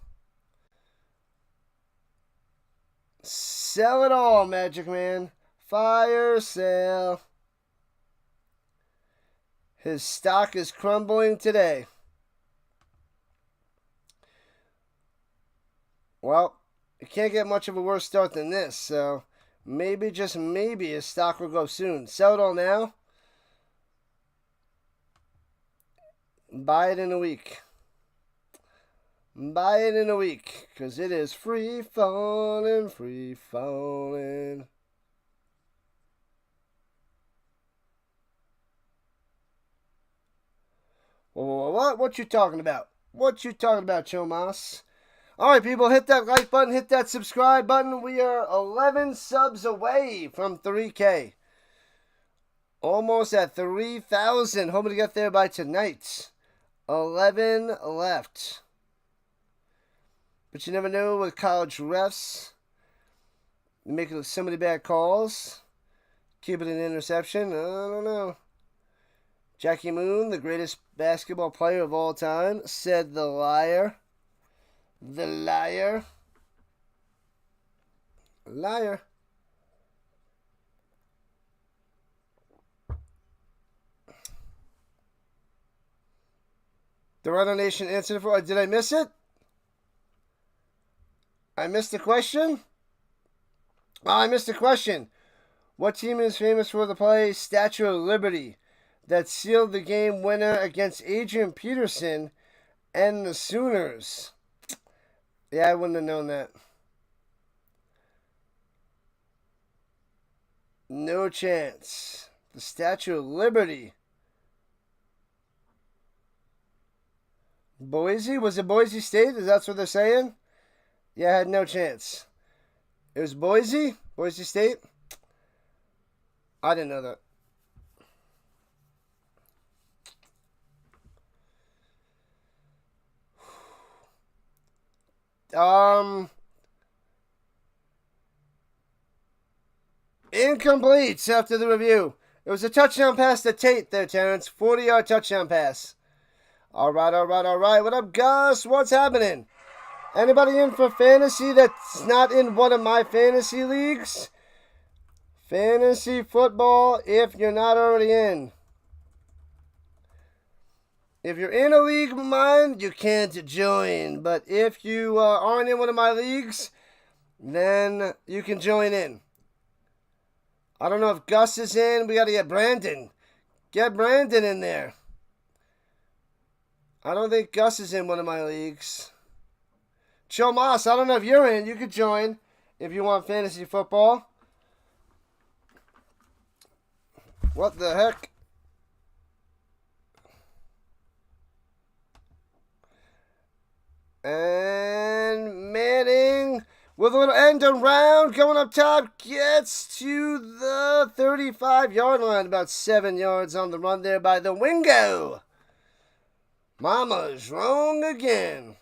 Sell it all, Magic Man. Fire sale. His stock is crumbling today. Well, it can't get much of a worse start than this, so maybe, just maybe, his stock will go soon. Sell it all now. Buy it in a week. Buy it in a week, because it is free falling, free falling. What you talking about? What you talking about, Chomas? Alright, people, hit that like button, hit that subscribe button. We are 11 subs away from 3K. Almost at 3,000. Hoping to get there by tonight. 11 left. But you never know with college refs. They make so many bad calls. Keep it an interception. I don't know. Jackie Moon, the greatest basketball player of all time, said the liar. The liar. Liar. The RHINO Nation answered for. Did I miss it? I missed the question? Oh, I missed the question. What team is famous for the play Statue of Liberty that sealed the game winner against Adrian Peterson and the Sooners? Yeah, I wouldn't have known that. No chance. The Statue of Liberty. Boise? Was it Boise State? Is that what they're saying? Yeah, I had no chance. It was Boise? Boise State? I didn't know that. Incomplete after the review. It was a touchdown pass to Tate there, Terrence. 40-yard touchdown pass. All right. What up, Gus? What's happening? Anybody in for fantasy that's not in one of my fantasy leagues? Fantasy football, if you're not already in. If you're in a league of mine, you can't join. But if you aren't in one of my leagues, then you can join in. I don't know if Gus is in. We got to get Brandon. Get Brandon in there. I don't think Gus is in one of my leagues. Chomas, I don't know if you're in. You could join if you want fantasy football. What the heck? And Manning with a little end around going up top gets to the 35-yard line. About 7 yards on the run there by the Wingo. Mama's wrong again.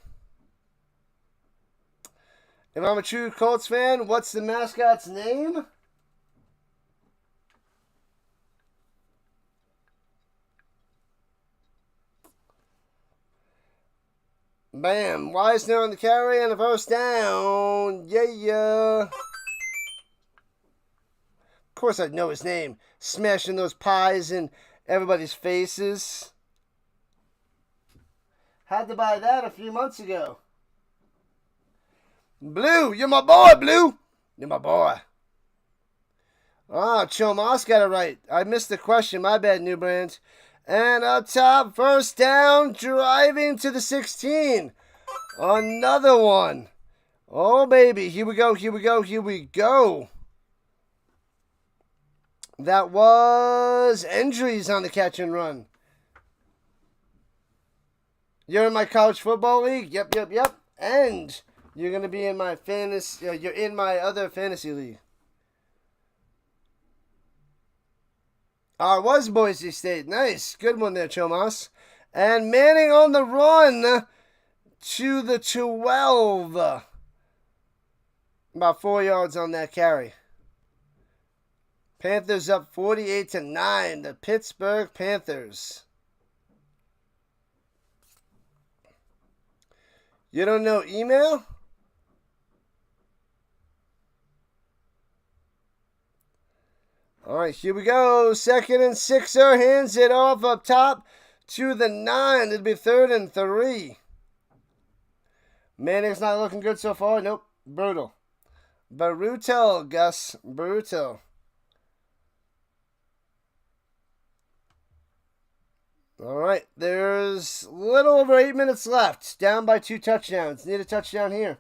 If I'm a true Colts fan, what's the mascot's name? Bam. Wisner on the carry and a first down. Yeah. Of course I'd know his name. Smashing those pies in everybody's faces. Had to buy that a few months ago. Blue, you're my boy, Blue. You're my boy. Ah, Chomas got it right. I missed the question. My bad, New Brand. And up top, first down, driving to the 16. Another one. Oh, baby. Here we go, here we go, here we go. That was Endries on the catch and run. You're in my college football league? Yep. And you're going to be in my fantasy. You're in my other fantasy league. It was Boise State. Nice. Good one there, Chomas. And Manning on the run to the 12. About 4 yards on that carry. Panthers up 48-9. The Pittsburgh Panthers. You don't know email? All right, here we go. 2nd and 6. Hands it off up top to the 9. It'll be 3rd and 3. Manning's not looking good so far. Nope. Brutal. Gus. Brutal. All right, there's a little over 8 minutes left. Down by 2 touchdowns. Need a touchdown here.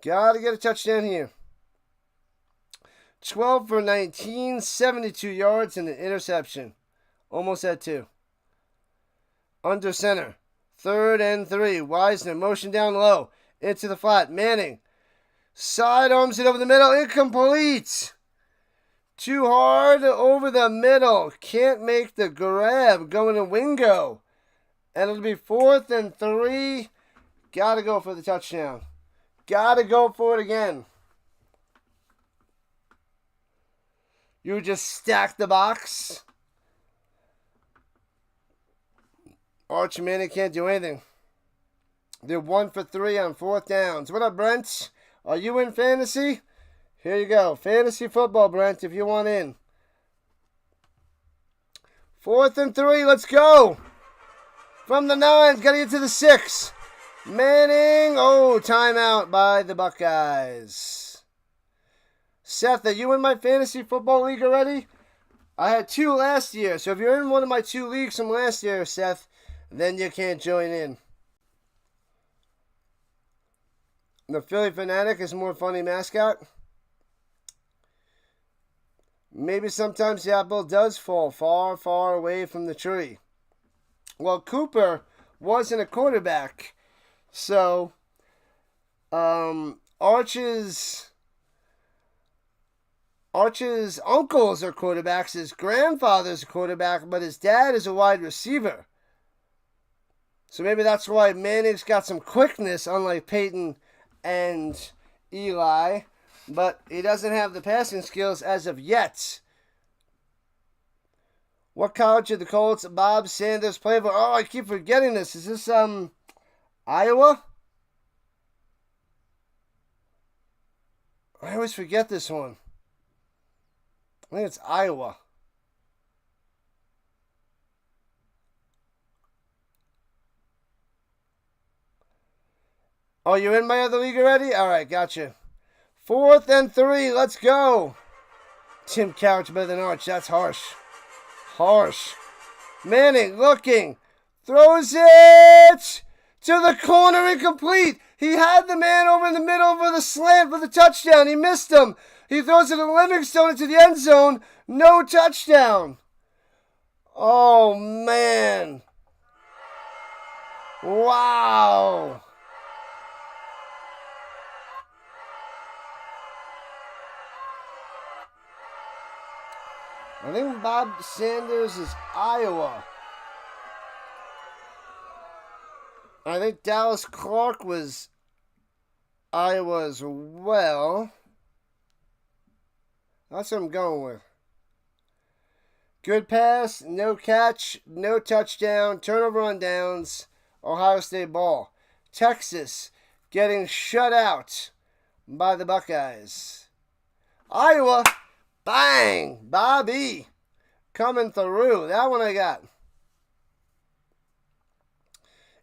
Gotta get a touchdown here. 12 for 19, 72 yards, and an interception. Almost at 2. Under center. 3rd and 3. Wisner, motion down low. Into the flat. Manning. Sidearms it over the middle. Incomplete. Too hard over the middle. Can't make the grab. Going to Wingo. And it'll be 4th and 3. Gotta go for the touchdown. Gotta go for it again. You just stack the box. Archie Manning can't do anything. They're 1 for 3 on 4th downs. What up, Brent? Are you in fantasy? Here you go. Fantasy football, Brent, if you want in. 4th and 3. Let's go. From the 9s. Got to get to the 6. Manning. Oh, timeout by the Buckeyes. Seth, are you in my fantasy football league already? I had 2 last year. So if you're in one of my 2 leagues from last year, Seth, then you can't join in. The Philly Fanatic is a more funny mascot. Maybe sometimes the apple does fall far, far away from the tree. Well, Cooper wasn't a quarterback. So, Arch's uncles are quarterbacks. His grandfather's a quarterback, but his dad is a wide receiver. So maybe that's why Manning's got some quickness, unlike Peyton and Eli. But he doesn't have the passing skills as of yet. What college did the Colts Bob Sanders play for? Oh, I keep forgetting this. Is this Iowa? I always forget this one. I think it's Iowa. Oh, you're in my other league already? All right, gotcha. 4th and 3. Let's go. Tim Couch better than Arch. That's harsh. Harsh. Manning looking. Throws it to the corner. Incomplete. He had the man over in the middle for the slant for the touchdown. He missed him. He throws it to Livingstone into the end zone. No touchdown. Oh, man. Wow. I think Bob Sanders is Iowa. I think Dallas Clark was Iowa as well. That's what I'm going with. Good pass, no catch, no touchdown, turnover on downs, Ohio State ball. Texas getting shut out by the Buckeyes. Iowa, bang, Bobby, coming through. That one I got.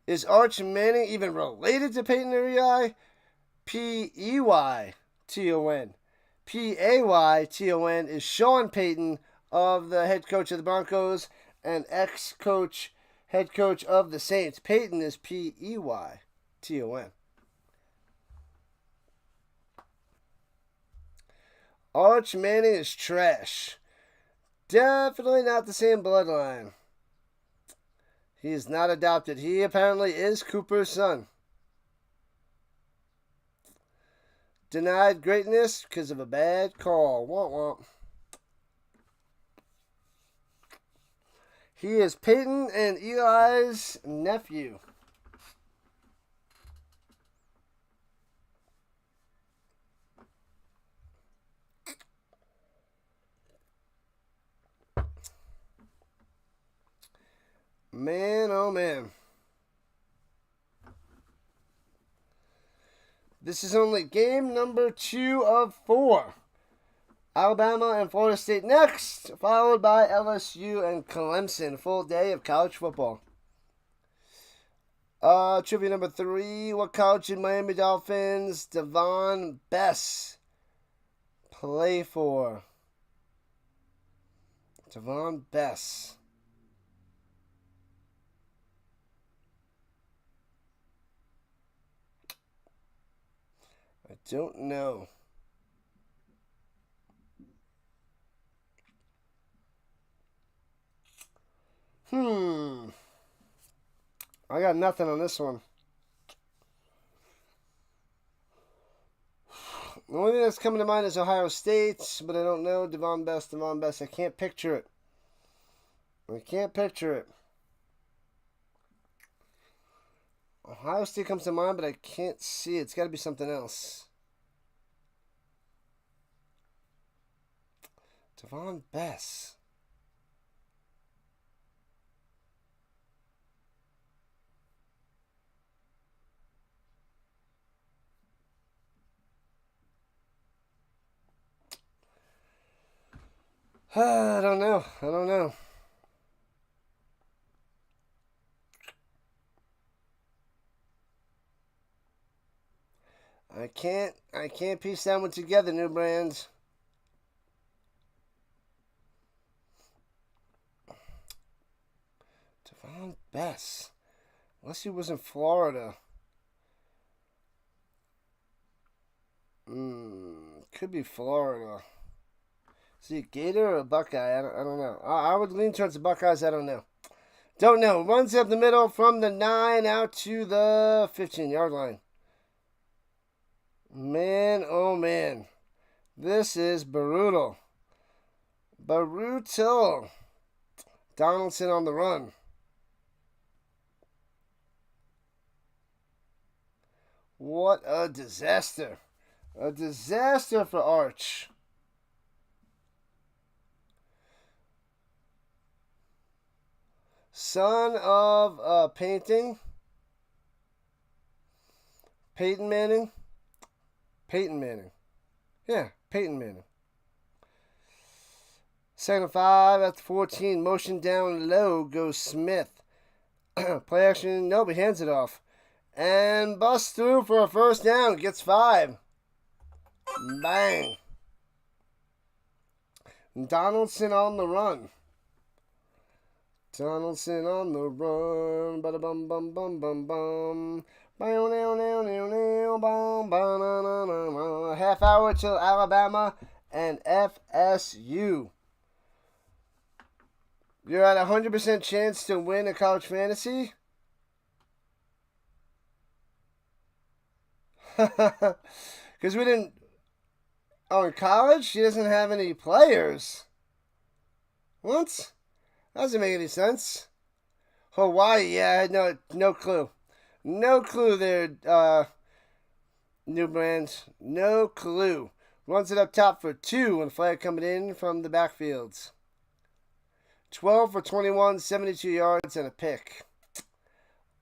Is Arch Manning even related to Peyton or Eli? P-E-Y-T-O-N. P-A-Y-T-O-N is Sean Payton, of the head coach of the Broncos and ex-coach, head coach of the Saints. Peyton is P-E-Y-T-O-N. Arch Manning is trash. Definitely not the same bloodline. He is not adopted. He apparently is Cooper's son. Denied greatness because of a bad call. Womp womp. He is Peyton and Eli's nephew. Man, oh man. This is only game number 2 of 4. Alabama and Florida State next, followed by LSU and Clemson. Full day of college football. Trivia number 3. What college did Miami Dolphins Devon Bess play for? Devon Bess. I don't know. I got nothing on this one. The only thing that's coming to mind is Ohio State, but I don't know. Devon Bess. I can't picture it. Ohio State comes to mind, but I can't see it. It's got to be something else. Devon Bess. I don't know. I can't piece that one together, New Brands. Devon Bess. Unless he was in Florida. Could be Florida. Is he a Gator or a Buckeye? I don't know. I would lean towards the Buckeyes. I don't know. Runs up the middle from the 9 out to the 15-yard line. Man, oh man. This is brutal. Donaldson on the run. What a disaster. A disaster for Arch. Son of Peyton Manning. Yeah, Peyton Manning. 2nd and 5 at the 14. Motion down low goes Smith. Play action. Nope, he hands it off. And busts through for a first down. Gets 5. Bang. Donaldson on the run. Bada bum bum bum bum bum. Half hour till Alabama and FSU. You're at 100% chance to win a college fantasy. Because we didn't. Oh, in college, she doesn't have any players. What? That doesn't make any sense. Hawaii, yeah, I had no clue. No clue there, New Brands. No clue. Runs it up top for 2 and flag coming in from the backfields. 12 for 21, 72 yards and a pick.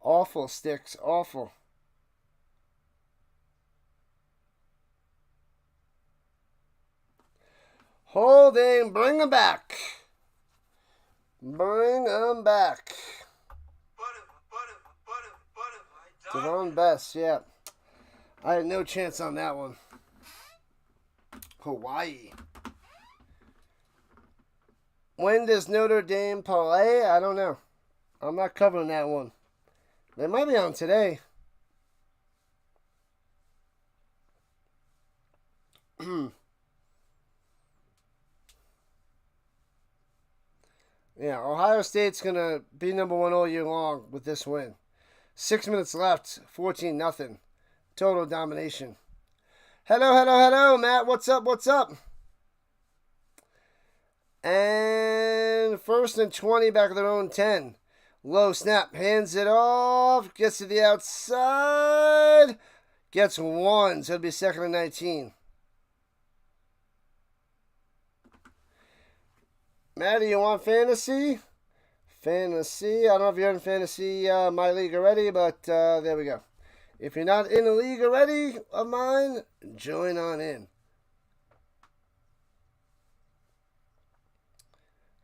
Awful, Sticks. Awful. Holding. Bring him back. Bring him back. Devon Best, yeah. I had no chance on that one. Hawaii. When does Notre Dame play? I don't know. I'm not covering that one. They might be on today. Yeah, Ohio State's going to be number 1 all year long with this win. 6 minutes left, 14-0. Total domination. Hello, Matt. What's up? And 1st and 20 back at their own 10. Low snap, hands it off, gets to the outside, gets 1, so it'll be 2nd and 19. Maddie, you want fantasy? Fantasy. I don't know if you're in fantasy, my league already, but there we go. If you're not in a league already of mine, join on in.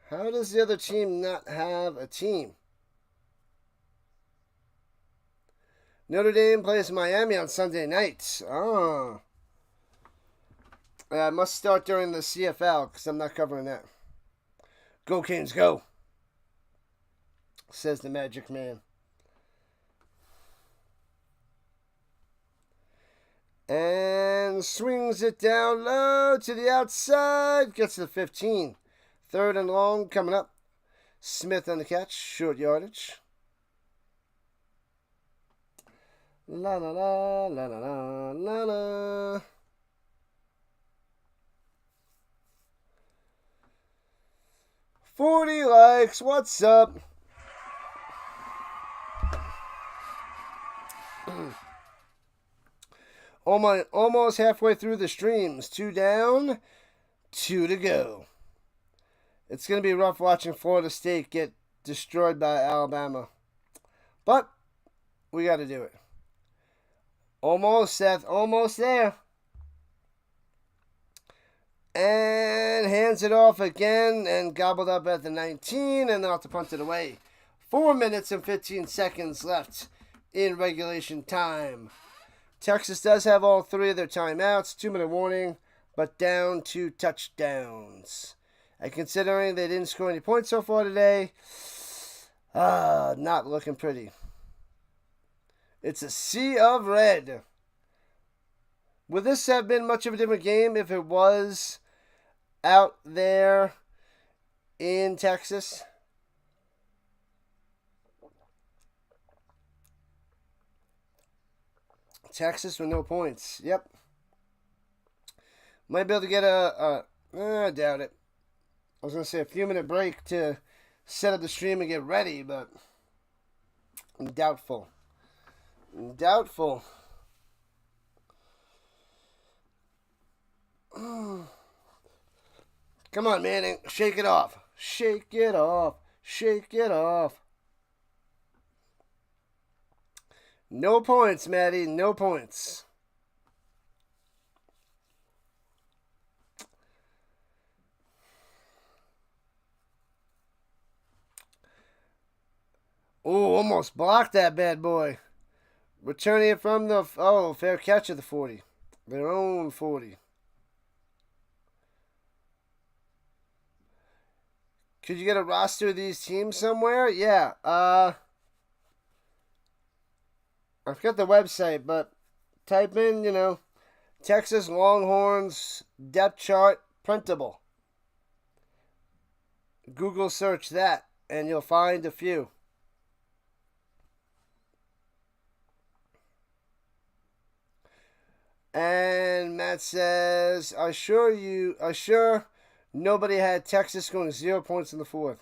How does the other team not have a team? Notre Dame plays Miami on Sunday night. Oh. I must start during the CFL because I'm not covering that. Go Canes, go, says the Magic Man. And swings it down low to the outside. Gets to the 15. 3rd and long coming up. Smith on the catch. Short yardage. La la la la la la la. $40 likes. What's up? Almost halfway through the streams. 2 down, 2 to go. It's going to be rough watching Florida State get destroyed by Alabama. But we got to do it. Almost, Seth. Almost there. And hands it off again and gobbled up at the 19 and they'll have to punt it away. 4 minutes and 15 seconds left in regulation time. Texas does have all 3 of their timeouts. 2-minute warning, but down 2 touchdowns. And considering they didn't score any points so far today, not looking pretty. It's a sea of red. Would this have been much of a different game if it was out there in Texas? Texas with no points. Yep. Might be able to get I doubt it. I was going to say a few-minute break to set up the stream and get ready, but doubtful. Doubtful. Come on, Manning. Shake it off. Shake it off. Shake it off. No points, Maddie. No points. Oh, almost blocked that bad boy. Returning it from the... Oh, fair catch at the 40. Their own 40. Could you get a roster of these teams somewhere? Yeah. I forgot the website, but type in, Texas Longhorns depth chart printable. Google search that, and you'll find a few. And Matt says, I assure nobody had Texas scoring 0 points in the 4th.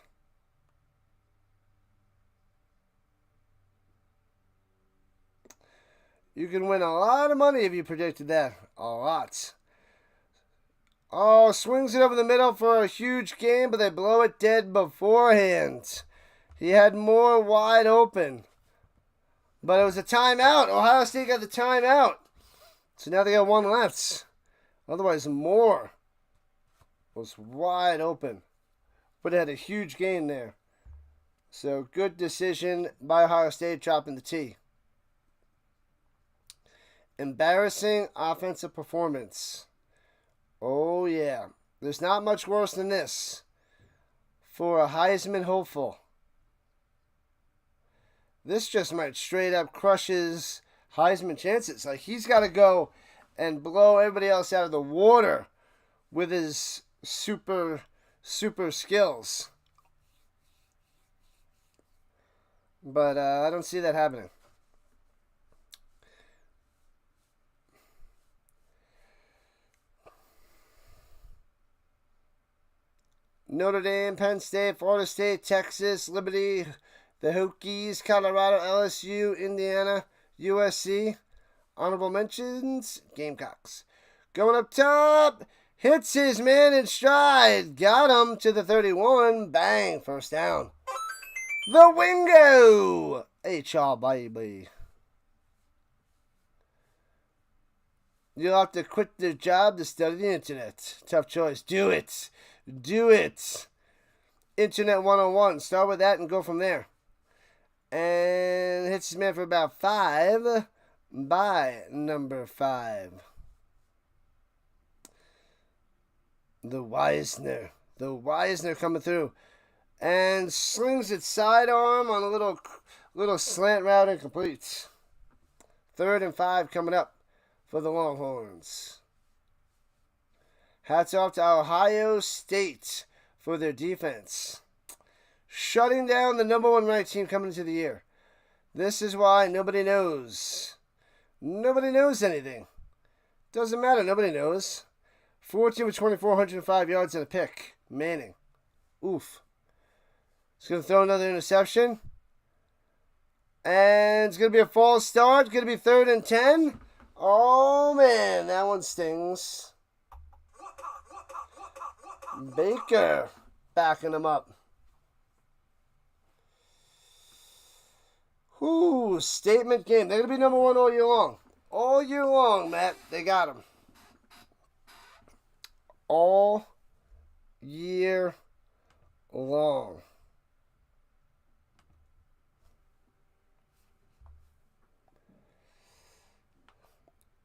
You can win a lot of money if you predicted that. A lot. Oh, swings it over the middle for a huge game, but they blow it dead beforehand. He had more wide open. But it was a timeout. Ohio State got the timeout. So now they got one left. Otherwise, more was wide open. But it had a huge gain there. So good decision by Ohio State dropping the T. Embarrassing offensive performance. Oh, yeah. There's not much worse than this for a Heisman hopeful. This just might straight up crush his Heisman chances. Like, he's got to go and blow everybody else out of the water with his super skills. But I don't see that happening. Notre Dame, Penn State, Florida State, Texas, Liberty, the Hokies, Colorado, LSU, Indiana, USC. Honorable mentions, Gamecocks. Going up top, hits his man in stride. Got him to the 31. Bang, first down. The Wingo. H.R. baby. You'll have to quit the job to study the internet. Tough choice. Do it. Do it. Internet 101. Start with that and go from there. And hits his man for about 5 by number 5. The Wisner. The Wisner coming through. And slings it sidearm on a little slant route and completes. 3rd and 5 coming up for the Longhorns. Hats off to Ohio State for their defense. Shutting down the number 1 ranked team coming into the year. This is why nobody knows. Nobody knows anything. Doesn't matter. Nobody knows. 14 with 24, 105 yards and a pick. Manning. Oof. He's going to throw another interception. And it's going to be a false start. It's going to be 3rd and 10. Oh, man. That one stings. Baker backing him up. Ooh, statement game. They're going to be number 1 all year long. All year long, Matt. They got him. All year long.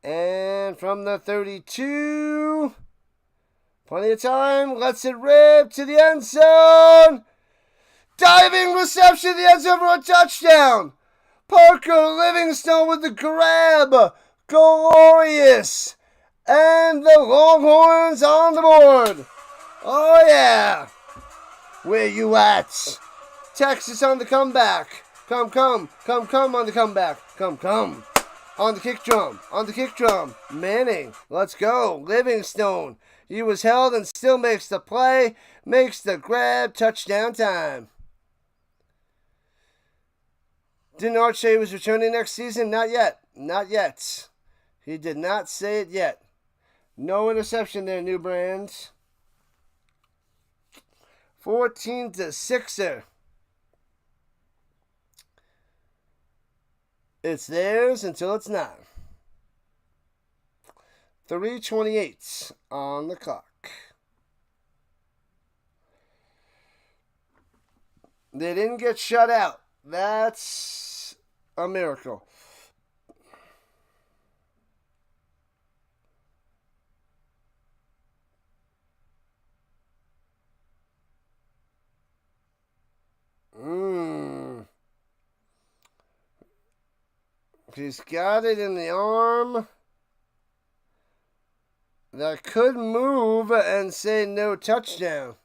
And from the 32, plenty of time, lets it rip to the end zone. Diving reception to the end zone for a touchdown. Parker Livingstone with the grab. Glorious. And the Longhorns on the board. Oh, yeah. Where you at? Texas on the comeback. Come on the comeback. Come. On the kick drum. Manning, let's go. Livingstone. He was held and still makes the play. Makes the grab. Touchdown time. Didn't Art say he was returning next season? Not yet. He did not say it yet. No interception there, New Brands. 14-6. It's theirs until it's not. 3:28 on the clock. They didn't get shut out. That's a miracle. He's got it in the arm. That could move and say no touchdown.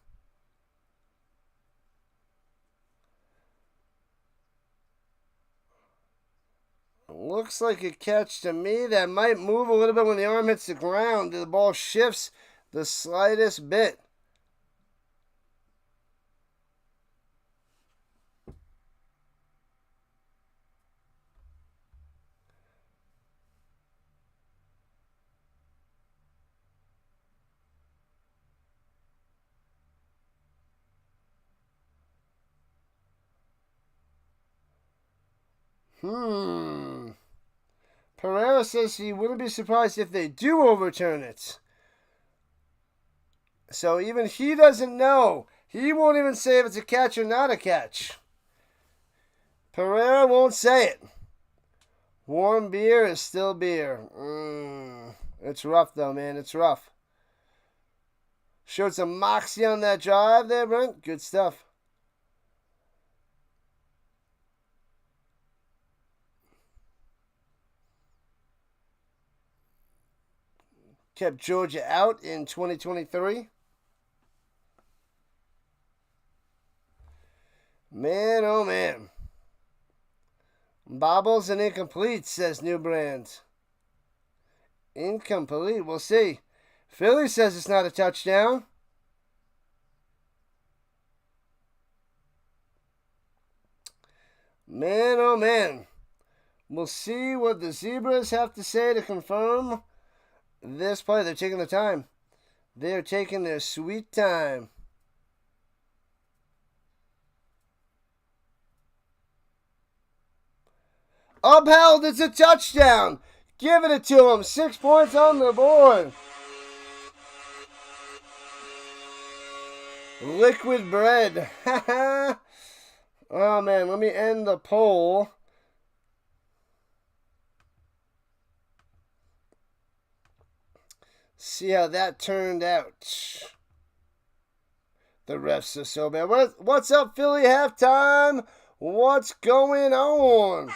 Looks like a catch to me. That might move a little bit when the arm hits the ground. The ball shifts the slightest bit. Pereira says he wouldn't be surprised if they do overturn it. So even he doesn't know. He won't even say if it's a catch or not a catch. Pereira won't say it. Warm beer is still beer. It's rough though, man. It's rough. Showed some moxie on that drive there, Brent. Good stuff. Kept Georgia out in 2023. Man, oh man. Bobbles and incomplete, says New Brand. Incomplete, we'll see. Philly says it's not a touchdown. Man, oh man. We'll see what the Zebras have to say to confirm this play. They're taking their time. They're taking their sweet time. Upheld, it's a touchdown. Giving it to him. 6 points on the board. Liquid bread. Oh, man, let me end the poll. See how that turned out. The refs are so bad. What's up, Philly? Halftime. What's going on?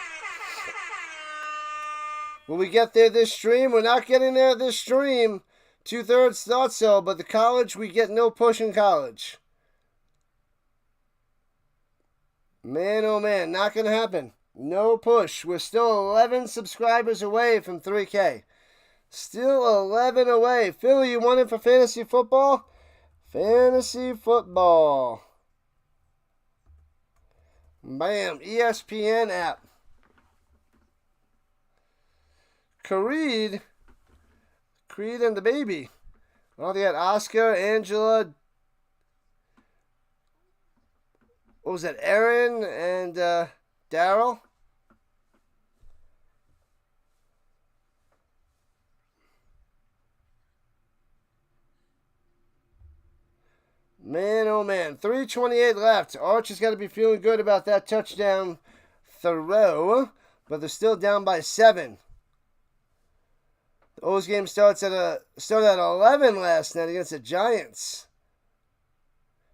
Will we get there this stream? We're not getting there this stream. 2/3 thought so, but the college, we get no push in college. Man, oh man, not going to happen. No push. We're still 11 subscribers away from 3K. Still 11 away. Philly, you want it for fantasy football? Fantasy football. Bam, ESPN app. Creed and the baby. Well, they got Oscar, Angela, what was that, Aaron and Daryl? Man, oh man, 3:28 left. Arch has got to be feeling good about that touchdown throw, but they're still down by 7. The O's game started at 11 last night against the Giants.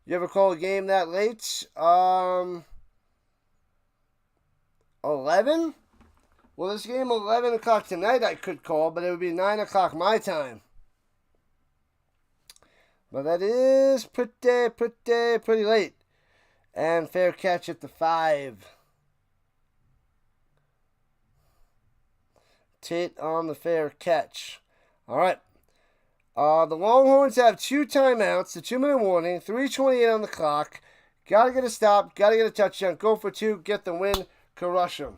You ever call a game that late? 11? Well, this game 11 o'clock tonight I could call, but it would be 9 o'clock my time. But that is pretty late. And fair catch at the 5. Tate on the fair catch. All right. The Longhorns have 2 timeouts, the 2-minute warning, 3:28 on the clock. Got to get a stop, got to get a touchdown, go for 2, get the win, crush them.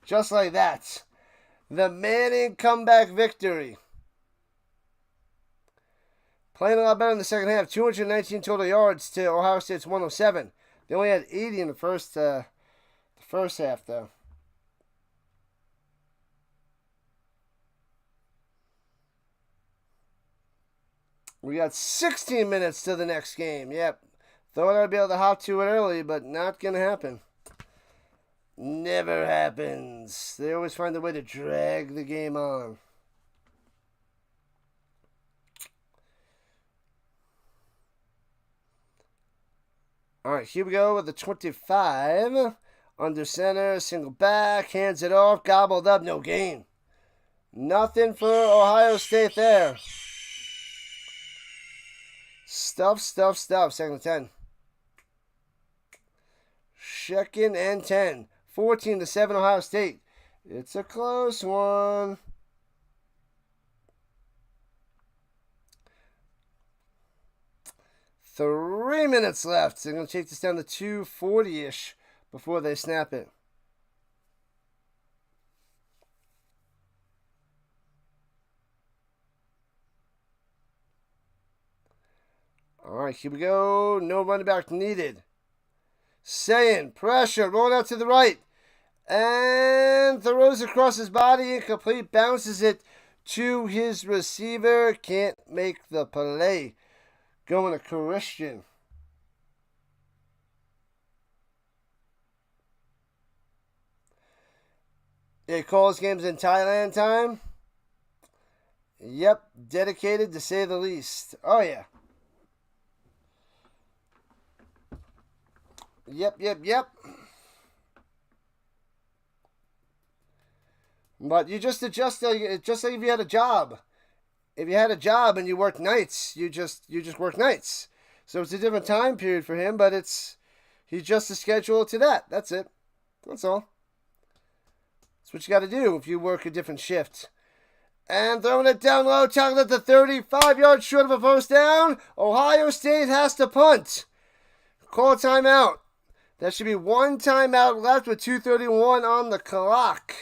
Just like that. The Manning comeback victory. Playing a lot better in the second half. 219 total yards to Ohio State's 107. They only had 80 in the first half, though. We got 16 minutes to the next game. Yep. Thought I'd be able to hop to it early, but not going to happen. Never happens. They always find a way to drag the game on. All right, here we go with the 25. Under center, single back, hands it off, gobbled up, no gain. Nothing for Ohio State there. Stuff. Second and 10. Second and 10. 14-7 Ohio State. It's a close one. Three minutes left. They're going to take this down to 2:40-ish before they snap it. All right, here we go. No running back needed. Saying pressure, rolling out to the right. And throws across his body, incomplete, bounces it to his receiver. Can't make the play. Going to Christian. It calls games in Thailand time. Yep, dedicated to say the least. Oh, yeah. Yep. But you just adjust, just like if you had a job. If you had a job and you worked nights, you just work nights. So it's a different time period for him, but he adjusts the schedule to that. That's it. That's all. That's what you got to do if you work a different shift. And throwing it down low, tackling at the 35 yards short of a first down. Ohio State has to punt. Call timeout. There should be one timeout left with 2:31 on the clock.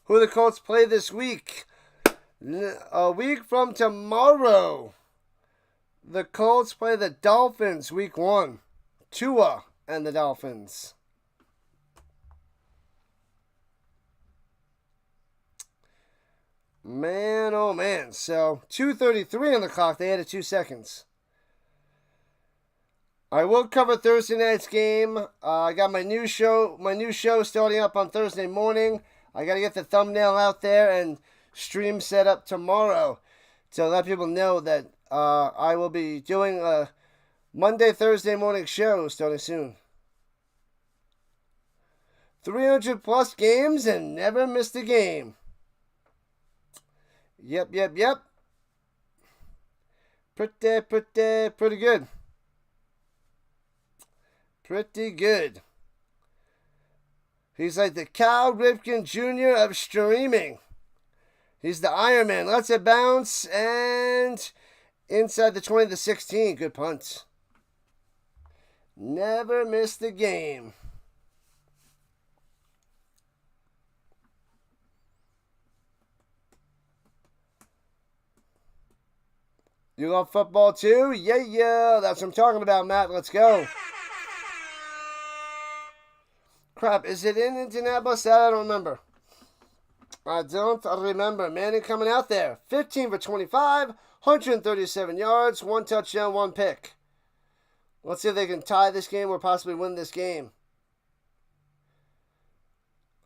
Who the Colts play this week? A week from tomorrow, the Colts play the Dolphins week 1. Tua and the Dolphins. Man, oh man. So, 2:33 on the clock. They added 2 seconds. I will cover Thursday night's game. I got my new show starting up on Thursday morning. I got to get the thumbnail out there and stream set up tomorrow to let people know that I will be doing a Monday, Thursday morning show starting soon. 300 plus games and never missed a game. Yep. Pretty good. Pretty good. He's like the Cal Ripken Jr. of streaming. He's the Iron Man. Lets it bounce and inside the 20 to 16. Good punt. Never missed a game. You love football too? Yeah. That's what I'm talking about, Matt. Let's go. Crap, is it in Indianapolis? I don't remember. I don't remember. Manning coming out there. 15 for 25, 137 yards, 1 touchdown, 1 pick. Let's see if they can tie this game or possibly win this game.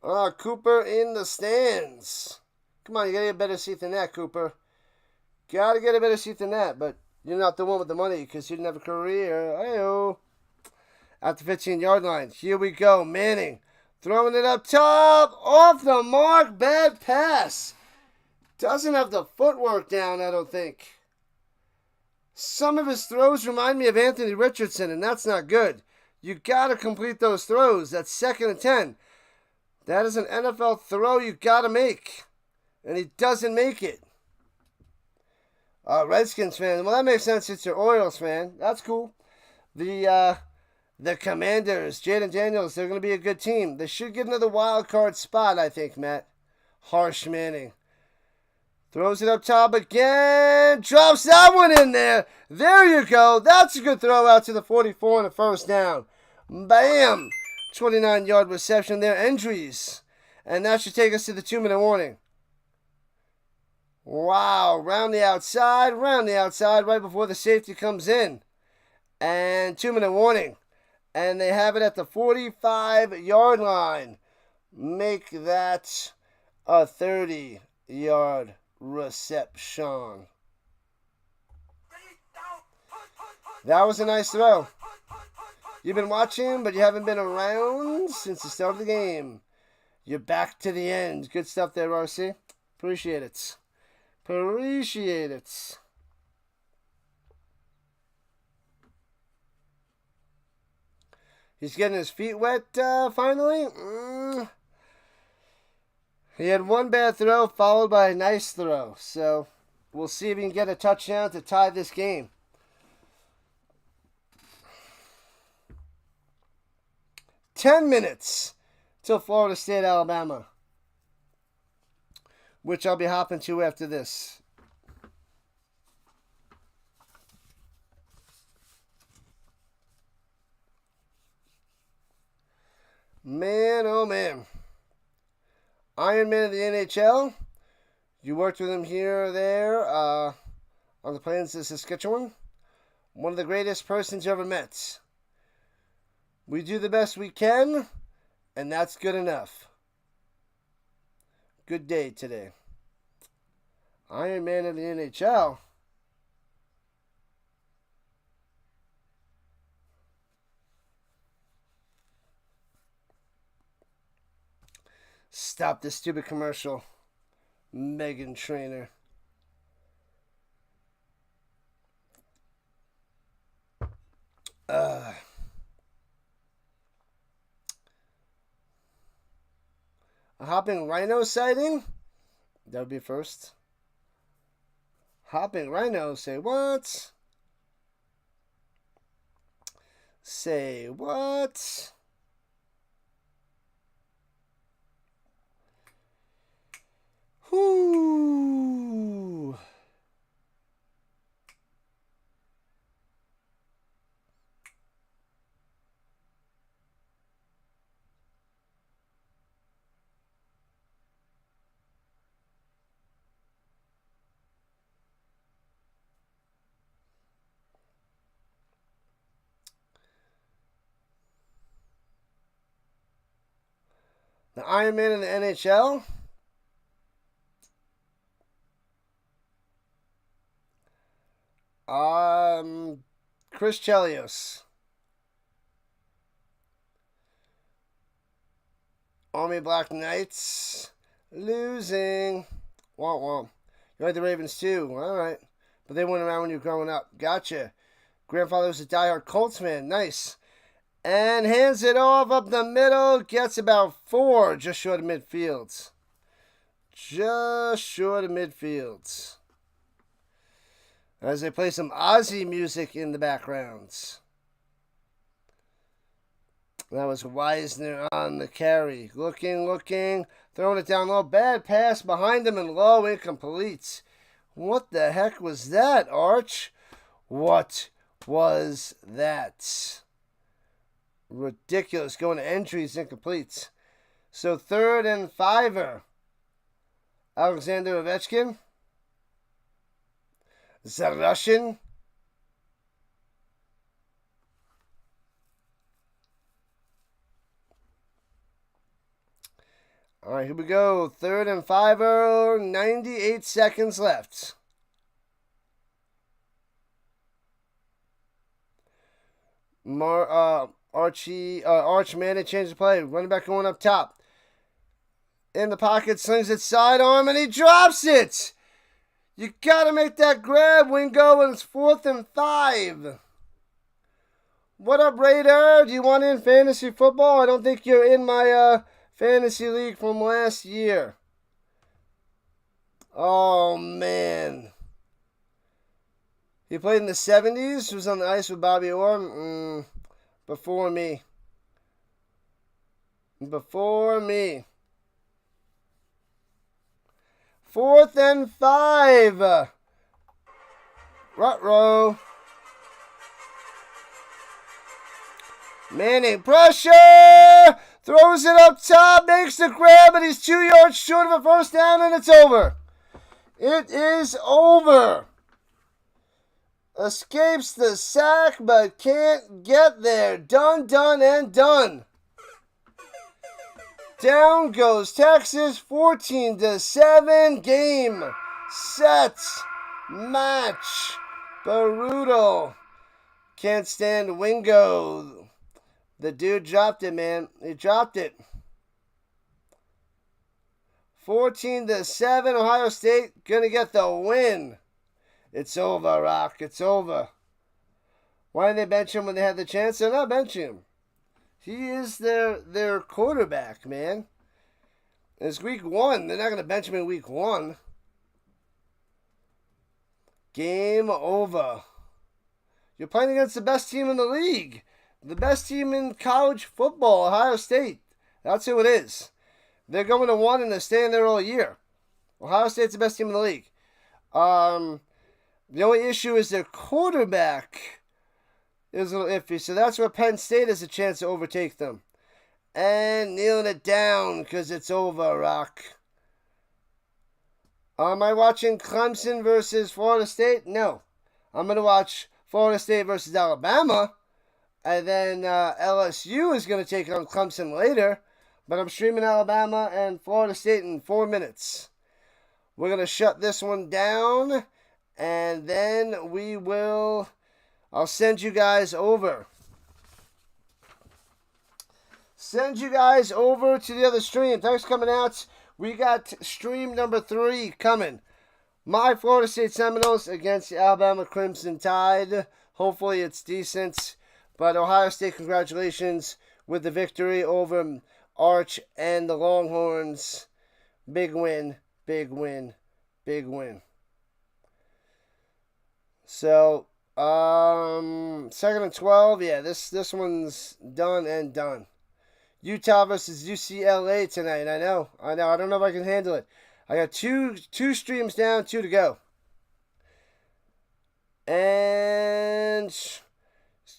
Cooper in the stands. Come on, you gotta get a better seat than that, Cooper. Gotta get a better seat than that, but you're not the one with the money because you didn't have a career. Hey-oh. At the 15-yard line. Here we go. Manning throwing it up top. Off the mark. Bad pass. Doesn't have the footwork down, I don't think. Some of his throws remind me of Anthony Richardson, and that's not good. You got to complete those throws. That's 2nd and 10. That is an NFL throw you got to make. And he doesn't make it. Redskins fan. Well, that makes sense. It's your Orioles fan. That's cool. The Commanders, Jaden Daniels, they're going to be a good team. They should get another wild card spot, I think, Matt. Harsh Manning. Throws it up top again. Drops that one in there. There you go. That's a good throw out to the 44 and a first down. Bam. 29-yard reception there. Injuries. And that should take us to the 2-minute warning. Wow. Round the outside, right before the safety comes in. And 2-minute warning. And they have it at the 45-yard line. Make that a 30-yard reception. That was a nice throw. You've been watching, but you haven't been around since the start of the game. You're back to the end. Good stuff there, RC. Appreciate it. He's getting his feet wet finally. He had one bad throw followed by a nice throw. So we'll see if he can get a touchdown to tie this game. "10 minutes till Florida State, Alabama." Which I'll be hopping to after this. Man, oh man. Iron Man of the NHL. You worked with him here or there on the plains of Saskatchewan. One of the greatest persons you ever met. We do the best we can, and that's good enough. Good day today. Iron Man of the NHL. Stop this stupid commercial. Megan Trainor. A hopping rhino sighting? That would be first. Hopping rhino, say what? Say what? Whoo! The Iron Man in the NHL. Chris Chelios. Army Black Knights. Losing. Womp womp. You like the Ravens too? Alright. But they weren't around when you were growing up. Gotcha. Grandfather was a diehard Colts fan. Nice. And hands it off up the middle. Gets about 4. Just short of midfield. Just short of midfield. As they play some Aussie music in the background. That was Weisner on the carry. Looking. Throwing it down low. Bad pass behind him and low. Incomplete. What the heck was that, Arch? What was that? Ridiculous. Going to entries, incomplete. So 3rd and 5. Alexander Ovechkin. Zarushin. All right, here we go. 3rd and 5. 98 seconds left. Archman had changed the play. Running back going up top. In the pocket, slings it sidearm, and he drops it. You gotta make that grab, Wingo, and it's 4th and 5. What up, Raider? Do you want in fantasy football? I don't think you're in my fantasy league from last year. Oh, man. He played in the 70s. Was on the ice with Bobby Orr. Before me. 4th and 5. Ruh-roh. Manning pressure. Throws it up top. Makes the grab, but he's 2 yards short of a first down, and it's over. It is over. Escapes the sack, but can't get there. Done, and done. Down goes Texas, 14-7. Game, set, match. Brutal. Can't stand Wingo. The dude dropped it, man. He dropped it. 14-7. Ohio State gonna get the win. It's over, Rock. It's over. Why didn't they bench him when they had the chance? They're not benching him. He is their quarterback, man. It's week 1. They're not going to bench him in week 1. Game over. You're playing against the best team in the league. The best team in college football, Ohio State. That's who it is. They're going to 1 and they're staying there all year. Ohio State's the best team in the league. The only issue is their quarterback is a little iffy. So that's where Penn State has a chance to overtake them. And kneeling it down because it's over, Rock. Am I watching Clemson versus Florida State? No. I'm going to watch Florida State versus Alabama. And then LSU is going to take on Clemson later. But I'm streaming Alabama and Florida State in 4 minutes. We're going to shut this one down. And then I'll send you guys over. Send you guys over to the other stream. Thanks for coming out. We got stream number 3 coming. My Florida State Seminoles against the Alabama Crimson Tide. Hopefully it's decent. But Ohio State, congratulations with the victory over Arch and the Longhorns. Big win, big win, big win. So, 2nd and 12. Yeah, this one's done and done. Utah versus UCLA tonight. I know. I don't know if I can handle it. I got two streams down, 2 to go. And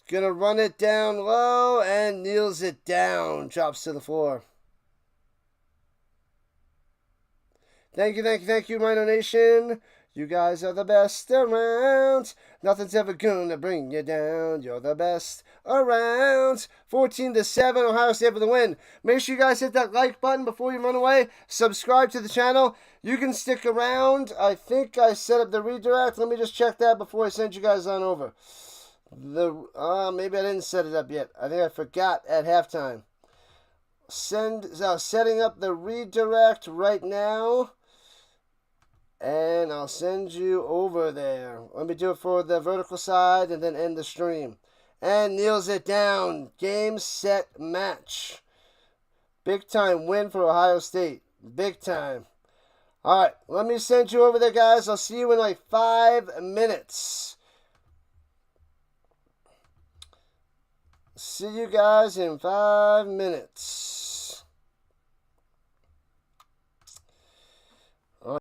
gonna run it down low and kneels it down. Drops to the floor. Thank you, RHINO Nation. You guys are the best around. Nothing's ever gonna bring you down. You're the best around. 14-7, Ohio State for the win. Make sure you guys hit that like button before you run away. Subscribe to the channel. You can stick around. I think I set up the redirect. Let me just check that before I send you guys on over. Maybe I didn't set it up yet. I think I forgot at halftime. Setting up the redirect right now. And I'll send you over there. Let me do it for the vertical side and then end the stream. And kneels it down. Game, set, match. Big time win for Ohio State. Big time. Alright, let me send you over there, guys. I'll see you in like 5 minutes. See you guys in 5 minutes.